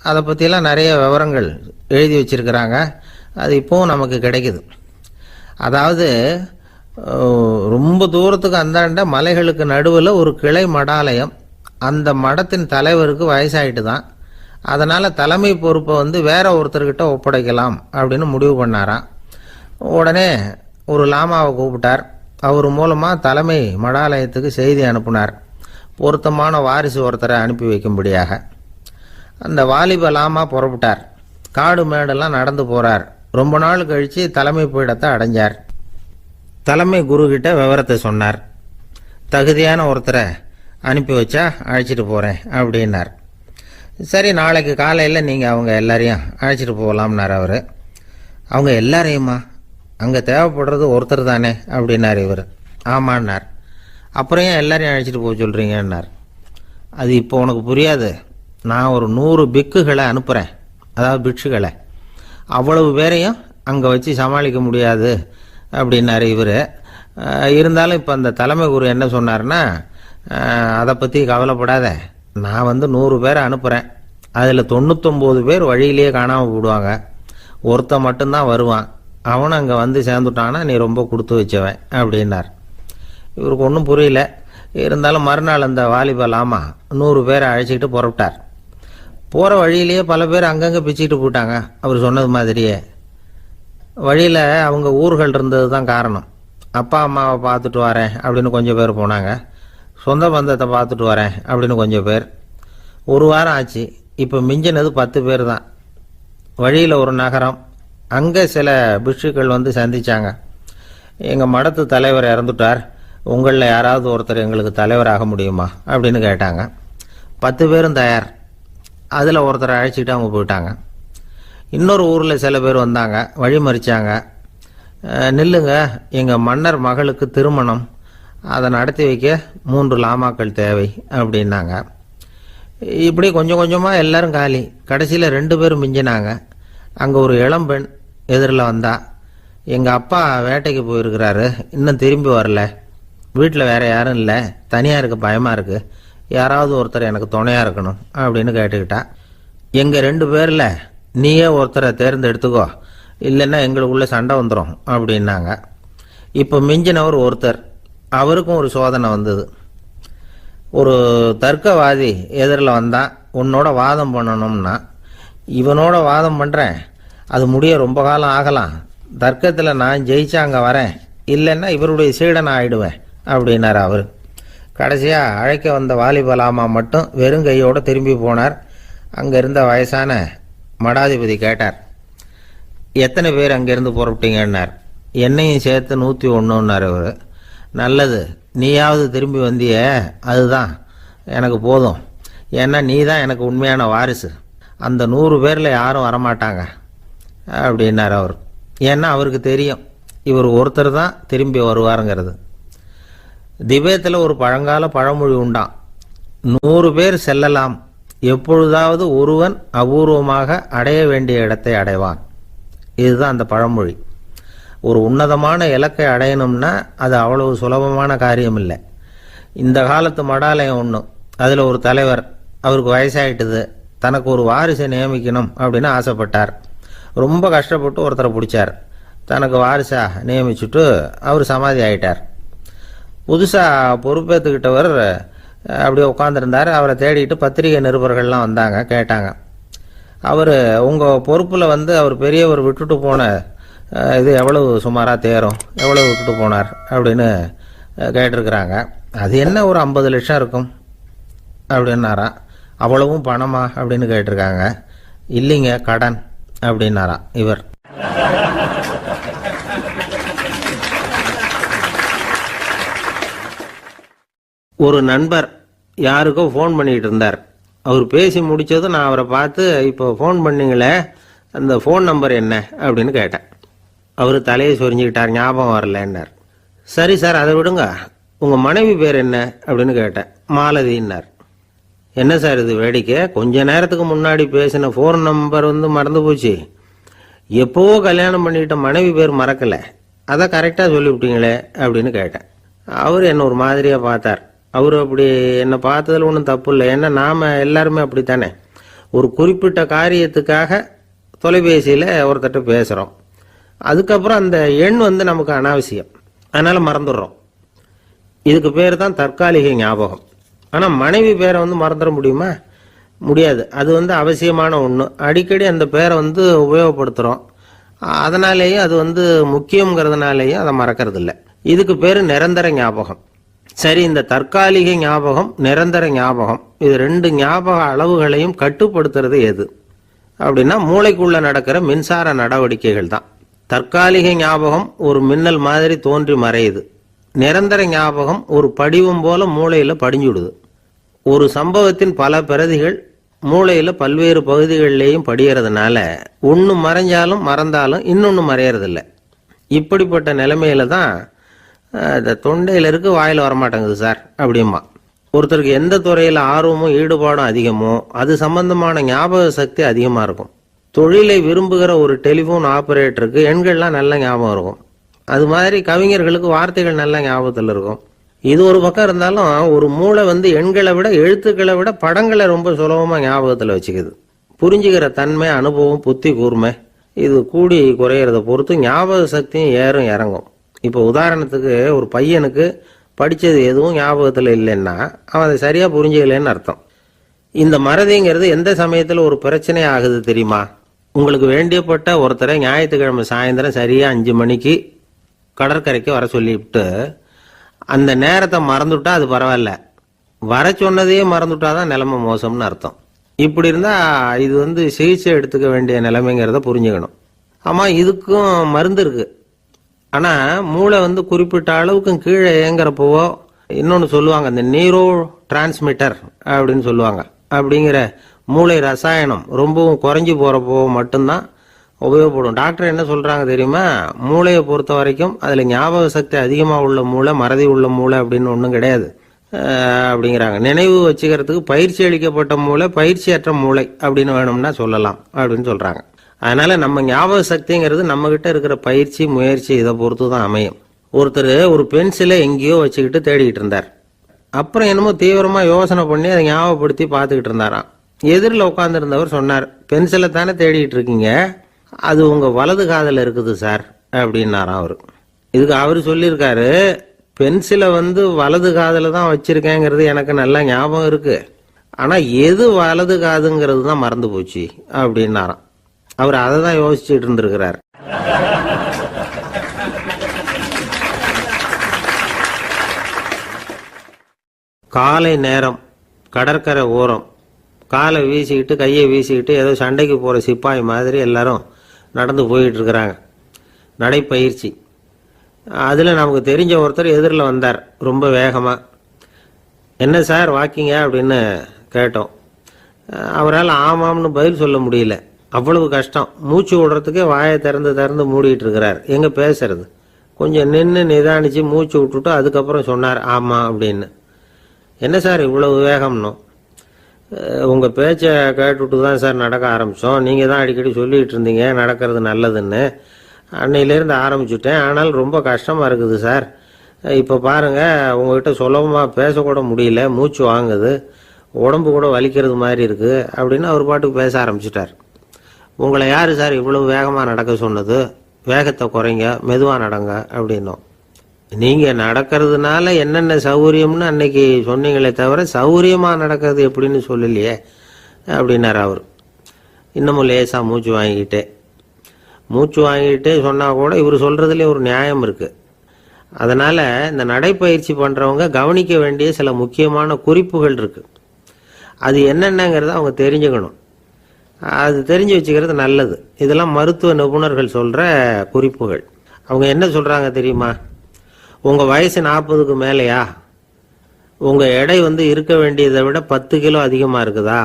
அதை பற்றிலாம் நிறைய விவரங்கள் எழுதி வச்சிருக்கிறாங்க. அது இப்போவும் நமக்கு கிடைக்குது. அதாவது ரொம்ப தூரத்துக்கு அந்தாண்ட மலைகளுக்கு நடுவில் ஒரு கிளை மடாலயம். அந்த மடத்தின் தலைவருக்கு வயசாயிட்டு தான். அதனால் தலைமை பொறுப்பை வேற ஒருத்தர்கிட்ட ஒப்படைக்கலாம் அப்படின்னு முடிவு பண்ணாராம். உடனே ஒரு லாமாவை கூப்பிட்டார். அவர் மூலமாக தலைமை மடாலயத்துக்கு செய்தி அனுப்புனார், பொருத்தமான வாரிசு ஒருத்தரை அனுப்பி வைக்கும்படியாக. அந்த வாலிப லாமா புறப்பட்டார். காடு மேடெல்லாம் நடந்து போகிறார். ரொம்ப நாள் கழித்து தலைமை பீடத்தை அடைஞ்சார். தலைமை குருக்கிட்ட விவரத்தை சொன்னார். தகுதியான ஒருத்தரை அனுப்பி வச்சா அழைச்சிட்டு போகிறேன் அப்படின்னார். சரி, நாளைக்கு காலையில் நீங்கள் அவங்க எல்லாரையும் அழைச்சிட்டு போகலாம்னார் அவர். அவங்க எல்லாரையுமா? அங்கே தேவைப்படுறது ஒருத்தர் தானே அப்படின்னார் இவர். ஆமான்னார். அப்புறம் ஏன் எல்லாரையும் அழைச்சிட்டு போக சொல்கிறீங்கன்னார். அது இப்போ உனக்கு புரியாது. நான் ஒரு 100 பிக்குகளை அனுப்புகிறேன், அதாவது பிக்ஷுகளை. அவ்வளவு பேரையும் அங்கே வச்சு சமாளிக்க முடியாது அப்படின்னார் இவர். இருந்தாலும் இப்போ அந்த தலைமை குரு என்ன சொன்னார்னா, அதை பற்றி கவலைப்படாத, நான் 100 பேரை அனுப்புகிறேன். அதில் 99 பேர் வழியிலேயே காணாமல் போடுவாங்க, ஒருத்தன் மட்டும்தான் வருவான். அவனும் அங்கே வந்து சேர்ந்துட்டானா நீ ரொம்ப கொடுத்து வச்சவன் அப்படின்னார். இவருக்கு ஒன்றும் புரியல. இருந்தாலும் மறுநாள் அந்த வாலிபல் ஆமா 100 பேரை அழைச்சிக்கிட்டு புறப்பட்டார். போகிற வழியிலேயே பல பேர் அங்கங்கே பிச்சுக்கிட்டு போயிட்டாங்க. அவர் சொன்னது மாதிரியே வழியில் அவங்க ஊர்கள் இருந்தது தான் காரணம். அப்பா அம்மாவை பார்த்துட்டு வரேன் அப்படின்னு கொஞ்சம் பேர் போனாங்க. சொந்த பந்தத்தை பார்த்துட்டு வரேன் அப்படின்னு கொஞ்சம் பேர். ஒரு வாரம் ஆச்சு. இப்போ மிஞ்சினது 10 பேர் தான். வழியில் ஒரு நகரம். அங்கே சில பிஷுக்கள் வந்து சந்திச்சாங்க. எங்கள் மடத்து தலைவர் இறந்துட்டார், உங்களில் யாராவது ஒருத்தர் எங்களுக்கு தலைவராக முடியுமா அப்படின்னு கேட்டாங்க. 10 பேரும் தயார். அதில் ஒருத்தரை அழைச்சிட்டு அவங்க போயிட்டாங்க. இன்னொரு ஊரில் சில பேர் வந்தாங்க, வழி மறிச்சாங்க. நில்லுங்க, எங்கள் மன்னர் மகளுக்கு திருமணம், அதை நடத்தி வைக்க 3 லாமாக்கள் தேவை அப்படின்னாங்க. இப்படி கொஞ்சம் கொஞ்சமாக எல்லாரும் காலி. கடைசியில் 2 பேரும் மிஞ்சினாங்க. அங்கே ஒரு இளம்பெண் எதிரில் வந்தா, எங்கள் அப்பா வேட்டைக்கு போயிருக்கிறாரு, இன்னும் திரும்பி வரல, வீட்டில் வேற யாரும் இல்லை, தனியாக இருக்க பயமாக இருக்குது, யாராவது ஒருத்தர் எனக்கு துணையாக இருக்கணும் அப்படின்னு கேட்டுக்கிட்டா. எங்கள் 2 பேரில் நீயே ஒருத்தரை தேர்ந்தெடுத்துக்கோ, இல்லைன்னா எங்களுக்குள்ள சண்டை வந்துடும் அப்படின்னாங்க. இப்போ மிஞ்சினவர் ஒருத்தர். அவருக்கும் ஒரு சோதனை வந்தது. ஒரு தர்க்கவாதி எதிரில் வந்தான். உன்னோட வாதம் பண்ணணும்னா, இவனோட வாதம் பண்ணுறேன், அது முடிய ரொம்ப காலம் ஆகலாம், தர்க்கத்தில் நான் ஜெயிச்சா அங்கே வரேன், இல்லைன்னா இவருடைய சீடனை ஆயிடுவேன் அப்படின்னார் அவர். கடைசியாக அழைக்க வந்த வாலிபலாமா மட்டும் வெறும் கையோடு திரும்பி போனார். அங்கே இருந்த வயசான மடாதிபதி கேட்டார், எத்தனை பேர் அங்கேருந்து புறப்பட்டீங்கன்னார். என்னையும் சேர்த்து 101ன்னார் இவர். நல்லது, நீயாவது திரும்பி வந்திய, அதுதான் எனக்கு போதும், ஏன்னா நீ தான் எனக்கு உண்மையான வாரிசு, அந்த 100 பேரில் யாரும் வரமாட்டாங்க அப்படின்னார் அவர். ஏன்னா அவருக்கு தெரியும் இவர் ஒருத்தர் தான் திரும்பி வருவாருங்கிறது. திபேத்தில் ஒரு பழங்கால பழமொழி உண்டாம், 100 பேர் செல்லலாம், எப்பொழுதாவது ஒருவன் அபூர்வமாக அடைய வேண்டிய இடத்தை அடைவான். இதுதான் அந்த பழமொழி. ஒரு உன்னதமான இலக்கை அடையணும்னா அது அவ்வளவு சுலபமான காரியம் இல்லை. இந்த காலத்து மடாலயம் ஒன்று, அதில் ஒரு தலைவர், அவருக்கு வயசாயிட்டுது, தனக்கு ஒரு வாரிசை நியமிக்கணும் அப்படின்னு ஆசைப்பட்டார். ரொம்ப கஷ்டப்பட்டு ஒருத்தரை பிடிச்சார். தனக்கு வாரிசா நியமிச்சுட்டு அவர் சமாதி ஆயிட்டார். புதுசாக பொறுப்பேற்றுக்கிட்டவர் அப்படியே உட்காந்துருந்தார். அவரை தேடிட்டு பத்திரிகை நிருபர்கள்லாம் வந்தாங்க, கேட்டாங்க. அவர் உங்கள் பொறுப்பில் வந்து அவர் பெரியவர் விட்டுட்டு போன இது எவ்வளவு சுமாராக தேரும், எவ்வளவு விட்டுட்டு போனார் அப்படின்னு கேட்டிருக்கிறாங்க. அது என்ன ஒரு 50 லட்சம் இருக்கும் அப்படின்னாராம். அவ்வளவும் பணமா அப்படின்னு கேட்டிருக்காங்க. இல்லைங்க, கடன் அப்படின்னாராம் இவர். ஒரு நண்பர் யாருக்கோ ஃபோன் பண்ணிகிட்டு இருந்தார். அவர் பேசி முடித்ததும் நான் அவரை பார்த்து, இப்போ ஃபோன் பண்ணிங்களே, அந்த ஃபோன் நம்பர் என்ன அப்படின்னு கேட்டேன். அவர் தலையை சொரிஞ்சுக்கிட்டார், ஞாபகம் வரலன்னார். சரி சார், அதை விடுங்க, உங்கள் மனைவி பேர் என்ன அப்படின்னு கேட்டேன். மாலதின்னார். என்ன சார் இது வேடிக்கை, கொஞ்ச நேரத்துக்கு முன்னாடி பேசின ஃபோன் நம்பர் வந்து மறந்து போச்சு, எப்போவோ கல்யாணம் பண்ணிக்கிட்ட மனைவி பேர் மறக்கலை, அதை கரெக்டாக சொல்லிவிட்டீங்களே அப்படின்னு கேட்டேன். அவர் என்ன ஒரு மாதிரியாக பார்த்தார். அவர் அப்படி என்னை பார்த்ததில் ஒன்றும் தப்பு இல்லை, ஏன்னா நாம் எல்லாருமே அப்படித்தானே, ஒரு குறிப்பிட்ட காரியத்துக்காக தொலைபேசியில் ஒருத்தட்ட பேசுகிறோம், அதுக்கப்புறம் அந்த எண் வந்து நமக்கு அனாவசியம், அதனால் மறந்துடுறோம். இதுக்கு பேர் தான் தற்காலிக ஞாபகம். ஆனால் மனைவி பேரை வந்து மறந்துட முடியுமா? முடியாது. அது வந்து அவசியமான ஒன்று. அடிக்கடி அந்த பேரை வந்து உபயோகப்படுத்துகிறோம், அதனாலேயும் அது வந்து முக்கியங்கிறதுனாலேயும் அதை மறக்கிறது இல்லை. இதுக்கு பேர் நிரந்தர ஞாபகம். சரி, இந்த தற்காலிக ஞாபகம், நிரந்தர ஞாபகம், இது 2 ஞாபக அளவுகளையும் கட்டுப்படுத்துறது எது அப்படின்னா மூளைக்குள்ள நடக்கிற மின்சார நடவடிக்கைகள் தான். தற்காலிக ஞாபகம் ஒரு மின்னல் மாதிரி தோன்றி மறையுது. நிரந்தர ஞாபகம் ஒரு படிவம் போல மூளையில் படிஞ்சுடுது. ஒரு சம்பவத்தின் பல பிரதிகள் மூளையில் பல்வேறு பகுதிகளிலேயும் படிகிறதுனால ஒன்று மறைஞ்சாலும் மறந்தாலும் இன்னொன்று மறையறதில்லை. இப்படிப்பட்ட நிலைமையில தான் இந்த தொண்டையில் இருக்கு, வாயில் வரமாட்டேங்குது சார் அப்படிமா. ஒருத்தருக்கு எந்த துறையில் ஆர்வமும் ஈடுபாடும் அதிகமோ அது சம்பந்தமான ஞாபக சக்தி அதிகமாக இருக்கும். தொழிலை விரும்புகிற ஒரு டெலிஃபோன் ஆபரேட்டருக்கு எண்கள்லாம் நல்ல ஞாபகம் இருக்கும். அது மாதிரி கவிஞர்களுக்கு வார்த்தைகள் நல்ல ஞாபகத்தில் இருக்கும். இது ஒரு பக்கம் இருந்தாலும் ஒரு மூளை வந்து எண்களை விட எழுத்துக்களை விட படங்களை ரொம்ப சுலபமாக ஞாபகத்தில் வச்சுக்குது. புரிஞ்சுக்கிற தன்மை, அனுபவம், புத்தி கூர்மை இது கூடி குறையிறத பொறுத்து ஞாபக சக்தியும் ஏறும் இறங்கும். இப்போ உதாரணத்துக்கு ஒரு பையனுக்கு படித்தது எதுவும் ஞாபகத்தில் இல்லைன்னா அவன் அதை சரியாக புரிஞ்சுக்கலன்னு அர்த்தம். இந்த மறதிங்கிறது எந்த சமயத்தில் ஒரு பிரச்சனை ஆகுது தெரியுமா? உங்களுக்கு வேண்டியப்பட்ட ஒருத்தரை ஞாயிற்றுக்கிழமை சாயந்தரம் சரியாக 5 மணிக்கு கடற்கரைக்கு வர சொல்லிவிட்டு அந்த நேரத்தை மறந்துவிட்டா அது பரவாயில்ல, வர சொன்னதையே மறந்துவிட்டா தான் நிலைமை மோசம்னு அர்த்தம். இப்படி இருந்தால் இது சிகிச்சை எடுத்துக்க வேண்டிய நிலைமைங்கிறத புரிஞ்சுக்கணும். ஆமாம், இதுக்கும் மருந்து இருக்கு. ஆனால் மூளை குறிப்பிட்ட அளவுக்கும் கீழே இயங்குறப்போவோ இன்னொன்று சொல்லுவாங்க, இந்த நியூரோ டிரான்ஸ்மிட்டர் அப்படின்னு சொல்லுவாங்க. அப்படிங்கிற மூளை ரசாயனம் ரொம்பவும் குறைஞ்சி போகிறப்போ மட்டும்தான் உபயோகப்படும். டாக்டர் என்ன சொல்கிறாங்க தெரியுமா? மூளையை பொறுத்த வரைக்கும் அதில் ஞாபக சக்தி அதிகமாக உள்ள மூளை, மறதி உள்ள மூளை அப்படின்னு ஒன்றும் கிடையாது அப்படிங்கிறாங்க. நினைவு வச்சுக்கிறதுக்கு பயிற்சி அளிக்கப்பட்ட மூளை, பயிற்சியற்ற மூளை அப்படின்னு வேணும்னா சொல்லலாம் அப்படின்னு சொல்கிறாங்க. அதனால நம்ம ஞாபக சக்திங்கிறது நம்ம கிட்ட இருக்கிற பயிற்சி, முயற்சி இதை பொறுத்து தான் அமையும். ஒருத்தர் ஒரு பென்சிலை எங்கேயோ வச்சுக்கிட்டு தேடிக்கிட்டு இருந்தார். அப்புறம் என்னமோ தீவிரமா யோசனை பண்ணி அதை ஞாபகப்படுத்தி பார்த்துக்கிட்டு இருந்தாராம். எதிரில் உட்காந்துருந்தவர் சொன்னார், பென்சிலை தானே தேடிட்டு இருக்கீங்க, அது உங்க வலது காதில் இருக்குது சார் அப்படின்னாராம் அவரு. இதுக்கு அவர் சொல்லியிருக்காரு, பென்சிலை வலது காதில் தான் வச்சிருக்கேங்கிறது எனக்கு நல்லா ஞாபகம் இருக்கு, ஆனா எது வலது காதுங்கிறது தான் மறந்து போச்சு அப்படின்னாராம். அவர் அதை தான் யோசிச்சுட்டு இருந்திருக்கிறார். காலை நேரம் கடற்கரை ஓரம் காலை வீசிக்கிட்டு கையை வீசிக்கிட்டு ஏதோ சண்டைக்கு போகிற சிப்பாய் மாதிரி எல்லாரும் நடந்து போயிட்டு இருக்கிறாங்க. நடைப்பயிற்சி. அதில் நமக்கு தெரிஞ்ச ஒருத்தர் எதிரில் வந்தார் ரொம்ப வேகமாக. என்ன சார் வாக்கிங்க அப்படின்னு கேட்டோம். அவரால் ஆமாம்னு பதில் சொல்ல முடியல, அவ்வளவு கஷ்டம். மூச்சு விடுறதுக்கே வாயை திறந்து மூடிட்டு இருக்கிறார். எங்கே பேசுறது? கொஞ்சம் நின்று நிதானிச்சு மூச்சு விட்டுட்டு அதுக்கப்புறம் சொன்னார் ஆமாம் அப்படின்னு. என்ன சார் இவ்வளவு வேகம்னோம்? உங்கள் பேச்சை கேட்டுவிட்டு தான் சார் நடக்க ஆரம்பித்தோம். நீங்கள் தான் அடிக்கடி சொல்லிகிட்டு இருந்தீங்க நடக்கிறது நல்லதுன்னு. அன்னையிலேருந்து ஆரம்பிச்சுட்டேன், ஆனால் ரொம்ப கஷ்டமாக இருக்குது சார். இப்போ பாருங்கள், உங்கள்கிட்ட சுலபமாக பேசக்கூட முடியல, மூச்சு வாங்குது, உடம்பு கூட வலிக்கிறது மாதிரி இருக்குது அப்படின்னு அவர் பாட்டுக்கு பேச ஆரம்பிச்சிட்டார். உங்களை யார் சார் இவ்வளவு வேகமாக நடக்க சொன்னது? வேகத்தை குறைங்க, மெதுவாக நடங்க அப்படின்னோம். நீங்கள் நடக்கிறதுனால என்னென்ன சௌகரியம்னு அன்னைக்கு சொன்னீங்களே தவிர சௌகரியமாக நடக்கிறது எப்படின்னு சொல்லலையே அப்படின்னார் அவர். இன்னமும் லேசாக மூச்சு வாங்கிக்கிட்டே சொன்னால் கூட இவர் சொல்கிறதுலேயே ஒரு நியாயம் இருக்குது. அதனால் இந்த நடைப்பயிற்சி பண்ணுறவங்க கவனிக்க வேண்டிய சில முக்கியமான குறிப்புகள் இருக்குது. அது என்னென்னங்கிறத அவங்க தெரிஞ்சுக்கணும். அது தெரிஞ்சு வச்சுக்கிறது நல்லது. இதெல்லாம் மருத்துவ நிபுணர்கள் சொல்கிற குறிப்புகள். அவங்க என்ன சொல்கிறாங்க தெரியுமா? உங்கள் வயசு 40க்கு மேலேயா? உங்கள் எடை இருக்க வேண்டியதை விட 10 கிலோ அதிகமாக இருக்குதா?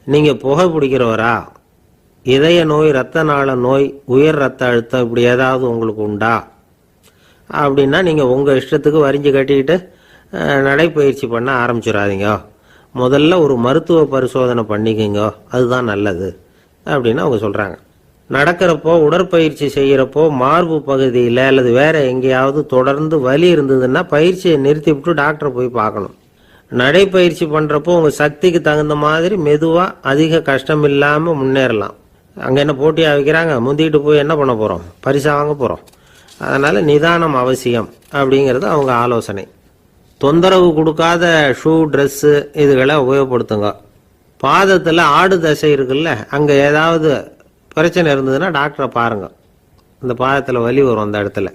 நீங்கள் புகை பிடிக்கிறவரா? இதய நோய், இரத்த நாள நோய், உயர் ரத்த அழுத்தம் இப்படி ஏதாவது உங்களுக்கு உண்டா? அப்படின்னா நீங்கள் உங்கள் இஷ்டத்துக்கு வரிஞ்சு கட்டிக்கிட்டு நடைப்பயிற்சி பண்ண ஆரம்பிச்சிடாதீங்க. முதல்ல ஒரு மருத்துவ பரிசோதனை பண்ணிக்கோங்க, அதுதான் நல்லது அப்படின்னு அவங்க சொல்கிறாங்க. நடக்கிறப்போ, உடற்பயிற்சி செய்கிறப்போ மார்பு பகுதியில் அல்லது வேற எங்கேயாவது தொடர்ந்து வலி இருந்ததுன்னா பயிற்சியை நிறுத்திவிட்டு டாக்டரை போய் பார்க்கணும். நடைப்பயிற்சி பண்ணுறப்போ உங்கள் சக்திக்கு தகுந்த மாதிரி மெதுவாக அதிக கஷ்டம் இல்லாமல் முன்னேறலாம். அங்கே என்ன போட்டியாக வைக்கிறாங்க? முந்திக்கிட்டு போய் என்ன பண்ண போகிறோம்? பரிசா வாங்க போகிறோம். அதனால் நிதானம் அவசியம் அப்படிங்கிறது அவங்க ஆலோசனை. தொந்தரவு கொடுக்காத ஷூ, ட்ரெஸ்ஸு இதுகளை உபயோகப்படுத்துங்க. பாதத்தில் ஆடு தசை இருக்குல்ல, அங்கே ஏதாவது பிரச்சனை இருந்ததுன்னா டாக்டரை பாருங்கள். இந்த பாதத்தில் வலி வரும் அந்த இடத்துல.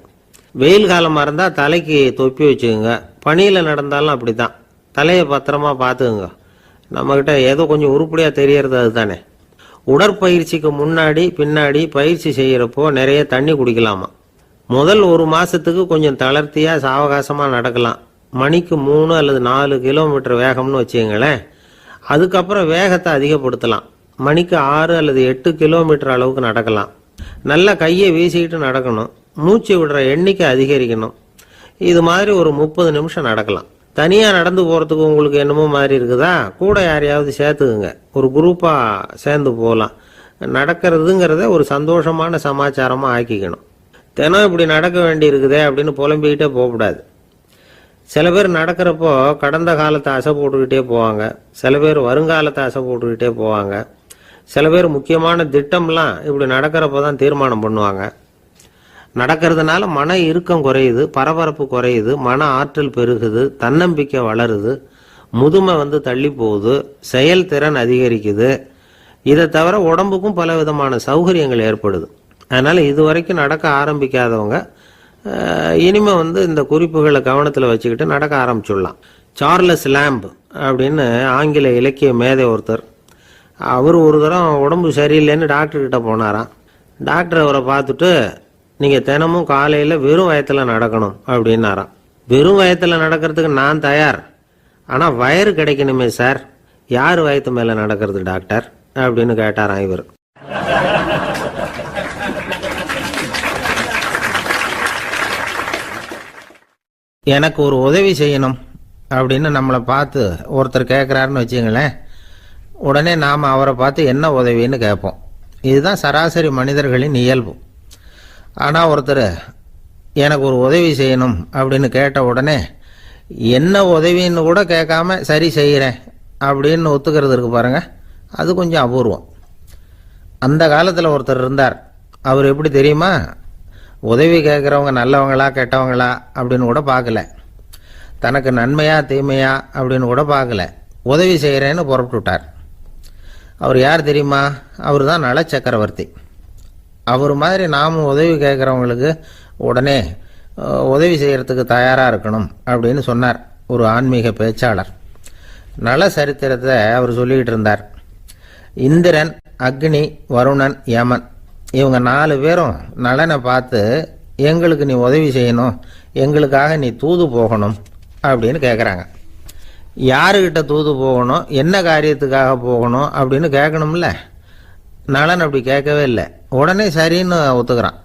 வெயில் காலமாக இருந்தால் தலைக்கு தொப்பி வச்சுக்கோங்க. பனியில் நடந்தாலும் அப்படி தான், தலையை பத்திரமா பார்த்துக்குங்க. நம்மக்கிட்ட ஏதோ கொஞ்சம் உருப்படியாக தெரியறது அதுதானே. உடற்பயிற்சிக்கு முன்னாடி பின்னாடி பயிற்சி செய்கிறப்போ நிறைய தண்ணி குடிக்கலாமா. முதல் 1 மாதத்துக்கு கொஞ்சம் தளர்த்தியாக சாவகாசமாக நடக்கலாம். மணிக்கு 3 அல்லது 4 கிலோமீட்டர் வேகம்னு வச்சுங்களேன். அதுக்கப்புறம் வேகத்தை அதிகப்படுத்தலாம். மணிக்கு 6 அல்லது 8 கிலோமீட்டர் அளவுக்கு நடக்கலாம். நல்லா கையை வீசிக்கிட்டு நடக்கணும். மூச்சு விடுற எண்ணிக்கை அதிகரிக்கணும். இது மாதிரி ஒரு 30 நிமிஷம் நடக்கலாம். தனியாக நடந்து போகிறதுக்கு உங்களுக்கு என்னமோ மாதிரி இருக்குதா? கூட யாரையாவது சேர்த்துக்குங்க, ஒரு குரூப்பாக சேர்ந்து போகலாம். நடக்கிறதுங்கிறத ஒரு சந்தோஷமான சமாச்சாரமாக ஆக்கிக்கணும். தினம் இப்படி நடக்க வேண்டி இருக்குதே அப்படின்னு புலம்பிக்கிட்டே போகக்கூடாது. சில பேர் நடக்கிறப்போ கடந்த காலத்தை அசை போட்டுக்கிட்டே போவாங்க, சில பேர் வருங்காலத்தை அசை போட்டுக்கிட்டே போவாங்க. சில பேர் முக்கியமான திட்டம்லாம் இப்படி நடக்கிறப்ப தான் தீர்மானம் பண்ணுவாங்க. நடக்கிறதுனால மன இறுக்கம் குறையுது, பரபரப்பு குறையுது, மன ஆற்றல் பெருகுது, தன்னம்பிக்கை வளருது, முதுமை தள்ளி போகுது, செயல்திறன் அதிகரிக்குது. இதை தவிர உடம்புக்கும் பல விதமான சௌகரியங்கள் ஏற்படுது. அதனால இதுவரைக்கும் நடக்க ஆரம்பிக்காதவங்க இனிமே இந்த குறிப்புகளை கவனத்தில் வச்சுக்கிட்டு நடக்க ஆரம்பிச்சுடலாம். சார்லஸ் லேம்ப் அப்படின்னு ஆங்கில இலக்கிய மேதை ஒருத்தர், அவர் ஒரு தரம் உடம்பு சரியில்லைன்னு டாக்டர்கிட்ட போனாராம். டாக்டர் அவரை பார்த்துட்டு, நீங்கள் தினமும் காலையில் வெறும் வயத்தில் நடக்கணும் அப்படின்னாராம். வெறும் வயத்தில் நடக்கிறதுக்கு நான் தயார், ஆனால் வயிறு கிடைக்கணுமே சார், யார் வயத்து மேலே நடக்கிறது டாக்டர் அப்படின்னு கேட்டாராம் இவர். எனக்கு ஒரு உதவி செய்யணும் அப்படின்னு நம்மளை பார்த்து ஒருத்தர் கேட்குறாருன்னு வச்சுங்களேன், உடனே நாம் அவரை பார்த்து என்ன உதவின்னு கேட்போம். இதுதான் சராசரி மனிதர்களின் இயல்பு. ஆனால் ஒருத்தர் எனக்கு ஒரு உதவி செய்யணும் அப்படின்னு கேட்ட உடனே என்ன உதவின்னு கூட கேட்காம சரி செய்கிறேன் அப்படின்னு ஒத்துக்கிறது இருக்கு பாருங்க, அது கொஞ்சம் அபூர்வம். அந்த காலத்தில் ஒருத்தர் இருந்தார். அவர் எப்படி தெரியுமா, உதவி கேட்குறவங்க நல்லவங்களா கெட்டவங்களா அப்படின்னு கூட பார்க்கல, தனக்கு நன்மையா தீமையா அப்படின்னு கூட பார்க்கல, உதவி செய்கிறேன்னு புறப்பட்டு விட்டார். அவர் யார் தெரியுமா, அவர் தான் நல சக்கரவர்த்தி. அவர் மாதிரி நாமும் உதவி கேட்குறவங்களுக்கு உடனே உதவி செய்கிறதுக்கு தயாராக இருக்கணும் அப்படின்னு சொன்னார் ஒரு ஆன்மீக பேச்சாளர். நல சரித்திரத்தை அவர் சொல்லிக்கிட்டு இருந்தார். இந்திரன், அக்னி, வருணன், யமன் இவங்க 4 பேரும் நலனை பார்த்து எங்களுக்கு நீ உதவி செய்யணும், எங்களுக்காக நீ தூது போகணும் அப்படின்னு கேட்குறாங்க. யாருக்கிட்ட தூது போகணும், என்ன காரியத்துக்காக போகணும் அப்படின்னு கேட்கணும்ல. நலன் அப்படி கேட்கவே இல்லை, உடனே சரின்னு ஒத்துக்கிறான்.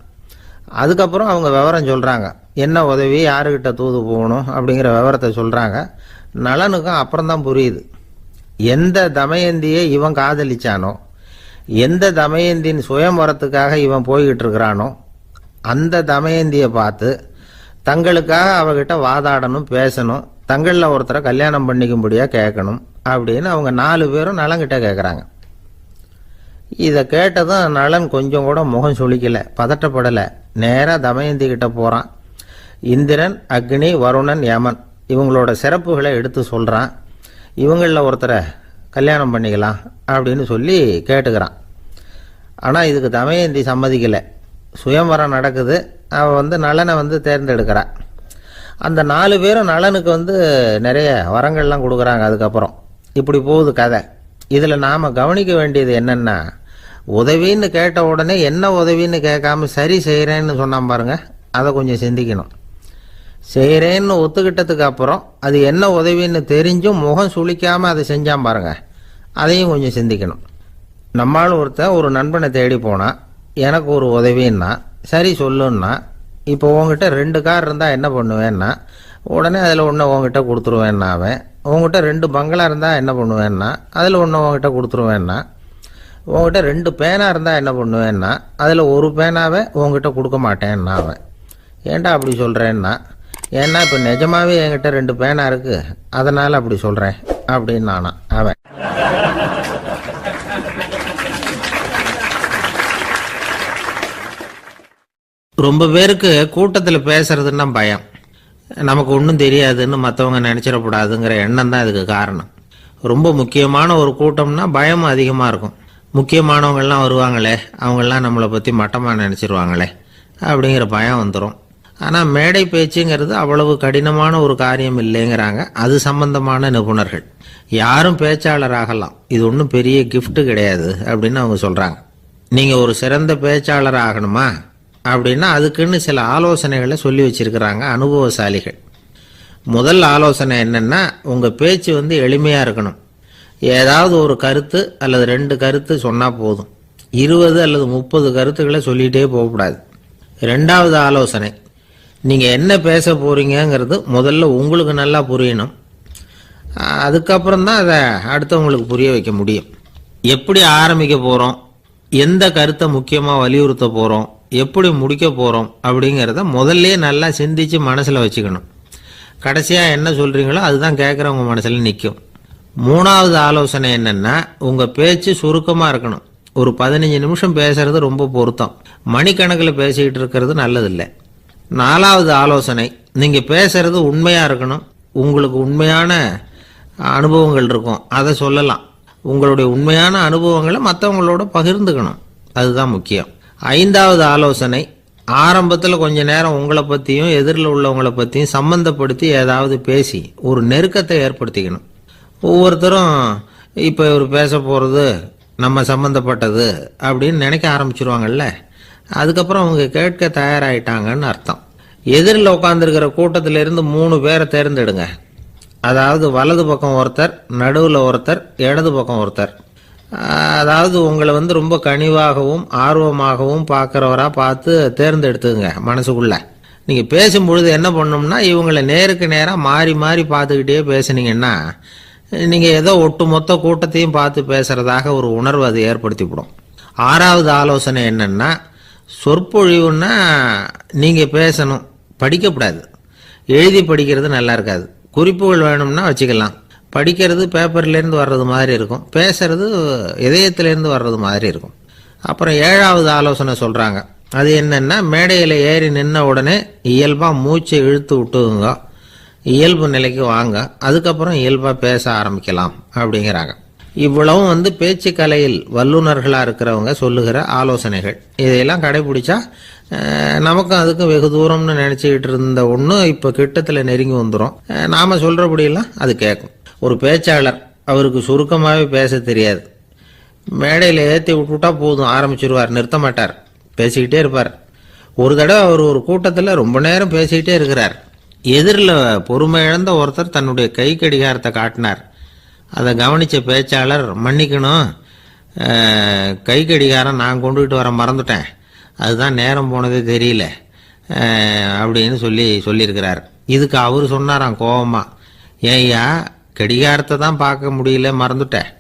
அதுக்கப்புறம் அவங்க விவரம் சொல்கிறாங்க, என்ன உதவி, யாருக்கிட்ட தூது போகணும் அப்படிங்கிற விவரத்தை சொல்கிறாங்க. நலனுக்கும் அப்புறம்தான் புரியுது, எந்த தமயந்தியை இவன் காதலிச்சானோ, எந்த தமயந்தின் சுயம்பரத்துக்காக இவன் போய்கிட்டு இருக்கிறானோ அந்த தமயந்தியை பார்த்து தங்களுக்காக அவகிட்ட வாதாடணும், பேசணும், தங்களில் ஒருத்தரை கல்யாணம் பண்ணிக்கும்படியாக கேட்கணும் அப்படின்னு அவங்க 4 பேரும் நலன்கிட்ட கேட்குறாங்க. இதை கேட்டதும் நலன் கொஞ்சம் கூட முகம் சுளிக்கலை, பதட்டப்படலை. நேராக தமயந்தி கிட்ட போகிறான். இந்திரன், அக்னி, வருணன், யமன் இவங்களோட சிறப்புகளை எடுத்து சொல்கிறான். இவங்களில் ஒருத்தரை கல்யாணம் பண்ணிக்கலாம் அப்படின்னு சொல்லி கேட்டுக்கிறான். ஆனால் இதுக்கு தமயந்தி சம்மதிக்கலை. சுயம்வரம் நடக்குது, அவள் நலனை தேர்ந்தெடுக்கிறாள். அந்த 4 பேரும் நலனுக்கு நிறைய வரங்கள்லாம் கொடுக்குறாங்க. அதுக்கப்புறம் இப்படி போகுது கதை. இதில் நாம் கவனிக்க வேண்டியது என்னென்னா, உதவின்னு கேட்ட உடனே என்ன உதவின்னு கேட்காம சரி செய்கிறேன்னு சொன்னான் பாருங்க, அதை கொஞ்சம் சிந்திக்கணும். செய்கிறேன்னு ஒத்துக்கிட்டதுக்கு அப்புறம் அது என்ன உதவின்னு தெரிஞ்சும் முகம் சுளிக்காமல் அதை செஞ்சான் பாருங்க, அதையும் கொஞ்சம் சிந்திக்கணும். நம்மளும் ஒருத்தன் ஒரு நண்பனை தேடி போனான், எனக்கு ஒரு உதவின்னா சரி சொல்லுன்னா, இப்போ உங்ககிட்ட 2 கார் இருந்தால் என்ன பண்ணுவேன்னா, உடனே அதில் ஒன்று உங்ககிட்ட கொடுத்துருவேன்னா, அவன் உங்ககிட்ட 2 பங்களா இருந்தால் என்ன பண்ணுவேன்னா, அதில் ஒன்று உங்ககிட்ட கொடுத்துருவேன்னா, உங்ககிட்ட 2 பேனா இருந்தால் என்ன பண்ணுவேன்னா, அதில் ஒரு பேனாவை உங்ககிட்ட கொடுக்க மாட்டேன்னா அவன். ஏன்டா அப்படி சொல்கிறேன்னா, ஏன்னா இப்போ நிஜமாவே என்கிட்ட 2 பேனா இருக்குது, அதனால் அப்படி சொல்கிறேன் அப்படின்னு நானா அவன். ரொம்ப பேருக்கு கூட்டத்தில் பேசுறதுன்னா பயம். நமக்கு ஒன்றும் தெரியாதுன்னு மற்றவங்க நினச்சிடக்கூடாதுங்கிற எண்ணம் தான் இதுக்கு காரணம். ரொம்ப முக்கியமான ஒரு கூட்டம்னா பயமும் அதிகமாக இருக்கும். முக்கியமானவங்கள்லாம் வருவாங்களே, அவங்கெல்லாம் நம்மளை பற்றி மட்டமாக நினச்சிருவாங்களே அப்படிங்கிற பயம் வந்துடும். ஆனால் மேடை பேச்சுங்கிறது அவ்வளவு கடினமான ஒரு காரியம் இல்லைங்கிறாங்க அது சம்பந்தமான நிபுணர்கள். யாரும் பேச்சாளர் ஆகலாம், இது ஒன்றும் பெரிய கிஃப்ட் கிடையாது அப்படின்னு அவங்க சொல்கிறாங்க. நீங்கள் ஒரு சிறந்த பேச்சாளர் ஆகணுமா அப்படின்னா அதுக்குன்னு சில ஆலோசனைகளை சொல்லி வச்சிருக்கிறாங்க அனுபவசாலிகள். முதல் ஆலோசனை என்னன்னா, உங்கள் பேச்சு எளிமையாக இருக்கணும். ஏதாவது ஒரு கருத்து அல்லது 2 கருத்து சொன்னால் போதும். 20 அல்லது 30 கருத்துக்களை சொல்லிகிட்டே போகக்கூடாது. 2வது ஆலோசனை, நீங்கள் என்ன பேச போகிறீங்கிறது முதல்ல உங்களுக்கு நல்லா புரியணும். அதுக்கப்புறம் தான் அதை அடுத்தவங்களுக்கு புரிய வைக்க முடியும். எப்படி ஆரம்பிக்க போகிறோம், எந்த கருத்தை முக்கியமாக வலியுறுத்த போகிறோம், எப்படி முடிக்க போகிறோம் அப்படிங்கிறத முதல்ல நல்லா சிந்திச்சு மனசில் வச்சுக்கணும். கடைசியாக என்ன சொல்கிறீங்களோ அதுதான் கேட்குறவங்க மனசில் நிற்கும். 3வது ஆலோசனை என்னென்னா, உங்கள் பேச்சு சுருக்கமாக இருக்கணும். ஒரு 15 நிமிஷம் பேசுறது ரொம்ப பொருத்தம். மணிக்கணக்கில் பேசிக்கிட்டு இருக்கிறது நல்லதில்லை. 4வது ஆலோசனை, நீங்க பேசுறது உண்மையா இருக்கணும். உங்களுக்கு உண்மையான அனுபவங்கள் இருக்கும், அதை சொல்லலாம். உங்களுடைய உண்மையான அனுபவங்களை மற்றவங்களோட பகிர்ந்துக்கணும், அதுதான் முக்கியம். 5வது ஆலோசனை, ஆரம்பத்தில் கொஞ்ச நேரம் உங்களை பற்றியும் எதிரில் உள்ளவங்களை பற்றியும் சம்பந்தப்படுத்தி ஏதாவது பேசி ஒரு நெருக்கத்தை ஏற்படுத்திக்கணும். ஒவ்வொருத்தரும் இப்போ இவர் பேச போகிறது நம்ம சம்பந்தப்பட்டது அப்படின்னு நினைக்க ஆரம்பிச்சிருவாங்கல்ல, அதுக்கப்புறம் அவங்க கேட்க தயாராகிட்டாங்கன்னு அர்த்தம். எதிரில் உட்காந்துருக்கிற கூட்டத்திலிருந்து 3 பேரை தேர்ந்தெடுங்க. அதாவது வலது பக்கம் ஒருத்தர், நடுவில் ஒருத்தர், இடது பக்கம் ஒருத்தர். அதாவது உங்களை ரொம்ப கனிவாகவும் ஆர்வமாகவும் பார்க்குறவராக பார்த்து தேர்ந்தெடுத்துங்க. மனசுக்குள்ள நீங்கள் பேசும்பொழுது என்ன பண்ணணும்னா, இவங்களை நேருக்கு நேராக மாறி மாறி பார்த்துக்கிட்டே பேசுனீங்கன்னா நீங்கள் ஏதோ ஒட்டுமொத்த கூட்டத்தையும் பார்த்து பேசுகிறதாக ஒரு உணர்வு அது ஏற்படுத்திவிடும். 6வது ஆலோசனை என்னென்னா, சொற்பொழிவுன்னா நீங்கள் பேசணும், படிக்கக்கூடாது. எழுதி படிக்கிறது நல்லா இருக்காது. குறிப்புகள் வேணும்னா வச்சுக்கலாம். படிக்கிறது பேப்பர்லேருந்து வர்றது மாதிரி இருக்கும், பேசுறது இதயத்திலேருந்து வர்றது மாதிரி இருக்கும். அப்புறம் 7வது ஆலோசனை சொல்கிறாங்க. அது என்னென்னா, மேடையில் ஏறி நின்ன உடனே இயல்பாக மூச்சை இழுத்து விட்டுங்க, இயல்பு நிலைக்கு வாங்க, அதுக்கப்புறம் இயல்பாக பேச ஆரம்பிக்கலாம் அப்படிங்கிறாங்க. இவ்வளவும் பேச்சு கலையில் வல்லுநர்களாக இருக்கிறவங்க சொல்லுகிற ஆலோசனைகள். இதையெல்லாம் கடைபிடிச்சா நமக்கும் அதுக்கும் வெகு தூரம்னு நினச்சிக்கிட்டு இருந்த ஒன்று இப்போ கிட்டத்தில் நெருங்கி வந்துடும். நாம் சொல்கிறபடியெல்லாம் அது கேட்கும். ஒரு பேச்சாளர், அவருக்கு சுருக்கமாகவே பேச தெரியாது. மேடையில் ஏற்றி விட்டுவிட்டா போதும், ஆரம்பிச்சிருவார், நிறுத்த மாட்டார், பேசிக்கிட்டே இருப்பார். ஒரு தடவை அவர் ஒரு கூட்டத்தில் ரொம்ப நேரம் பேசிக்கிட்டே இருக்கிறார். எதிரில் பொறுமை இழந்த ஒருத்தர் தன்னுடைய கை கடிகாரத்தை காட்டினார். அதை கவனித்த பேச்சாளர், மன்னிக்கணும், கை கடிகாரம் நான் கொண்டுகிட்டு வர மறந்துட்டேன், அதுதான் நேரம் போனதே தெரியல அப்படின்னு சொல்லியிருக்கிறார். இதுக்கு அவர் சொன்னாராம் கோபமா, ஏய்யா கடிகாரத்தை தான் பார்க்க முடியல, மறந்துட்டேன்,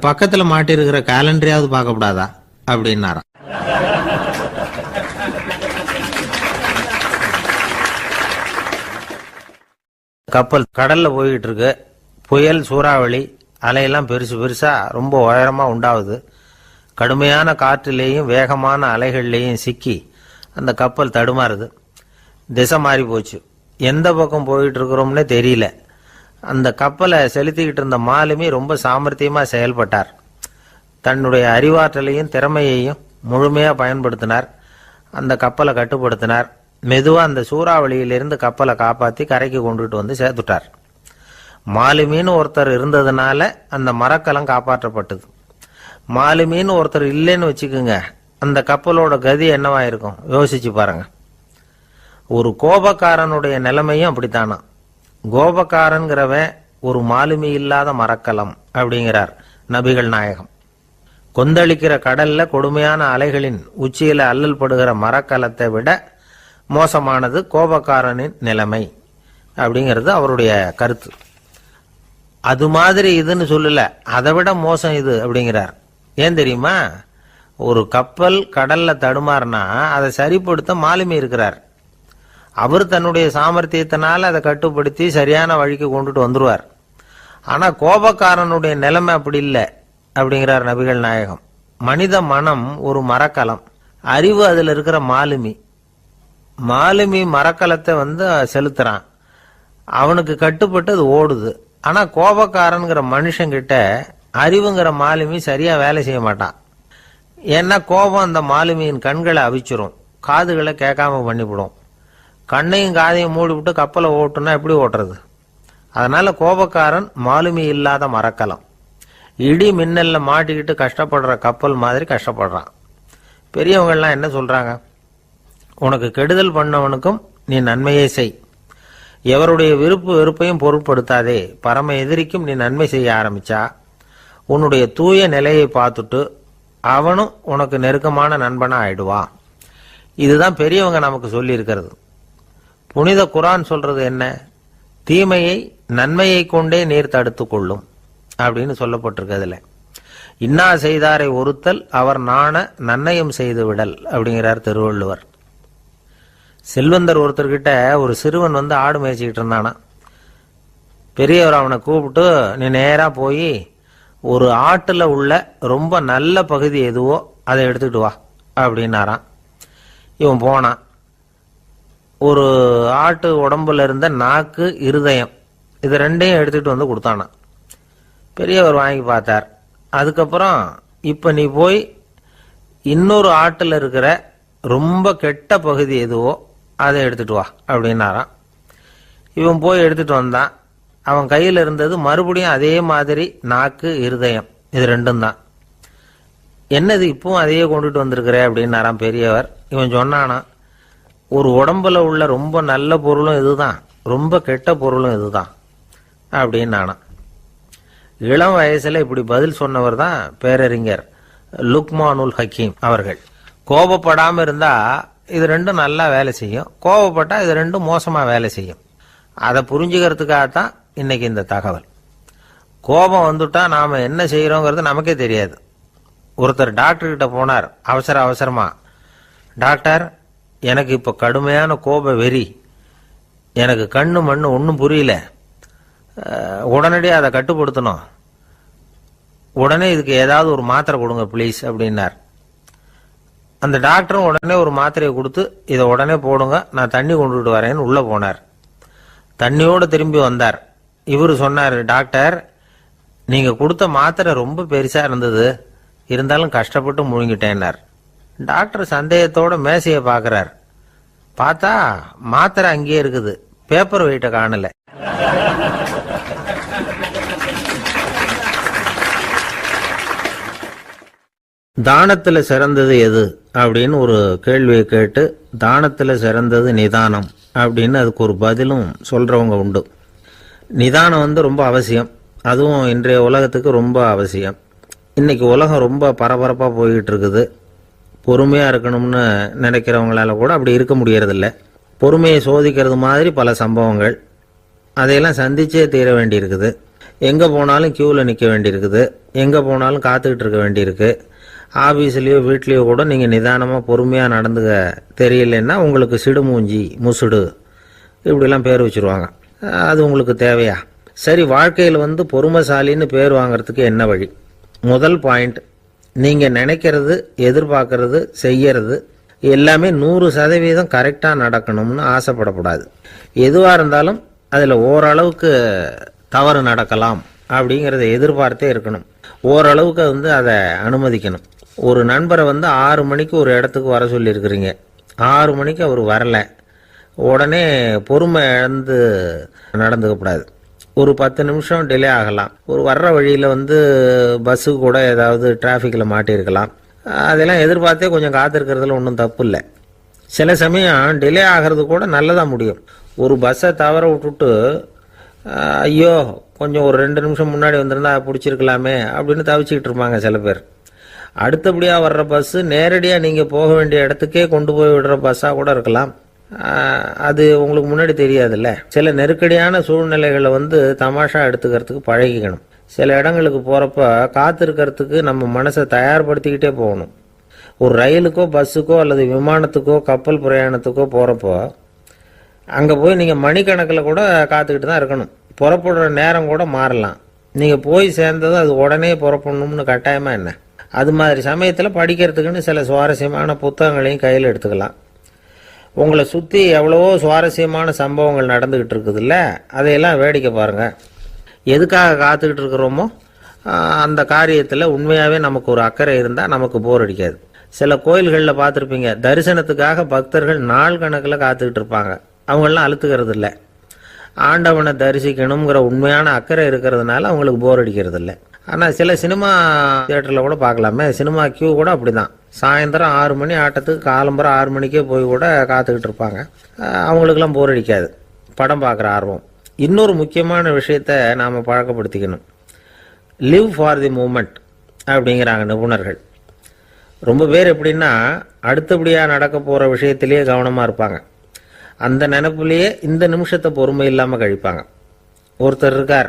பக்கத்தில் மாட்டிருக்கிற கேலண்டரையாவது பார்க்கக்கூடாதா அப்படின்னாராம். கப்பல் கடல்ல போய்கிட்டு இருக்கு. புயல், சூறாவளி, அலையெல்லாம் பெருசு பெருசா ரொம்ப உயரமா உண்டாகுது. கடுமையான காற்றிலேயும் வேகமான அலைகள்லேயும் சிக்கி அந்த கப்பல் தடுமாறுது. திசை மாறி போச்சு. எந்த பக்கம் போயிட்டு இருக்கிறோம்னே தெரியல. அந்த கப்பலை செலுத்திக்கிட்டு இருந்த மாலுமி ரொம்ப சாமர்த்தியமா செயல்பட்டார். தன்னுடைய அறிவாற்றலையும் திறமையையும் முழுமையா பயன்படுத்தினார். அந்த கப்பலை கட்டுப்படுத்தினார். மெதுவா அந்த சூறாவளியிலிருந்து கப்பலை காப்பாற்றி கரைக்கு கொண்டுட்டு வந்து சேர்த்துட்டார். மாலுமின்னு ஒருத்தர் இருந்ததுனால அந்த மரக்கலம் காப்பாற்றப்பட்டது. மாலுமின்னு ஒருத்தர் இல்லைன்னு வச்சுக்கோங்க, அந்த கப்பலோட கதி என்னவா இருக்கும் யோசிச்சு பாருங்க. ஒரு கோபக்காரனுடைய நிலைமையும் அப்படித்தானா. கோபக்காரன்கிறவன் ஒரு மாலுமி இல்லாத மரக்கலம் அப்படிங்கிறார் நபிகள் நாயகம். கொந்தளிக்கிற கடல்ல கொடுமையான அலைகளின் உச்சியில அல்லல் படுகிற மரக்கலத்தை விட மோசமானது கோபக்காரனின் நிலைமை அப்படிங்கிறது அவருடைய கருத்து. அது மாதிரி இதுன்னு சொல்லல, அதை விட மோசம் இது அப்படிங்கிறார். ஏன் தெரியுமா? ஒரு கப்பல் கடல்ல தடுமாறினா அதை சரிப்படுத்த மாலுமி இருக்கிறார். அவர் தன்னுடைய சாமர்த்தியத்தினால அதை கட்டுப்படுத்தி சரியான வழிக்கு கொண்டுட்டு வந்துருவார். ஆனா கோபக்காரனுடைய நிலைமை அப்படி இல்லை அப்படிங்கிறார் நபிகள் நாயகம். மனித மனம் ஒரு மரக்கலம், அறிவு அதுல இருக்கிற மாலுமி. மாலுமி மரக்கலத்தை செலுத்துறான், அவனுக்கு கட்டுப்பட்டு அது ஓடுது. ஆனா கோபக்காரன்கிற மனுஷங்கிட்ட அறிவுங்கிற மாலுமி சரியா வேலை செய்ய மாட்டான். ஏன்னா கோபம் அந்த மாலுமியின் கண்களை அவிச்சிரும், காதுகளை கேட்காம பண்ணிவிடும். கண்ணையும் காதையும் மூடி விட்டு கப்பலை ஓட்டுனா எப்படி ஓட்டுறது? அதனால கோபக்காரன் மாலுமி இல்லாத மரக்கலம். இடி மின்னல்ல மாட்டிக்கிட்டு கஷ்டப்படுற கப்பல் மாதிரி கஷ்டப்படுறான். பெரியவங்கள்லாம் என்ன சொல்றாங்க? உனக்கு கெடுதல் பண்ணவனுக்கும் நீ நன்மையை செய், எவருடைய விருப்பு வெறுப்பையும் பொருட்படுத்தாதே, பரம எதிரிக்கும் நீ நன்மை செய்ய ஆரம்பிச்சா உன்னுடைய தூய நிலையை பார்த்துட்டு அவனும் உனக்கு நெருக்கமான நண்பனா ஆயிடுவான். இதுதான் பெரியவங்க நமக்கு சொல்லி இருக்கிறது. புனித குர்ஆன் சொல்றது என்ன? தீமையை நன்மையை கொண்டே நீர் தடுத்து கொள்ளும் அப்படின்னு சொல்லப்பட்டிருக்கிறதுல. இன்னா செய்தாரை ஒருத்தல் அவர் நாண நன்னயம் செய்து விடல் அப்படிங்கிறார் திருவள்ளுவர். செல்வந்தர் ஒருத்தர்கிட்ட ஒரு சிறுவன் ஆடு மேய்ச்சிக்கிட்டு இருந்தானா. பெரியவர் அவனை கூப்பிட்டு, நீ நேரா போய் ஒரு ஆட்டுல உள்ள ரொம்ப நல்ல பகுதி எதுவோ அதை எடுத்துக்கிட்டு வா அப்படின்னாராம். இவன் போனான். ஒரு ஆட்டு உடம்புல இருந்த நாக்கு, இருதயம், இது ரெண்டையும் எடுத்துட்டு வந்து கொடுத்தானான். பெரியவர் வாங்கி பார்த்தார். அதுக்கப்புறம் இப்ப நீ போய் இன்னொரு ஆட்டுல இருக்கிற ரொம்ப கெட்ட பகுதி எதுவோ அதை எடுத்துட்டு வா அப்படின்னாராம். இவன் போய் எடுத்துட்டு வந்தான். அவன் கையில் இருந்தது மறுபடியும் அதே மாதிரி நாக்கு, இருதயம், இது ரெண்டும் தான். என்னது இப்பவும் அதையே கொண்டுட்டு வந்திருக்கிற அப்படின்னாராம் பெரியவர். இவன் சொன்னானா, ஒரு உடம்புல உள்ள ரொம்ப நல்ல பொருளும் இதுதான், ரொம்ப கெட்ட பொருளும் இதுதான் அப்படின்னானா. இளம் வயசுல இப்படி பதில் சொன்னவர் தான் பேரறிஞர் லுக்மானுல் ஹக்கீம் அவர்கள். கோபப்படாம இருந்தா இது ரெண்டும் நல்லா வேலை செய்யும், கோபப்பட்டா இது ரெண்டும் மோசமா வேலை செய்யும். அதை புரிஞ்சுக்கிறதுக்காகத்தான் இன்னைக்கு இந்த தகவல். கோபம் வந்துட்டா நாம என்ன செய்யறோங்கிறது நமக்கே தெரியாது. ஒருத்தர் டாக்டர் கிட்ட போனார் அவசரமா. டாக்டர், எனக்கு இப்ப கடுமையான கோப வெறி, எனக்கு கண்ணு மண்ணு ஒன்றும் புரியல, உடனடியாக அதை கட்டுப்படுத்தணும், உடனே இதுக்கு ஏதாவது ஒரு மாத்திரை கொடுங்க ப்ளீஸ் அப்படின்னார். அந்த டாக்டரும் உடனே ஒரு மாத்திரையை கொடுத்து இதை உடனே போடுங்க, நான் தண்ணி கொண்டுட்டு வரேன்னு உள்ள போனார். தண்ணியோடு திரும்பி வந்தார். இவரு சொன்னார், டாக்டர், நீங்க கொடுத்த மாத்திரை ரொம்ப பெருசா இருந்தது, இருந்தாலும் கஷ்டப்பட்டு முழுங்கிட்டேன்னார். டாக்டர் சந்தேகத்தோட மேசையை பார்க்கிறார். பார்த்தா மாத்திரை அங்கேயே இருக்குது, பேப்பர் வெயிட்ட காணல. தானத்துல சிறந்தது எது அப்படின்னு ஒரு கேள்வியை கேட்டு, தானத்துல சிறந்தது நிதானம் அப்படின்னு அதுக்கு ஒரு பதிலும் சொல்றவங்க உண்டு. நிதானம் ரொம்ப அவசியம், அதுவும் இன்றைய உலகத்துக்கு ரொம்ப அவசியம். இன்னைக்கு உலகம் ரொம்ப பரபரப்பா போய்கிட்டு இருக்குது. பொறுமையா இருக்கணும்னு நினைக்கிறவங்களால கூட அப்படி இருக்க முடியறதில்ல. பொறுமையை சோதிக்கிறது மாதிரி பல சம்பவங்கள், அதையெல்லாம் சந்திச்சே தீர வேண்டியிருக்குது. எங்க போனாலும் கியூல நிக்க வேண்டியிருக்குது, எங்க போனாலும் காத்துக்கிட்டு இருக்க வேண்டியிருக்கு. ஆபீஸ்லயோ வீட்லயோ கூட நீங்க நிதானமா பொறுமையா நடந்துக்க தெரியலன்னா உங்களுக்கு சிடுமூஞ்சி, முசுடு இப்படிலாம் பேர் வச்சிருவாங்க. அது உங்களுக்கு தேவையா? சரி, வாழ்க்கையில் பொறுமைசாலின்னு பேர் வாங்கறதுக்கு என்ன வழி? முதல் பாயிண்ட், நீங்க நினைக்கிறது, எதிர்பார்க்கறது, செய்யறது எல்லாமே 100% கரெக்டா நடக்கணும்னு ஆசைப்படக்கூடாது. எதுவா இருந்தாலும் அதுல ஓரளவுக்கு தவறு நடக்கலாம் அப்படிங்கறத எதிர்பார்த்தே இருக்கணும். ஓரளவுக்கு அதை அனுமதிக்கணும். ஒரு நண்பரை 6 மணிக்கு ஒரு இடத்துக்கு வர சொல்லி இருக்கிறீங்க, 6 மணிக்கு அவர் வரல, உடனே பொறுமை இழந்து நடந்துக்கப்படாது. ஒரு 10 நிமிஷம் டிலே ஆகலாம். ஒரு வர்ற வழியில பஸ்ஸு கூட ஏதாவது டிராஃபிக்ல மாட்டியிருக்கலாம். அதெல்லாம் எதிர்பார்த்தே கொஞ்சம் காத்திருக்கிறதுல ஒன்றும் தப்பு இல்லை. சில சமயம் டிலே ஆகிறது கூட நல்லதா முடியும். ஒரு பஸ்ஸை தவற விட்டுட்டு, ஐயோ கொஞ்சம் ஒரு 2 நிமிஷம் முன்னாடி வந்திருந்தா பிடிச்சிருக்கலாமே அப்படின்னு தவிச்சுக்கிட்டு இருப்பாங்க சில பேர். அடுத்தபடியாக வர்ற பஸ்ஸு நேரடியாக நீங்கள் போக வேண்டிய இடத்துக்கே கொண்டு போய் விடுற பஸ்ஸாக கூட இருக்கலாம். அது உங்களுக்கு முன்னாடி தெரியாதுல்ல. சில நெருக்கடியான சூழ்நிலைகளை தமாஷா எடுத்துக்கிறதுக்கு பழகிக்கணும். சில இடங்களுக்கு போகிறப்ப காத்திருக்கிறதுக்கு நம்ம மனசை தயார்படுத்திக்கிட்டே போகணும். ஒரு ரயிலுக்கோ பஸ்ஸுக்கோ அல்லது விமானத்துக்கோ கப்பல் பிரயாணத்துக்கோ போகிறப்போ அங்கே போய் நீங்கள் மணிக்கணக்கில் கூட காத்துக்கிட்டு தான் இருக்கணும். புறப்படுற நேரம் கூட மாறலாம். நீங்கள் போய் சேர்ந்ததும் அது உடனே புறப்படணும்னு கட்டாயமாக என்ன? அது மாதிரி சமயத்தில் படிக்கிறதுக்குன்னு சில சுவாரஸ்யமான புத்தகங்களையும் கையில் எடுத்துக்கலாம். உங்களை சுற்றி எவ்வளவோ சுவாரஸ்யமான சம்பவங்கள் நடந்துக்கிட்டு இருக்குதுல்ல, அதையெல்லாம் வேடிக்கை பாருங்கள். எதுக்காக காத்துக்கிட்டு இருக்கிறோமோ அந்த காரியத்தில் உண்மையாகவே நமக்கு ஒரு அக்கறை இருந்தால் நமக்கு போர் அடிக்காது. சில கோயில்களில் பார்த்துருப்பீங்க, தரிசனத்துக்காக பக்தர்கள் நாள் கணக்கில் காத்துக்கிட்டு இருப்பாங்க. அவங்களெலாம் அழுத்துக்கிறது இல்லை. ஆண்டவனை தரிசிக்கணுங்கிற உண்மையான அக்கறை இருக்கிறதுனால அவங்களுக்கு போர் அடிக்கிறது இல்லை. ஆனால் சில சினிமா தியேட்டரில் கூட பார்க்கலாமே, சினிமா கியூ கூட அப்படி தான். சாயந்தரம் 6 மணி ஆட்டத்துக்கு காலம்பரம் 6 மணிக்கே போய் கூட காத்துக்கிட்டு இருப்பாங்க. அவங்களுக்கெல்லாம் போர் அடிக்காது, படம் பார்க்குற ஆர்வம். இன்னொரு முக்கியமான விஷயத்த நாம் பழக்கப்படுத்திக்கணும். லிவ் ஃபார் தி மூமெண்ட் அப்படிங்கிறாங்க நிபுணர்கள். ரொம்ப பேர் எப்படின்னா அடுத்தபடியாக நடக்க போகிற விஷயத்திலேயே கவனமாக இருப்பாங்க. அந்த நினைப்புலேயே இந்த நிமிஷத்தை பொறுமை இல்லாமல் கழிப்பாங்க. ஒருத்தர் இருக்கார்,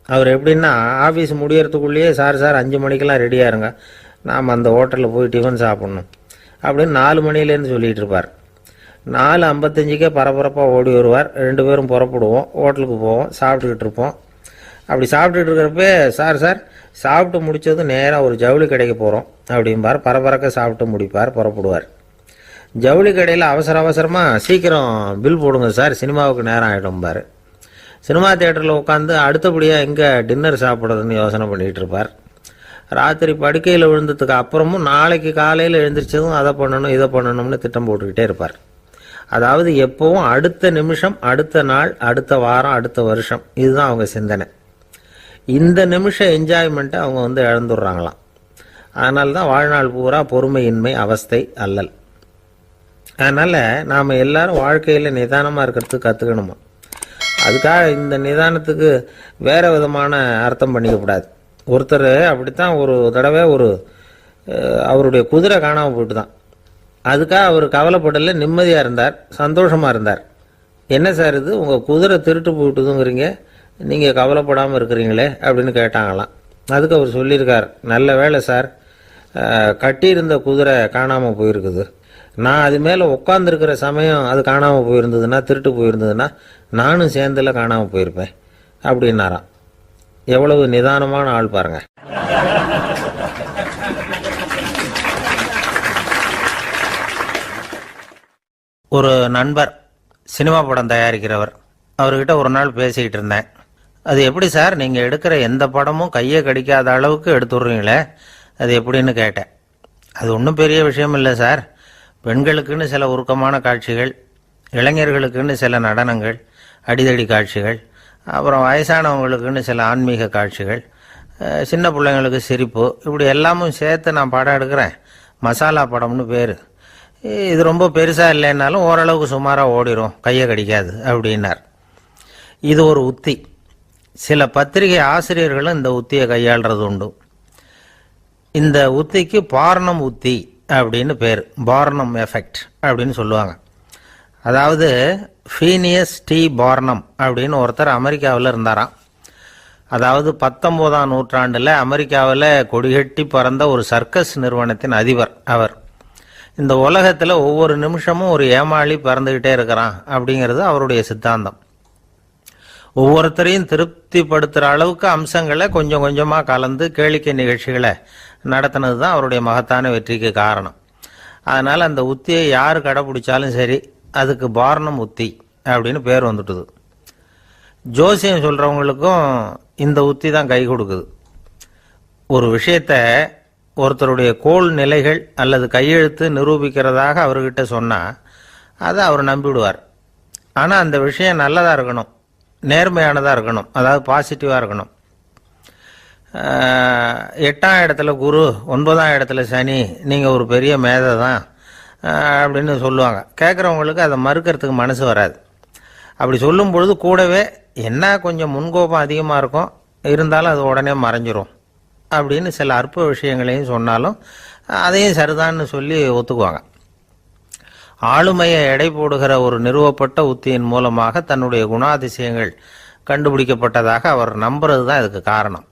அவர் எப்படின்னா ஆஃபீஸ் முடியறதுக்குள்ளேயே சார் 5 மணிக்கெல்லாம் ரெடியாக இருங்க, நாம் அந்த ஹோட்டலில் போய் டிஃபன் சாப்பிட்ணும் அப்படின்னு 4 மணிலேருந்து சொல்லிகிட்டு இருப்பார். 4:55 பரபரப்பாக ஓடி வருவார். 2 பேரும் புறப்படுவோம், ஹோட்டலுக்கு போவோம், சாப்பிட்டுக்கிட்டு இருப்போம். அப்படி சாப்பிட்டுட்டு இருக்கிறப்ப, சார் சார் சாப்பிட்டு முடித்ததும் நேராக ஒரு ஜவுளி கடைக்கு போகிறோம் அப்படிம்பார். பரபரக்க சாப்பிட்டு முடிப்பார், புறப்படுவார். ஜவுளி கடையில் அவசர அவசரமாக சீக்கிரம் பில் போடுங்க சார், சினிமாவுக்கு நேரம் ஆகிடும்பார். சினிமா தியேட்டரில் உட்காந்து அடுத்தபடியாக எங்கே டின்னர் சாப்பிட்றதுன்னு யோசனை பண்ணிகிட்டு இருப்பார். ராத்திரி படுக்கையில் விழுந்ததுக்கு அப்புறமும் நாளைக்கு காலையில் எழுந்திரிச்சதும் அதை பண்ணணும் இதை பண்ணணும்னு திட்டம் போட்டுக்கிட்டே இருப்பார். அதாவது எப்போவும் அடுத்த நிமிஷம், அடுத்த நாள், அடுத்த வாரம், அடுத்த வருஷம், இதுதான் அவங்க சிந்தனை. இந்த நிமிஷம் என்ஜாய்மெண்ட்டை அவங்க இழந்துடுறாங்களாம். அதனால தான் வாழ்நாள் பூரா பொறுமையின்மை, அவஸ்தை, அல்லல். அதனால் நாம் எல்லாரும் வாழ்க்கையில் நிதானமாக இருக்கிறதுக்கு கற்றுக்கணுமா. அதுக்காக இந்த நிதானத்துக்கு வேறு விதமான அர்த்தம் பண்ணிக்கக்கூடாது. ஒருத்தர் அப்படித்தான் ஒரு தடவை அவருடைய குதிரை காணாமல் போயிட்டு தான். அதுக்காக அவர் கவலைப்படலை, நிம்மதியாக இருந்தார், சந்தோஷமாக இருந்தார். என்ன சார் இது, உங்கள் குதிரை திருட்டு போயிட்டுதுங்கிறீங்க, நீங்கள் கவலைப்படாமல் இருக்கிறீங்களே அப்படின்னு கேட்டாங்களாம். அதுக்கு அவர் சொல்லியிருக்கார், நல்ல வேளை சார், கட்டியிருந்த குதிரை காணாமல் போயிருக்குது. நான் அது மேலே உட்காந்துருக்கிற சமயம் அது காணாமல் போயிருந்ததுன்னா, திருட்டு போயிருந்ததுன்னா நானும் சேர்ந்தில் காணாமல் போயிருப்பேன் அப்படின்னாராம். எவ்வளவு நிதானமான ஆள் பாருங்க. ஒரு நண்பர், சினிமா படம் தயாரிக்கிறவர், அவர்கிட்ட ஒரு நாள் பேசிக்கிட்டு இருந்தேன். அது எப்படி சார், நீங்கள் எடுக்கிற எந்த படமும் கையை கடிக்காத அளவுக்கு எடுத்துடுறீங்களே, அது எப்படின்னு கேட்டேன். அது ஒன்றும் பெரிய விஷயம் இல்லை சார். பெண்களுக்குன்னு சில உருக்கமான காட்சிகள், இளைஞர்களுக்குன்னு சில நடனங்கள், அடிதடி காட்சிகள், அப்புறம் வயசானவங்களுக்குன்னு சில ஆன்மீக காட்சிகள், சின்ன பிள்ளைங்களுக்கு சிரிப்பு, இப்படி எல்லாமும் சேர்த்து நான் படம் எடுக்கிறேன். மசாலா படம்னு பேர். இது ரொம்ப பெருசாக இல்லைன்னாலும் ஓரளவுக்கு சுமாராக ஓடிடும், கையை கடிக்காது அப்படின்னார். இது ஒரு உத்தி. சில பத்திரிகை ஆசிரியர்களும் இந்த உத்தியை கையாளுறது உண்டு. இந்த உத்திக்கு பார்னம் உத்தி அப்படின்னு பேர். பார்னம் எஃபெக்ட் அப்படின்னு சொல்லுவாங்க. அதாவது ஃபீனியஸ் டி பார்னம் அப்படின்னு ஒருத்தர் அமெரிக்காவில் இருந்தாராம். அதாவது 19ஆம் நூற்றாண்டில் அமெரிக்காவில் கொடிகட்டி பறந்த ஒரு சர்க்கஸ் நிறுவனத்தின் அதிபர் அவர். இந்த உலகத்தில் ஒவ்வொரு நிமிஷமும் ஒரு ஏமாளி பறந்துக்கிட்டே இருக்கிறான் அப்படிங்கிறது அவருடைய சித்தாந்தம். ஒவ்வொருத்தரையும் திருப்திப்படுத்துகிற அளவுக்கு அம்சங்களை கொஞ்சம் கொஞ்சமாக கலந்து கேளிக்கை நிகழ்ச்சிகளை நடத்தினது தான் அவருடைய மகத்தான வெற்றிக்கு காரணம். அதனால் அந்த உத்தியை யார் கடைப்பிடிச்சாலும் சரி, அதுக்கு பார்னம் உத்தி அப்படின்னு பேர் வந்துட்டுது. ஜோசியம் சொல்கிறவங்களுக்கும் இந்த உத்தி தான் கை கொடுக்குது. ஒரு விஷயத்தை ஒருத்தருடைய கோள் நிலைகள் அல்லது கையெழுத்து நிரூபிக்கிறதாக அவர்கிட்ட சொன்னால் அதை அவர் நம்பிவிடுவார். ஆனால் அந்த விஷயம் நல்லதாக இருக்கணும், நேர்மையானதாக இருக்கணும், அதாவது பாசிட்டிவாக இருக்கணும். 8ஆம் இடத்துல குரு, 9ஆம் இடத்துல சனி, நீங்கள் ஒரு பெரிய மேதை தான் அப்படின்னு சொல்லுவாங்க. கேட்குறவங்களுக்கு அதை மறுக்கிறதுக்கு மனசு வராது. அப்படி சொல்லும் பொழுது கூடவே என்ன கொஞ்சம் முன்கோபம் அதிகமாக இருக்கும், இருந்தாலும் அது உடனே மறைஞ்சிரும் அப்படின்னு சில அற்ப விஷயங்களையும் சொன்னாலும் அதையும் சரிதான்னு சொல்லி ஒத்துக்குவாங்க. ஆளுமையை எடை போடுகிற ஒரு நிறுவப்பட்ட உத்தியின் மூலமாக தன்னுடைய குணாதிசயங்கள் கண்டுபிடிக்கப்பட்டதாக அவர் நம்புறது தான் இதுக்கு காரணம்.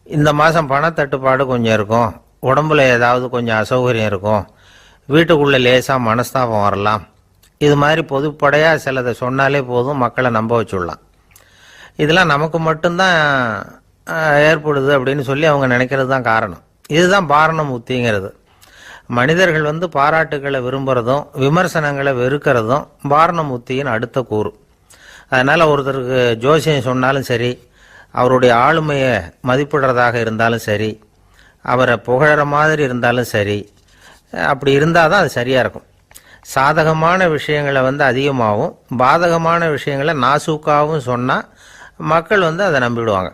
இந்த மாதம் பணத்தட்டுப்பாடு கொஞ்சம் இருக்கும், உடம்புல ஏதாவது கொஞ்சம் அசௌகரியம் இருக்கும், வீட்டுக்குள்ளே லேசாக மனஸ்தாபம் வரலாம், இது மாதிரி பொதுப்படையாக சிலதை சொன்னாலே போதும், மக்களை நம்ப வச்சுடலாம். இதெல்லாம் நமக்கு மட்டும்தான் ஏற்படுது அப்படின்னு சொல்லி அவங்க நினைக்கிறது தான் காரணம். இதுதான் பார்னம் உத்திங்கிறது. மனிதர்கள் பாராட்டுகளை விரும்புகிறதும் விமர்சனங்களை வெறுக்கிறதும் பார்னம் உத்தியின் அடுத்த கூறு. அதனால் ஒருத்தருக்கு ஜோசியம் சொன்னாலும் சரி, அவருடைய ஆளுமையை மதிப்பிடுறதாக இருந்தாலும் சரி, அவரை புகழற மாதிரி இருந்தாலும் சரி, அப்படி இருந்தால் தான் அது சரியாக இருக்கும். சாதகமான விஷயங்களை அதிகமாகவும் பாதகமான விஷயங்களை நாசூக்காகவும் சொன்னால் மக்கள் அதை நம்பிடுவாங்க.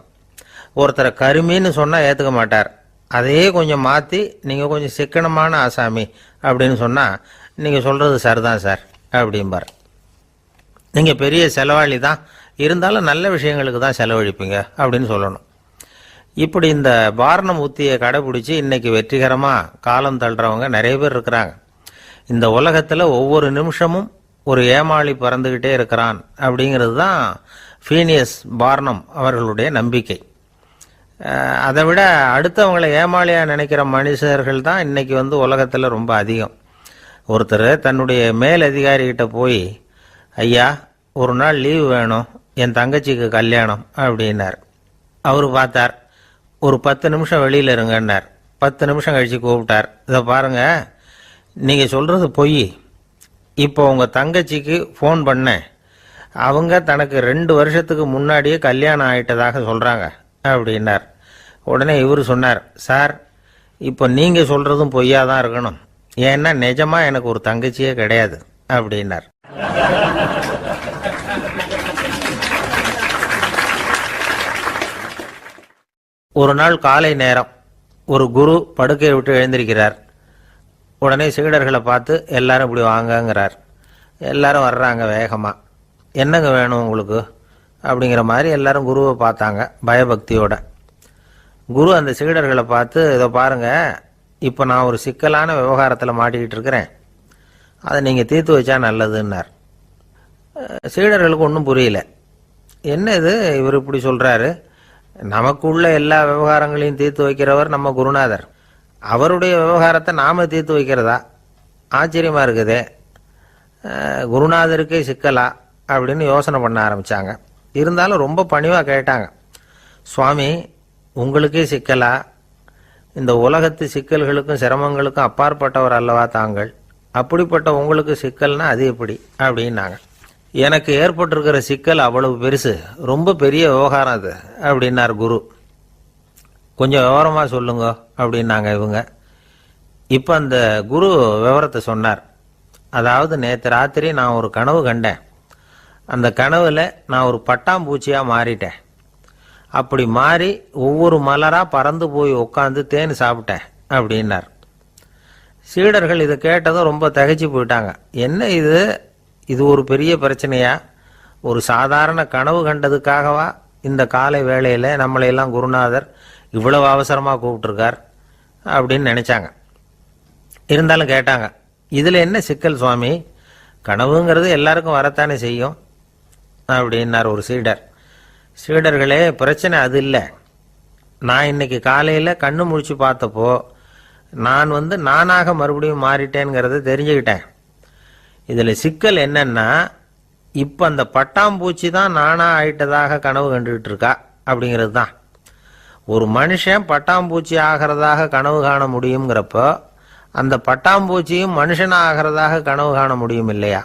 ஒருத்தரை கருமின்னு சொன்னால் ஏற்றுக்க மாட்டார். அதையே கொஞ்சம் மாற்றி நீங்கள் கொஞ்சம் சிக்கனமான ஆசாமி அப்படின்னு சொன்னால் நீங்கள் சொல்கிறது சரிதான் சார் அப்படிம்பார். நீங்கள் பெரிய செலவாளி தான், இருந்தாலும் நல்ல விஷயங்களுக்கு தான் செலவழிப்பீங்க அப்படின்னு சொல்லணும். இப்படி இந்த பார்னம் உத்தியை கடைபிடிச்சி இன்னைக்கு வெற்றிகரமாக காலம் தள்ளுறவங்க நிறைய பேர் இருக்கிறாங்க. இந்த உலகத்தில் ஒவ்வொரு நிமிஷமும் ஒரு ஏமாளி பறந்துக்கிட்டே இருக்கிறான் அப்படிங்கிறது தான் ஃபீனியஸ் பார்னம் அவர்களுடைய நம்பிக்கை. அதை விட அடுத்தவங்களை ஏமாளியாக நினைக்கிற மனுஷர்கள் தான் இன்னைக்கு உலகத்தில் ரொம்ப அதிகம். ஒருத்தர் தன்னுடைய மேல் அதிகாரிகிட்ட போய், ஐயா ஒரு நாள் லீவு வேணும், என் தங்கச்சிக்கு கல்யாணம் அப்படின்னார். அவர் பார்த்தார். ஒரு 10 நிமிஷம் வெளியில் இருங்கன்னார். 10 நிமிஷம் கழித்து கூப்பிட்டார். இதை பாருங்க, நீங்கள் சொல்கிறது பொய். இப்போ உங்கள் தங்கச்சிக்கு ஃபோன் பண்ணேன். அவங்க தனக்கு 2 வருஷத்துக்கு முன்னாடியே கல்யாணம் ஆயிட்டதாக சொல்கிறாங்க அப்படின்னார். உடனே இவர் சொன்னார், சார் இப்போ நீங்கள் சொல்கிறதும் பொய்யா தான் இருக்கணும். ஏன்னா நிஜமாக எனக்கு ஒரு தங்கச்சியே கிடையாது அப்படின்னார். ஒரு நாள் காலை நேரம் ஒரு குரு படுக்கையை விட்டு எழுந்திருக்கிறார். உடனே சீடர்களை பார்த்து எல்லாரும் இப்படி வாங்கங்கிறார். எல்லாரும் வர்றாங்க வேகமாக. என்னங்க வேணும் உங்களுக்கு அப்படிங்கிற மாதிரி எல்லாரும் குருவை பார்த்தாங்க பயபக்தியோட. குரு அந்த சீடர்களை பார்த்து, இதை பாருங்க, இப்போ நான் ஒரு சிக்கலான விவகாரத்தில் மாட்டிக்கிட்டு இருக்கிறேன், அதை நீங்கள் தீர்த்து வச்சா நல்லதுன்னார். சீடர்களுக்கு ஒன்றும் புரியல. என்ன இது இவர் இப்படி சொல்கிறாரு? நமக்குள்ள எல்லா விவகாரங்களையும் தீர்த்து வைக்கிறவர் நம்ம குருநாதர். அவருடைய விவகாரத்தை நாம் தீர்த்து வைக்கிறதா? ஆச்சரியமாக இருக்குதே, குருநாதருக்கே சிக்கலா அப்படின்னு யோசனை பண்ண ஆரம்பித்தாங்க. இருந்தாலும் ரொம்ப பணிவாக கேட்டாங்க, சுவாமி உங்களுக்கே சிக்கலா? இந்த உலகத்து சிக்கல்களுக்கும் சிரமங்களுக்கும் அப்பாற்பட்டவர் அல்லவா தாங்கள்? அப்படிப்பட்ட உங்களுக்கு சிக்கல்னா அது எப்படி அப்படின்னாங்க. எனக்கு ஏற்பட்டிருக்கிற சிக்கல் அவ்வளவு பெருசு, ரொம்ப பெரிய விவகாரம் அது அப்படின்னார் குரு. கொஞ்சம் விவரமாக சொல்லுங்க அப்படின்னாங்க இவங்க. இப்போ அந்த குரு விவரத்தை சொன்னார். அதாவது நேற்று ராத்திரி நான் ஒரு கனவு கண்டேன். அந்த கனவில் நான் ஒரு பட்டாம்பூச்சியாக மாறிட்டேன். அப்படி மாறி ஒவ்வொரு மலராக பறந்து போய் உட்காந்து தேன் சாப்பிட்டேன் அப்படின்னார். சீடர்கள் இதை கேட்டதும் ரொம்ப திகைச்சு போயிட்டாங்க. என்ன இது, இது ஒரு பெரிய பிரச்சனையா? ஒரு சாதாரண கனவு கண்டதுக்காகவா இந்த காலை வேளையில் நம்மளையெல்லாம் குருநாதர் இவ்வளவு அவசரமாக கூப்பிட்டுருக்கார் அப்படின்னு நினச்சாங்க. இருந்தாலும் கேட்டாங்க, இதில் என்ன சிக்கல் சுவாமி? கனவுங்கிறது எல்லாருக்கும் வரத்தானே செய்யும் அப்படின்னார் ஒரு சீடர். சீடர்களே, பிரச்சனை அது இல்லை. நான் இன்னைக்கு காலையில் கண்ணு முழிச்சு பார்த்தப்போ நான் நானாக மறுபடியும் மாறிட்டேங்கிறத தெரிஞ்சுக்கிட்டேன். இதில் சிக்கல் என்னன்னா, இப்போ அந்த பட்டாம்பூச்சி தான் நானாக ஆயிட்டதாக கனவு கண்டுகிட்டு இருக்கா அப்படிங்கிறது தான். ஒரு மனுஷன் பட்டாம்பூச்சி ஆகிறதாக கனவு காண முடியுங்கிறப்போ அந்த பட்டாம்பூச்சியும் மனுஷனாக ஆகிறதாக கனவு காண முடியும் இல்லையா?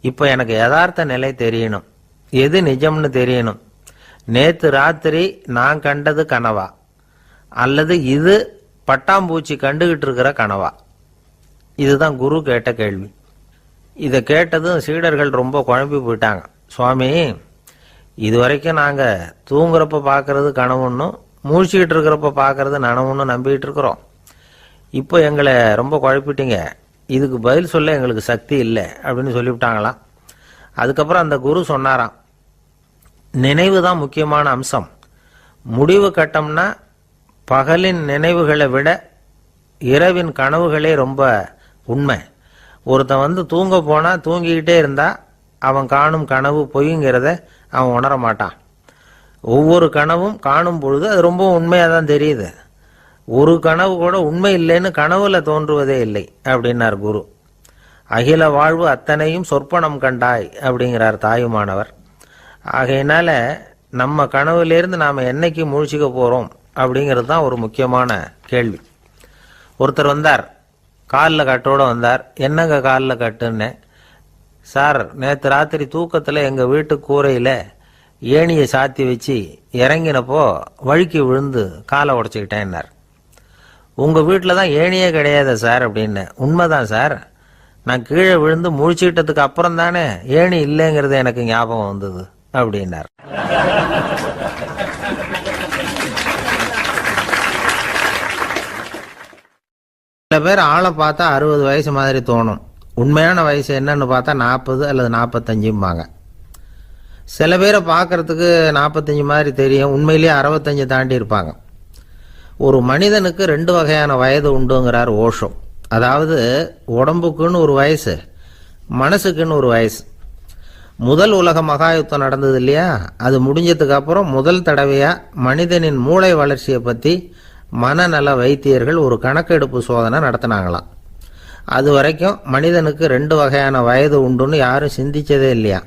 இப்போ எனக்கு யதார்த்த நிலை தெரியணும், எது நிஜம்னு தெரியணும். நேற்று ராத்திரி நான் கண்டது கனவா, அல்லது இது பட்டாம்பூச்சி கண்டுகிட்டு இருக்கிற கனவா? இதுதான் குரு கேட்ட கேள்வி. இதை கேட்டதும் சீடர்கள் ரொம்ப குழம்பி போயிட்டாங்க. சுவாமி, இது வரைக்கும் நாங்கள் தூங்குறப்ப பார்க்கறது கனவுன்னும் மூழ்கிக்கிட்டு இருக்கிறப்ப பார்க்கறது நனவுன்னு நம்பிக்கிட்டு இருக்கிறோம். இப்போ எங்களை ரொம்ப குழப்பிட்டீங்க, இதுக்கு பதில் சொல்ல எங்களுக்கு சக்தி இல்லை அப்படின்னு சொல்லிவிட்டாங்களாம். அதுக்கப்புறம் அந்த குரு சொன்னாராம், நினைவு தான் முக்கியமான அம்சம். முடிவு கட்டம்னா பகலின் நினைவுகளை விட இரவின் கனவுகளே ரொம்ப உண்மை. ஒருத்தன் தூங்க போனால் தூங்கிக்கிட்டே இருந்தால் அவன் காணும் கனவு பொய்ங்கிறத அவன் உணர மாட்டான். ஒவ்வொரு கனவும் காணும் பொழுது அது ரொம்ப உண்மையாக தான் தெரியுது. ஒரு கனவு கூட உண்மை இல்லைன்னு கனவுல தோன்றுவதே இல்லை அப்படின்னார் குரு. அகில வாழ்வு அத்தனையும் சொற்பனம் கண்டாய் அப்படிங்கிறார் தாயுமானவர். ஆகையினால நம்ம கனவுலேருந்து நாம் என்னைக்கு முழிச்சிக்க போகிறோம் அப்படிங்கிறது தான் ஒரு முக்கியமான கேள்வி. ஒருத்தர் வந்தார், காலில் கட்டோடு வந்தார். என்னங்க காலில் கட்டுன்னு? சார், நேற்று ராத்திரி தூக்கத்தில் எங்கள் வீட்டு கூரையில் ஏணியை சாத்தி வச்சு இறங்கினப்போ வழுக்கி விழுந்து காலை உடச்சிக்கிட்டேன்னார். உங்கள் வீட்டில் தான் ஏணியே கிடையாது சார் அப்படின்னு. உண்மைதான் சார், நான் கீழே விழுந்து முழிச்சுக்கிட்டதுக்கு அப்புறம் தானே ஏணி இல்லைங்கிறது எனக்கு ஞாபகம் வந்தது அப்படின்னார். சில பேர் ஆளை பார்த்தா 60 வயசு மாதிரி தோணும். உண்மையான வயசு என்னன்னு பார்த்தா 40 அல்லது 45 சில பேரை பார்க்கறதுக்கு 45 மாதிரி தெரியும், உண்மையிலேயே 65 தாண்டி இருப்பாங்க. ஒரு மனிதனுக்கு 2 வகையான வயது உண்டுங்கிறார் ஓஷோ. அதாவது உடம்புக்குன்னு ஒரு வயசு, மனசுக்குன்னு ஒரு வயசு. முதல் உலக மகாயுத்தம் நடந்தது இல்லையா, அது முடிஞ்சதுக்கு அப்புறம் முதல் தடவையா மனிதனின் மூளை வளர்ச்சியை பற்றி மனநல வைத்தியர்கள் ஒரு கணக்கெடுப்பு சோதனை நடத்தினாங்களாம். அது வரைக்கும் மனிதனுக்கு 2 வகையான வயது உண்டுன்னு யாரும் சிந்திச்சதே இல்லையா.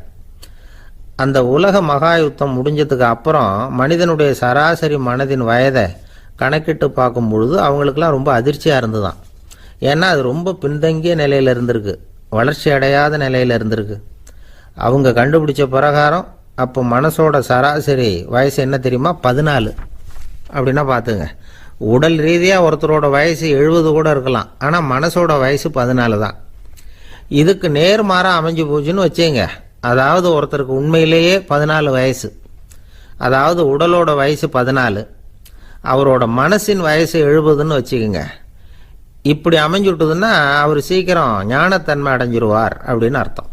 அந்த உலக மகா யுத்தம் முடிஞ்சதுக்கு அப்புறம் மனிதனுடைய சராசரி மனதின் வயதை கணக்கிட்டு பார்க்கும் பொழுது அவங்களுக்கெல்லாம் ரொம்ப அதிர்ச்சியாக இருந்துதான். ஏன்னா அது ரொம்ப பின்தங்கிய நிலையில் இருந்திருக்கு, வளர்ச்சி அடையாத நிலையில் இருந்திருக்கு. அவங்க கண்டுபிடிச்ச பிரகாரம் அப்போ மனசோட சராசரி வயசு என்ன தெரியுமா? 14. அப்படின்னா பார்த்துங்க, உடல் ரீதியாக ஒருத்தரோட வயசு 70 கூட இருக்கலாம், ஆனால் மனசோட வயசு 14 தான். இதுக்கு நேர்மாறாக அமைஞ்சு போச்சுன்னு வச்சுங்க. அதாவது ஒருத்தருக்கு உண்மையிலேயே 14 வயசு, அதாவது உடலோட வயசு 14, அவரோட மனசின் வயசு 70ன்னு வச்சுக்கோங்க. இப்படி அமைஞ்சுட்டுதுன்னா அவர் சீக்கிரம் ஞானத்தன்மை அடைஞ்சிருவார் அப்படின்னு அர்த்தம்.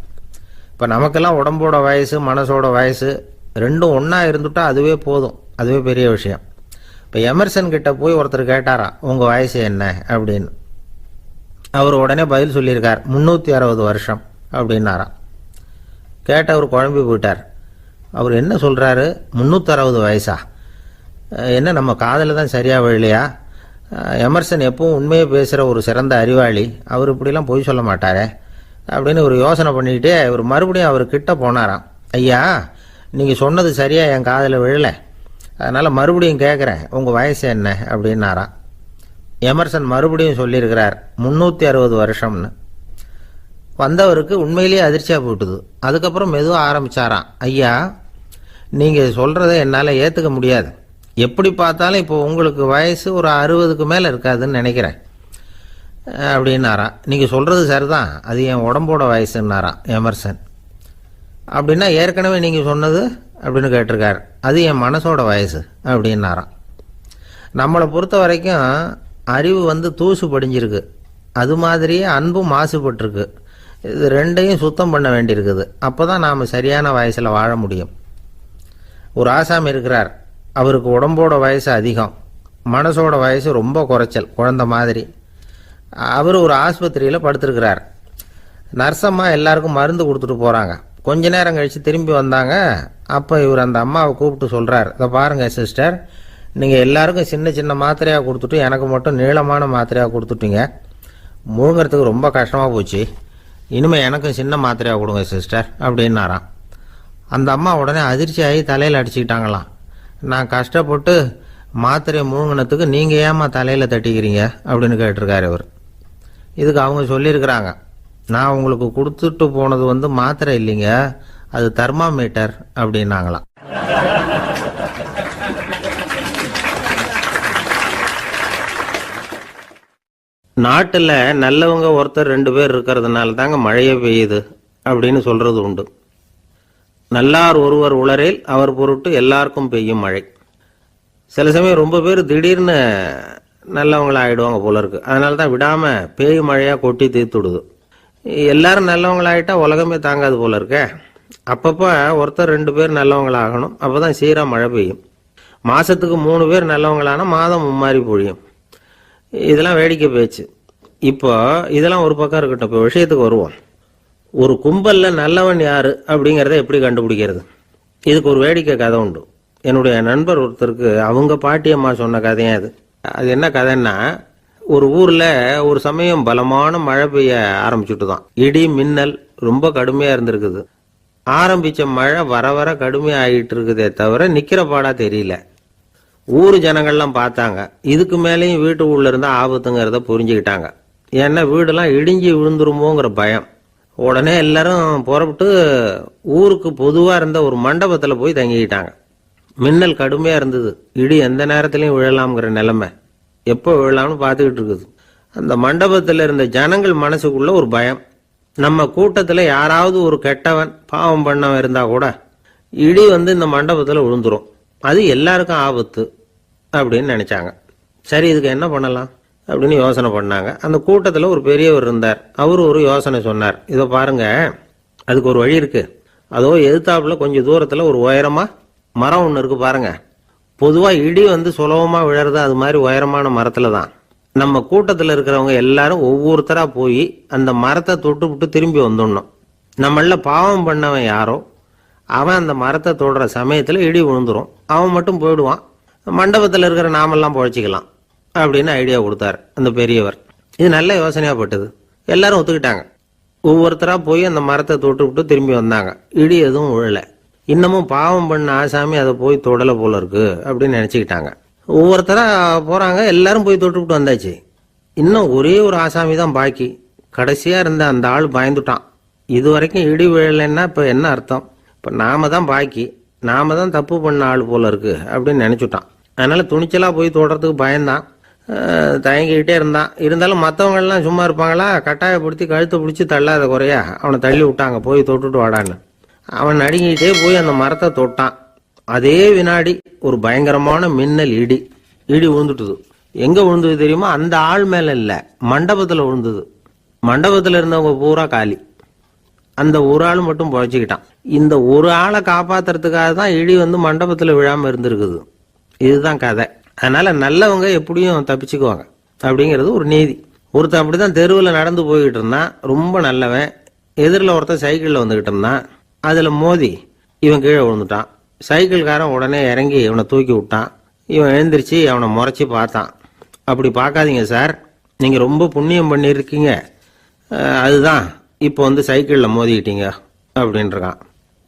இப்போ நமக்கெல்லாம் உடம்போட வயசு மனசோட வயசு ரெண்டும் ஒன்றா இருந்துட்டா அதுவே போதும், அதுவே பெரிய விஷயம். இப்போ எமர்சன் கிட்ட போய் ஒருத்தர் கேட்டாராம், உங்கள் வயசு என்ன அப்படின்னு. அவர் உடனே பதில் சொல்லியிருக்கார், 360 வருஷம் அப்படின்னாராம். கேட்டவர் குழம்பி போயிட்டார். அவர் என்ன சொல்கிறாரு, 360 வயசா? என்ன நம்ம காதில் தான் சரியாக விழலையா? எமர்சன் எப்பவும் உண்மையை பேசுகிற ஒரு சிறந்த அறிவாளி, அவர் இப்படிலாம் பொய் சொல்ல மாட்டாரே அப்படின்னு ஒரு யோசனை பண்ணிக்கிட்டே இவர் மறுபடியும் அவர் கிட்ட போனாராம். ஐயா, நீங்கள் சொன்னது சரியாக என் காதில் விழலை, அதனால் மறுபடியும் கேட்குறேன், உங்கள் வயசு என்ன அப்படின்னாராம். எமர்சன் மறுபடியும் சொல்லியிருக்கிறார், 360 வருஷம்னு. வந்தவருக்கு உண்மையிலேயே அதிர்ச்சியாக போட்டுது. அதுக்கப்புறம் மெதுவாக ஆரம்பித்தாராம், ஐயா நீங்கள் சொல்கிறத என்னால் ஏற்றுக்க முடியாது, எப்படி பார்த்தாலும் இப்போ உங்களுக்கு வயசு ஒரு 60க்கு மேலே இருக்காதுன்னு நினைக்கிறேன் அப்படின்னாராம். நீங்கள் சொல்கிறது சரிதான், அது என் உடம்போட வயசுன்னாராம் எமர்சன். அப்படின்னா ஏற்கனவே நீங்கள் சொன்னது அப்படின்னு கேட்டிருக்கார், அது என் மனசோட வயசு அப்படின்னாராம். நம்மளை பொறுத்த வரைக்கும் அறிவு தூசு படிஞ்சிருக்கு, அது மாதிரியே அன்பும் மாசுபட்டிருக்கு. இது ரெண்டையும் சுத்தம் பண்ண வேண்டியிருக்குது, அப்போ தான் நாம் சரியான வயசில் வாழ முடியும். ஒரு ஆசாமி இருக்கிறார், அவருக்கு உடம்போட வயசு அதிகம், மனசோட வயசு ரொம்ப குறைச்சல், குழந்த மாதிரி. அவர் ஒரு ஆஸ்பத்திரியில் படுத்திருக்கிறார். நர்ஸம்மா எல்லாருக்கும் மருந்து கொடுத்துட்டு போகிறாங்க. கொஞ்ச நேரம் கழித்து திரும்பி வந்தாங்க. அப்போ இவர் அந்த அம்மாவை கூப்பிட்டு சொல்கிறார், இதை பாருங்கள் சிஸ்டர், நீங்கள் எல்லாருக்கும் சின்ன சின்ன மாத்திரையாக கொடுத்துட்டு எனக்கு மட்டும் நீளமான மாத்திரையாக கொடுத்துட்டீங்க, முழுங்கிறதுக்கு ரொம்ப கஷ்டமாக போச்சு, இனிமேல் எனக்கும் சின்ன மாத்திரையாக கொடுங்க சிஸ்டர் அப்படின்னாராம். அந்த அம்மா உடனே அதிர்ச்சியாகி தலையில் அடிச்சுக்கிட்டாங்களாம். நான் கஷ்டப்பட்டு மாத்திரையை முழுங்கினத்துக்கு நீங்கள் ஏமா தலையில் தட்டிக்கிறீங்க அப்படின்னு கேட்டிருக்காரு இவர். இதுக்கு அவங்க சொல்லியிருக்கிறாங்க, நான் உங்களுக்கு கொடுத்துட்டு போனது மாத்திரை இல்லைங்க, அது தெர்மாமீட்டர் அப்படின்னாங்களாம். நாட்டில் நல்லவங்க ஒருத்தர் 2 பேர் இருக்கிறதுனால தாங்க மழையே பெய்யுது அப்படின்னு சொல்றது உண்டு. நல்லார் ஒருவர் உளரேல் அவர் பொருட்டு எல்லாருக்கும் பெய்யும் மழை. சில சமயம் ரொம்ப பேர் திடீர்னு நல்லவங்களா ஆயிடுவாங்க போல இருக்கு, அதனால தான் விடாம பேய் மழையா கொட்டி தீர்த்துடுது. எல்லாரும் நல்லவங்களாயிட்டா உலகமே தாங்காது போல இருக்க. அப்பப்போ ஒருத்தர் 2 பேர் நல்லவங்களாகணும், அப்பதான் சீரா மழை பெய்யும். மாசத்துக்கு 3 பேர் நல்லவங்களானா மாதம் மும்மாரி பொழியும். இதெல்லாம் வேடிக்கை பேச்சு. இப்போ இதெல்லாம் ஒரு பக்கம் இருக்கட்டும், இப்போ விஷயத்துக்கு வருவோம். ஒரு கும்பல்ல நல்லவன் யாரு அப்படிங்கிறத எப்படி கண்டுபிடிக்கிறது? இதுக்கு ஒரு வேடிக்கை கதை உண்டு. என்னுடைய நண்பர் ஒருத்தருக்கு அவங்க பாட்டியம்மா சொன்ன கதையா அது. அது என்ன கதைன்னா, ஒரு ஊர்ல ஒரு சமயம் பலமான மழை பெய்ய ஆரம்பிச்சுட்டு தான், இடி மின்னல் ரொம்ப கடுமையா இருந்திருக்குது. ஆரம்பிச்ச மழை வர வர கடுமையா ஆகிட்டு இருக்குதே தவிர நிக்கிற பாடா தெரியல. ஊர் ஜனங்கள்லாம் பார்த்தாங்க, இதுக்கு மேலேயும் வீட்டு உள்ள இருந்தா ஆபத்துங்கிறத புரிஞ்சுக்கிட்டாங்க. ஏன்னா வீடெல்லாம் இடிஞ்சு விழுந்துருமோங்கிற பயம். உடனே எல்லாரும் புறப்பட்டு ஊருக்கு பொதுவா இருந்த ஒரு மண்டபத்துல போய் தங்கிக்கிட்டாங்க. மின்னல் கடுமையா இருந்தது, இடி எந்த நேரத்திலையும் விழலாம்ங்கிற நிலைமை, எப்போ விழலாம்னு பார்த்துக்கிட்டு இருக்குது. அந்த மண்டபத்தில் இருந்த ஜனங்கள் மனசுக்குள்ள ஒரு பயம், நம்ம கூட்டத்தில் யாராவது ஒரு கெட்டவன் பாவம் பண்ணவன் இருந்தா கூட இடி இந்த மண்டபத்தில் விழுந்துரும், அது எல்லாருக்கும் ஆபத்து அப்படின்னு நினைச்சாங்க. சரி, இதுக்கு என்ன பண்ணலாம் அப்படின்னு யோசனை பண்ணாங்க. அந்த கூட்டத்தில் ஒரு பெரியவர் இருந்தார், அவரு ஒரு யோசனை சொன்னார். இதை பாருங்க, அதுக்கு ஒரு வழி இருக்கு. அதோ எதிர்த்தாப்புல கொஞ்சம் தூரத்தில் ஒரு உயரமா மரம் ஒன்று இருக்கு பாருங்க. பொதுவா இடி சுலபமா விழறது அது மாதிரி உயரமான மரத்துல தான். நம்ம கூட்டத்தில் இருக்கிறவங்க எல்லாரும் ஒவ்வொருத்தரா போய் அந்த மரத்தை தொட்டு விட்டு திரும்பி வந்துடணும். நம்மள பாவம் பண்ணவன் யாரோ அவன் அந்த மரத்தை தொடுற சமயத்துல இடி விழுந்துரும், அவன் மட்டும் போயிடுவான், மண்டபத்தில் இருக்கிற நாமெல்லாம் பொழைச்சிக்கலாம் அப்படின்னு ஐடியா கொடுத்தாரு அந்த பெரியவர். இது நல்ல யோசனையா பட்டது. எல்லாரும் ஒத்துக்கிட்டாங்க. ஒவ்வொருத்தரா போய் அந்த மரத்தை தொட்டு விட்டு திரும்பி வந்தாங்க. இடி எதுவும் விழல. இன்னமும் பாவம் பண்ண ஆசாமி அதை போய் தொடலை போல இருக்கு அப்படின்னு நினைச்சுக்கிட்டாங்க. ஒவ்வொருத்தரா போறாங்க, எல்லாரும் போய் தொட்டுக்கிட்டு வந்தாச்சு. இன்னும் ஒரே ஒரு ஆசாமி தான் பாக்கி. கடைசியா இருந்த அந்த ஆள் பயந்துட்டான். இது வரைக்கும் இடி விழலைன்னா இப்ப என்ன அர்த்தம்? இப்ப நாம தான் பாக்கி, நாம தான் தப்பு பண்ண ஆள் போல இருக்கு அப்படின்னு நினைச்சுட்டான். அதனால துணிச்சலா போய் தொடறதுக்கு பயந்தான், தயங்கிக்கிட்டே இருந்தான். இருந்தாலும் மற்றவங்க எல்லாம் சும்மா இருப்பாங்களா? கட்டாயப்படுத்தி கழுத்தை பிடிச்சி தள்ளாத குறையா அவனை தள்ளி விட்டாங்க, போய் தொட்டுட்டு வாடான்னு. அவன் நடுங்கிட்டே போய் அந்த மரத்தை தொட்டான். அதே வினாடி ஒரு பயங்கரமான மின்னல் இடி விழுந்துட்டுது. எங்க விழுந்தது தெரியுமா? அந்த ஆள் மேல இல்ல, மண்டபத்துல விழுந்தது. மண்டபத்துல இருந்தவங்க பூரா காலி. அந்த ஒரு ஆள் மட்டும் புழைச்சிக்கிட்டான். இந்த ஒரு ஆளை காப்பாத்துறதுக்காக தான் இடி மண்டபத்துல விழாம இருந்திருக்குது. இதுதான் கதை. அதனால நல்லவங்க எப்படியும் தப்பிச்சுக்குவாங்க அப்படிங்கிறது ஒரு நீதி. ஒருத்தன் அப்படிதான் தெருவில் நடந்து போய்கிட்டு இருந்தான், ரொம்ப நல்லவன். எதிரில் ஒருத்தன் சைக்கிளில் வந்துகிட்டு இருந்தான். அதுல மோதி இவன் கீழே விழுந்துட்டான். சைக்கிள்காரன் உடனே இறங்கி இவனை தூக்கி விட்டான். இவன் எழுந்திரிச்சு அவனை முறைச்சி பார்த்தான். அப்படி பார்க்காதீங்க சார், நீங்க ரொம்ப புண்ணியம் பண்ணியிருக்கீங்க, அதுதான் இப்போ சைக்கிளில் மோதிக்கிட்டீங்க அப்படின்றான்.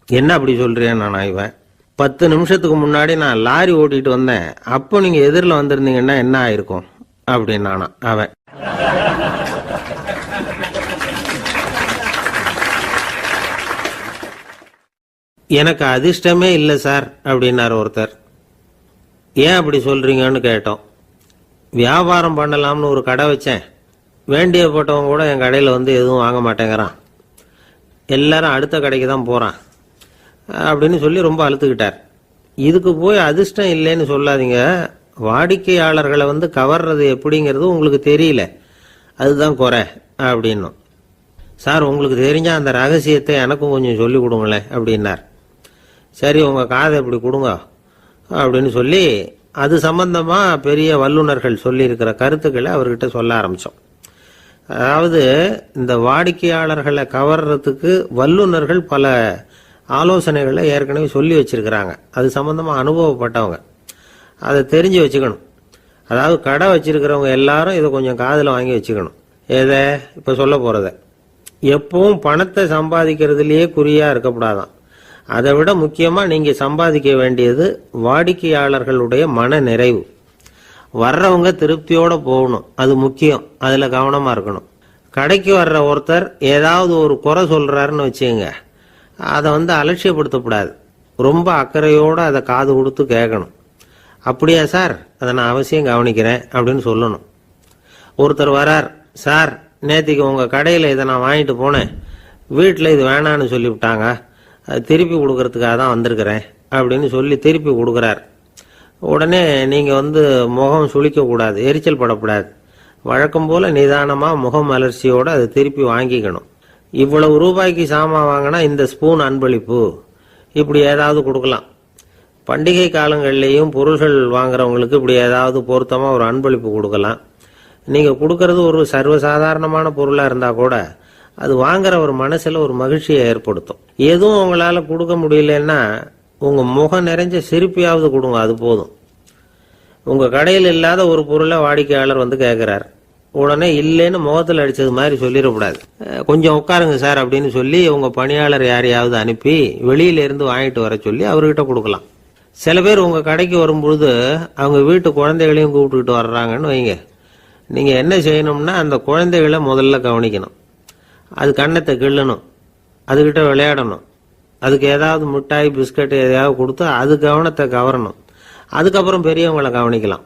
என்ன அப்படி சொல்றேன் நான்? இவன் 10 நிமிஷத்துக்கு முன்னாடி நான் லாரி ஓட்டிட்டு வந்தேன், அப்போ நீங்க எதிரில் வந்திருந்தீங்கன்னா என்ன ஆயிருக்கும் அப்படின்னானா அவன். எனக்கு அதிர்ஷ்டமே இல்லை சார் அப்படின்னாரு ஒருத்தர். ஏன் அப்படி சொல்றீங்கன்னு கேட்டோம். வியாபாரம் பண்ணலாம்னு ஒரு கடை வச்சேன், வேண்டியப்பட்டவங்க கூட என் கடையில் எதுவும் வாங்க மாட்டேங்கிறான், எல்லாரும் அடுத்த கடைக்கு தான் போறான் அப்படின்னு சொல்லி ரொம்ப அழுத்துக்கிட்டார். இதுக்கு போய் அதிர்ஷ்டம் இல்லைன்னு சொல்லாதீங்க, வாடிக்கையாளர்களை கவர்றது எப்படிங்கிறது உங்களுக்கு தெரியல, அதுதான் குறை அப்படின்னும். சார் உங்களுக்கு தெரிஞ்ச அந்த ரகசியத்தை எனக்கும் கொஞ்சம் சொல்லி கொடுங்களேன் அப்படின்னார். சரி உங்க காதை இப்படி கொடுங்க அப்படின்னு சொல்லி அது சம்பந்தமா பெரிய வல்லுநர்கள் சொல்லி இருக்கிற கருத்துக்களை அவர்கிட்ட சொல்ல ஆரம்பிச்சோம். அதாவது இந்த வாடிக்கையாளர்களை கவர்றதுக்கு வல்லுநர்கள் பல ஆலோசனைகளை ஏற்கனவே சொல்லி வச்சிருக்கிறாங்க. அது சம்பந்தமா அனுபவப்பட்டவங்க, அதை தெரிஞ்சு வச்சுக்கணும். அதாவது கடை வச்சிருக்கிறவங்க எல்லாரும் இதை கொஞ்சம் காதில் வாங்கி வச்சுக்கணும். எதை இப்ப சொல்ல போறத. எப்பவும் பணத்தை சம்பாதிக்கிறதுலயே குறியா இருக்கக்கூடாதான். அதை விட முக்கியமா நீங்க சம்பாதிக்க வேண்டியது வாடிக்கையாளர்களுடைய மன நிறைவு. வர்றவங்க திருப்தியோட போகணும், அது முக்கியம். அதுல கவனமா இருக்கணும். கடைக்கு வர்ற ஒருத்தர் ஏதாவது ஒரு குறை சொல்றாருன்னு வச்சுங்க, அதை அலட்சியப்படுத்தக்கூடாது. ரொம்ப அக்கறையோட அதை காது கொடுத்து கேட்கணும். அப்படியா சார், அதை நான் அவசியம் கவனிக்கிறேன் அப்படின்னு சொல்லணும். ஒருத்தர் வரார், சார் நேத்திக்கு உங்க கடையில் இதை நான் வாங்கிட்டு போனேன், வீட்டில் இது வேணான்னு சொல்லிவிட்டாங்க, அது திருப்பி கொடுக்கறதுக்காக தான் வந்திருக்கிறேன் அப்படின்னு சொல்லி திருப்பி கொடுக்குறார். உடனே நீங்க முகம் சுளிக்க கூடாது, எரிச்சல் படக்கூடாது. வழக்கம் போல நிதானமா முகம் அலர்ச்சியோட அதை திருப்பி வாங்கிக்கணும். இவ்வளவு ரூபாய்க்கு சாமான் வாங்கினா இந்த ஸ்பூன் அன்பளிப்பு, இப்படி ஏதாவது கொடுக்கலாம். பண்டிகை காலங்கள்லேயும் பொருள்கள் வாங்குறவங்களுக்கு இப்படி ஏதாவது பொருத்தமா ஒரு அன்பளிப்பு கொடுக்கலாம். நீங்க கொடுக்கறது ஒரு சர்வசாதாரணமான பொருளா இருந்தா கூட அது வாங்குற ஒரு மனசுல ஒரு மகிழ்ச்சியை ஏற்படுத்தும். எதுவும் உங்களால கொடுக்க முடியலன்னா உங்க முகம் நிறைஞ்ச சிரிப்பையாவது கொடுங்க, அது போதும். உங்க கடையில் இல்லாத ஒரு பொருளை வாடிக்கையாளர் கேட்கிறார், உடனே இல்லைன்னு முகத்தில் அடிச்சது மாதிரி சொல்லிடக்கூடாது. கொஞ்சம் உட்காருங்க சார் அப்படின்னு சொல்லி உங்க பணியாளர் யாரையாவது அனுப்பி வெளியில இருந்து வாங்கிட்டு வர சொல்லி அவர்கிட்ட கொடுக்கலாம். சில பேர் உங்க கடைக்கு வரும்பொழுது அவங்க வீட்டு குழந்தைகளையும் கூப்பிட்டுக்கிட்டு வர்றாங்கன்னு வைங்க. நீங்க என்ன செய்யணும்னா அந்த குழந்தைகளை முதல்ல கவனிக்கணும். அது கண்ணத்தை கிள்ளணும், அதுகிட்ட விளையாடணும், அதுக்கு ஏதாவது மிட்டாய் பிஸ்கட் எதையாவது கொடுத்து அது கவனத்தை கவரணும். அதுக்கப்புறம் பெரியவங்களை கவனிக்கலாம்.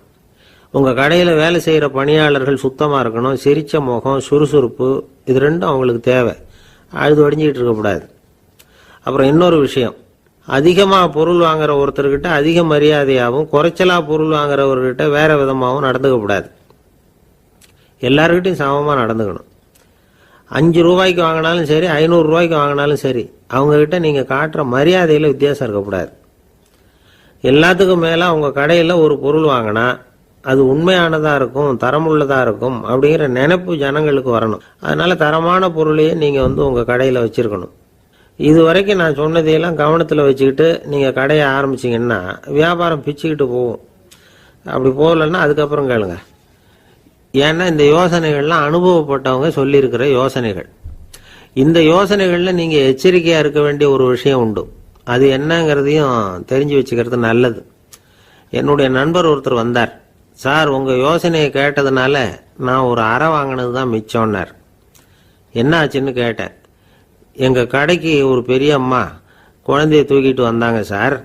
உங்க கடையில வேலை செய்யற பணியாளர்கள் சுத்தமா இருக்கணும், சிரிச்ச முகம், சுறுசுறுப்பு, இது ரெண்டும் அவங்களுக்கு தேவை. அழுது வடிஞ்சிக்கிட்டு இருக்கக்கூடாது. அப்புறம் இன்னொரு விஷயம், அதிகமா பொருள் வாங்குற ஒருத்தர்கிட்ட அதிக மரியாதையாகவும் குறைச்சலா பொருள் வாங்குறவர்கிட்ட வேற விதமாகவும் நடந்துக்க கூடாது. எல்லாருக்கிட்டையும் சமமா நடந்துக்கணும். 5 ரூபாய்க்கு வாங்கினாலும் சரி, 500 ரூபாய்க்கு வாங்கினாலும் சரி, அவங்க கிட்ட நீங்க காட்டுற மரியாதையில வித்தியாசம் இருக்கக்கூடாது. எல்லாத்துக்கும் மேல உங்க கடையில ஒரு பொருள் வாங்கினா அது உண்மையானதா இருக்கும், தரமுள்ளதா இருக்கும் அப்படிங்கிற நினைப்பு ஜனங்களுக்கு வரணும். அதனால தரமான பொருளையே நீங்க உங்க கடையில வச்சிருக்கணும். இது வரைக்கும் நான் சொன்னதையெல்லாம் கவனத்துல வச்சுக்கிட்டு நீங்க கடையை ஆரம்பிச்சீங்கன்னா வியாபாரம் பிச்சுக்கிட்டு போகும். அப்படி போகலன்னா அதுக்கப்புறம் கேளுங்க. ஏன்னா இந்த யோசனைகள்லாம் அனுபவப்பட்டவங்க சொல்லியிருக்கிற யோசனைகள். இந்த யோசனைகள்ல நீங்க எச்சரிக்கையா இருக்க வேண்டிய ஒரு விஷயம் உண்டு. அது என்னங்கிறதையும் தெரிஞ்சு வச்சுக்கிறது நல்லது. என்னுடைய நண்பர் ஒருத்தர் வந்தார். சார், உங்கள் யோசனையை கேட்டதுனால நான் ஒரு அறை வாங்கினது தான் மிச்சம்னார். என்ன ஆச்சுன்னு கேட்டேன். எங்கள் கடைக்கு ஒரு பெரிய அம்மா குழந்தைய தூக்கிட்டு வந்தாங்க சார்.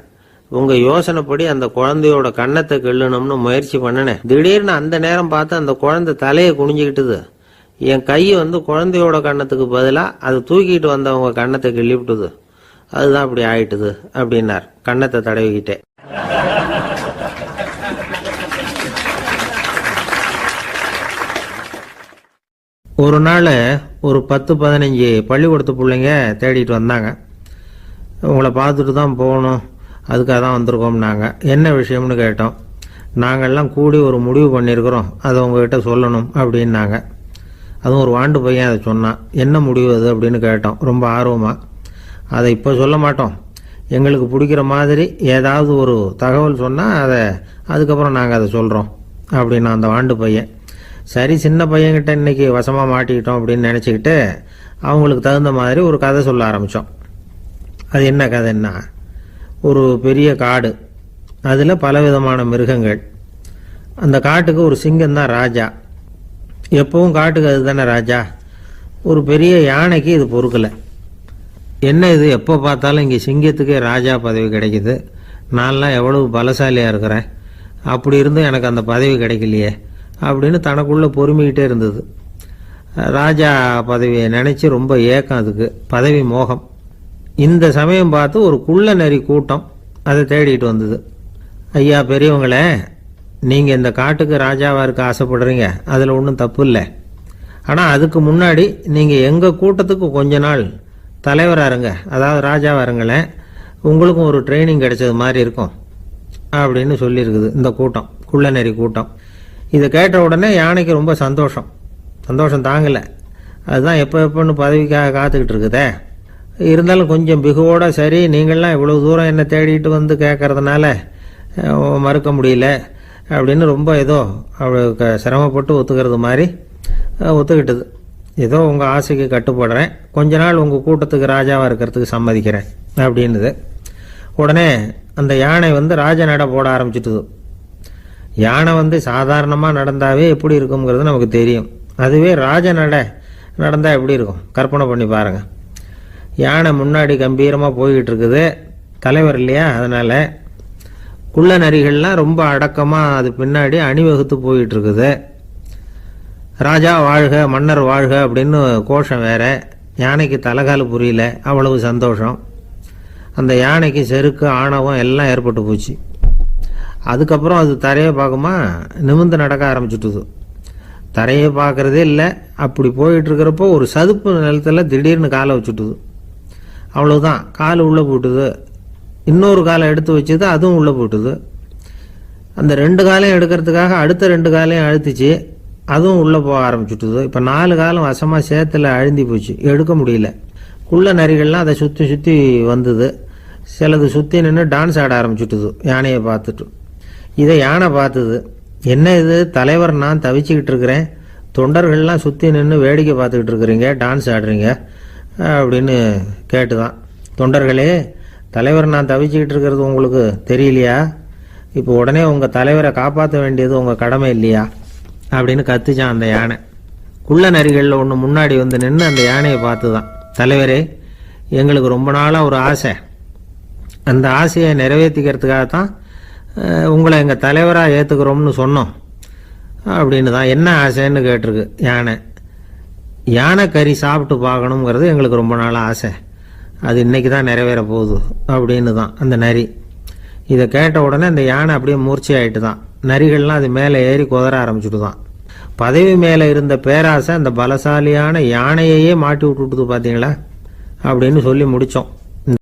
உங்கள் யோசனைப்படி அந்த குழந்தையோட கன்னத்தை கிள்ளணும்னு முயற்சி பண்ணினேன். திடீர்னு அந்த நேரம் பார்த்து அந்த குழந்தை தலையை குனிஞ்சிக்கிட்டுது. என் கை குழந்தையோட கன்னத்துக்கு பதிலாக அது தூக்கிட்டு வந்தவங்க கன்னத்தை கிள்ளி விட்டுது. அதுதான் அப்படி ஆயிட்டுது அப்படின்னார், கன்னத்தை தடவிக்கிட்டே. ஒரு நாள் ஒரு 10-15 பள்ளிக்கூடத்து பிள்ளைங்க தேடிட்டு வந்தாங்க. உங்களை பார்த்துட்டு தான் போகணும், அதுக்காக தான் வந்திருக்கோம்னாங்க. என்ன விஷயம்னு கேட்டோம். நாங்கள்லாம் கூடி ஒரு முடிவு பண்ணியிருக்கிறோம், அதை உங்ககிட்ட சொல்லணும் அப்படின்னாங்க. அதுவும் ஒரு வாண்டு பையன் அதை சொன்னான். என்ன முடிவு அது அப்படின்னு கேட்டோம் ரொம்ப ஆர்வமாக. அதை இப்போ சொல்ல மாட்டோம், எங்களுக்கு பிடிக்கிற மாதிரி ஏதாவது ஒரு தகவல் சொன்னால் அதுக்கப்புறம் நாங்கள் அதை சொல்கிறோம் அப்படின்னா அந்த வாண்டு பையன். சரி, சின்ன பையன்கிட்ட இன்னைக்கு வசமாக மாட்டிக்கிட்டோம் அப்படின்னு நினச்சிக்கிட்டு அவங்களுக்கு தகுந்த மாதிரி ஒரு கதை சொல்ல ஆரம்பித்தோம். அது என்ன கதைன்னா, ஒரு பெரிய காடு, அதில் பலவிதமான மிருகங்கள். அந்த காட்டுக்கு ஒரு சிங்கம் தான் ராஜா. எப்பவும் காட்டுக்கு அது தானே ராஜா. ஒரு பெரிய யானைக்கு இது பொறுக்கலை. என்ன இது, எப்போ பார்த்தாலும் இங்கே சிங்கத்துக்கே ராஜா பதவி கிடைக்குது, நான்லாம் எவ்வளவு பலசாலியாக இருக்கிறேன், அப்படி இருந்தும் எனக்கு அந்த பதவி கிடைக்கலையே அப்படின்னு தனக்குள்ளே பொறுமிக்கிட்டே இருந்தது. ராஜா பதவியை நினச்சி ரொம்ப ஏக்கம், அதுக்கு பதவி மோகம். இந்த சமயம் பார்த்து ஒரு குள்ள நரி கூட்டம் அதை தேடிட்டு வந்தது. ஐயா பெரியவங்களே, நீங்கள் இந்த காட்டுக்கு ராஜாவாக இருக்க ஆசைப்படுறீங்க, அதில் ஒன்றும் தப்பு இல்லை. ஆனால் அதுக்கு முன்னாடி நீங்கள் எங்கள் கூட்டத்துக்கு கொஞ்ச நாள் தலைவராக இருங்க, அதாவது ராஜாவாக இருங்களேன், உங்களுக்கும் ஒரு ட்ரைனிங் கிடைச்சது மாதிரி இருக்கும் அப்படின்னு சொல்லியிருக்குது இந்த கூட்டம், குள்ள நரி கூட்டம். இதை கேட்ட உடனே யானைக்கு ரொம்ப சந்தோஷம் தாங்கலை. அதுதான் எப்போன்னு பதவிக்காக காத்துக்கிட்டு இருக்குதே. இருந்தாலும் கொஞ்சம் பிகுவோட, சரி நீங்கள்லாம் இவ்வளோ தூரம் என்னை தேடிட்டு வந்து கேட்கறதுனால மறுக்க முடியல அப்படின்னு ரொம்ப ஏதோ அவளுக்கு சிரமப்பட்டு ஒத்துக்கிறது மாதிரி ஒத்துக்கிட்டது. ஏதோ உங்கள் ஆசைக்கு கட்டுப்படுறேன், கொஞ்ச நாள் உங்கள் கூட்டத்துக்கு ராஜாவாக இருக்கிறதுக்கு சம்மதிக்கிறேன் அப்படின்னுது. உடனே அந்த யானை ராஜ நட போட ஆரம்பிச்சிட்டுது. யானை சாதாரணமாக நடந்தாவே எப்படி இருக்குங்கிறது நமக்கு தெரியும். அதுவே ராஜ நடந்தால் எப்படி இருக்கும் கற்பனை பண்ணி பாருங்கள். யானை முன்னாடி கம்பீரமாக போய்கிட்டு இருக்குது, தலைவர் இல்லையா, அதனால் குள்ள நரிகள்லாம் ரொம்ப அடக்கமாக அது பின்னாடி அணிவகுத்து போயிட்டு இருக்குது. ராஜா வாழ்க, மன்னர் வாழ்க அப்படின்னு கோஷம் வேற. யானைக்கு தலைகால புரியல, அவ்வளவு சந்தோஷம். அந்த யானைக்கு செருக்கு, ஆணவம் எல்லாம் ஏற்பட்டு போச்சு. அதுக்கப்புறம் அது தரையை பார்க்குமா, நிமிர்ந்து நடக்க ஆரம்பிச்சுட்டுது. தரையை பார்க்கறதே இல்லை. அப்படி போயிட்டு இருக்கிறப்போ ஒரு சதுப்பு நிலத்தில் திடீர்னு காலை வச்சுட்டுது. அவ்வளவுதான், கால் உள்ளே போட்டுது. இன்னொரு காலை எடுத்து வச்சுது, அதுவும் உள்ளே போட்டுது. அந்த 2 காலையும் எடுக்கிறதுக்காக அடுத்த 2 காலையும் அழுத்திச்சு, அதுவும் உள்ளே போக ஆரம்பிச்சுட்டுது. இப்போ 4 காலம் வசமாக சேத்துல அழுந்தி போச்சு, எடுக்க முடியல. குள்ள நரிகள்லாம் அதை சுற்றி சுற்றி வந்தது. சிலது சுற்றி நின்று டான்ஸ் ஆட ஆரம்பிச்சுட்டுது யானையை பார்த்துட்டு. இதை யானை பார்த்தது. என்ன இது, தலைவர் நான் தவிச்சுக்கிட்டு இருக்கிறேன், தொண்டர்கள்லாம் சுற்றி நின்று வேடிக்கை பார்த்துக்கிட்டு இருக்கிறீங்க, டான்ஸ் ஆடுறீங்க அப்படின்னு கேட்டுதான். தொண்டர்களே, தலைவர் நான் தவிச்சுக்கிட்டு இருக்கிறது உங்களுக்கு தெரியலையா? இப்போ உடனே உங்கள் தலைவரை காப்பாற்ற வேண்டியது உங்கள் கடமை இல்லையா அப்படின்னு கத்துச்சான் அந்த யானை. குள்ள நரிகளில் ஒன்று முன்னாடி நின்று அந்த யானையை பார்த்து தான், தலைவரே எங்களுக்கு ரொம்ப நாளாக ஒரு ஆசை, அந்த ஆசையை நிறைவேற்றிக்கிறதுக்காகத்தான் உங்களை எங்கள் தலைவராக ஏற்றுக்கிறோம்னு சொன்னோம் அப்படின்னு தான். என்ன ஆசைன்னு கேட்டிருக்கு யானை. யானை கறி சாப்பிட்டு பார்க்கணுங்கிறது எங்களுக்கு ரொம்ப நாள் ஆசை, அது இன்னைக்கு தான் நிறைவேற போகுது அப்படின்னு தான் அந்த நரி. இதை கேட்ட உடனே அந்த யானை அப்படியே மூர்ச்சி ஆகிட்டு தான். நரிகள்லாம் அது மேலே ஏறி குதற ஆரம்பிச்சுட்டு தான். பதவி மேலே இருந்த பேராசை அந்த பலசாலியான யானையையே மாட்டி விட்டுட்டுது பார்த்தீங்களா அப்படின்னு சொல்லி முடித்தோம்.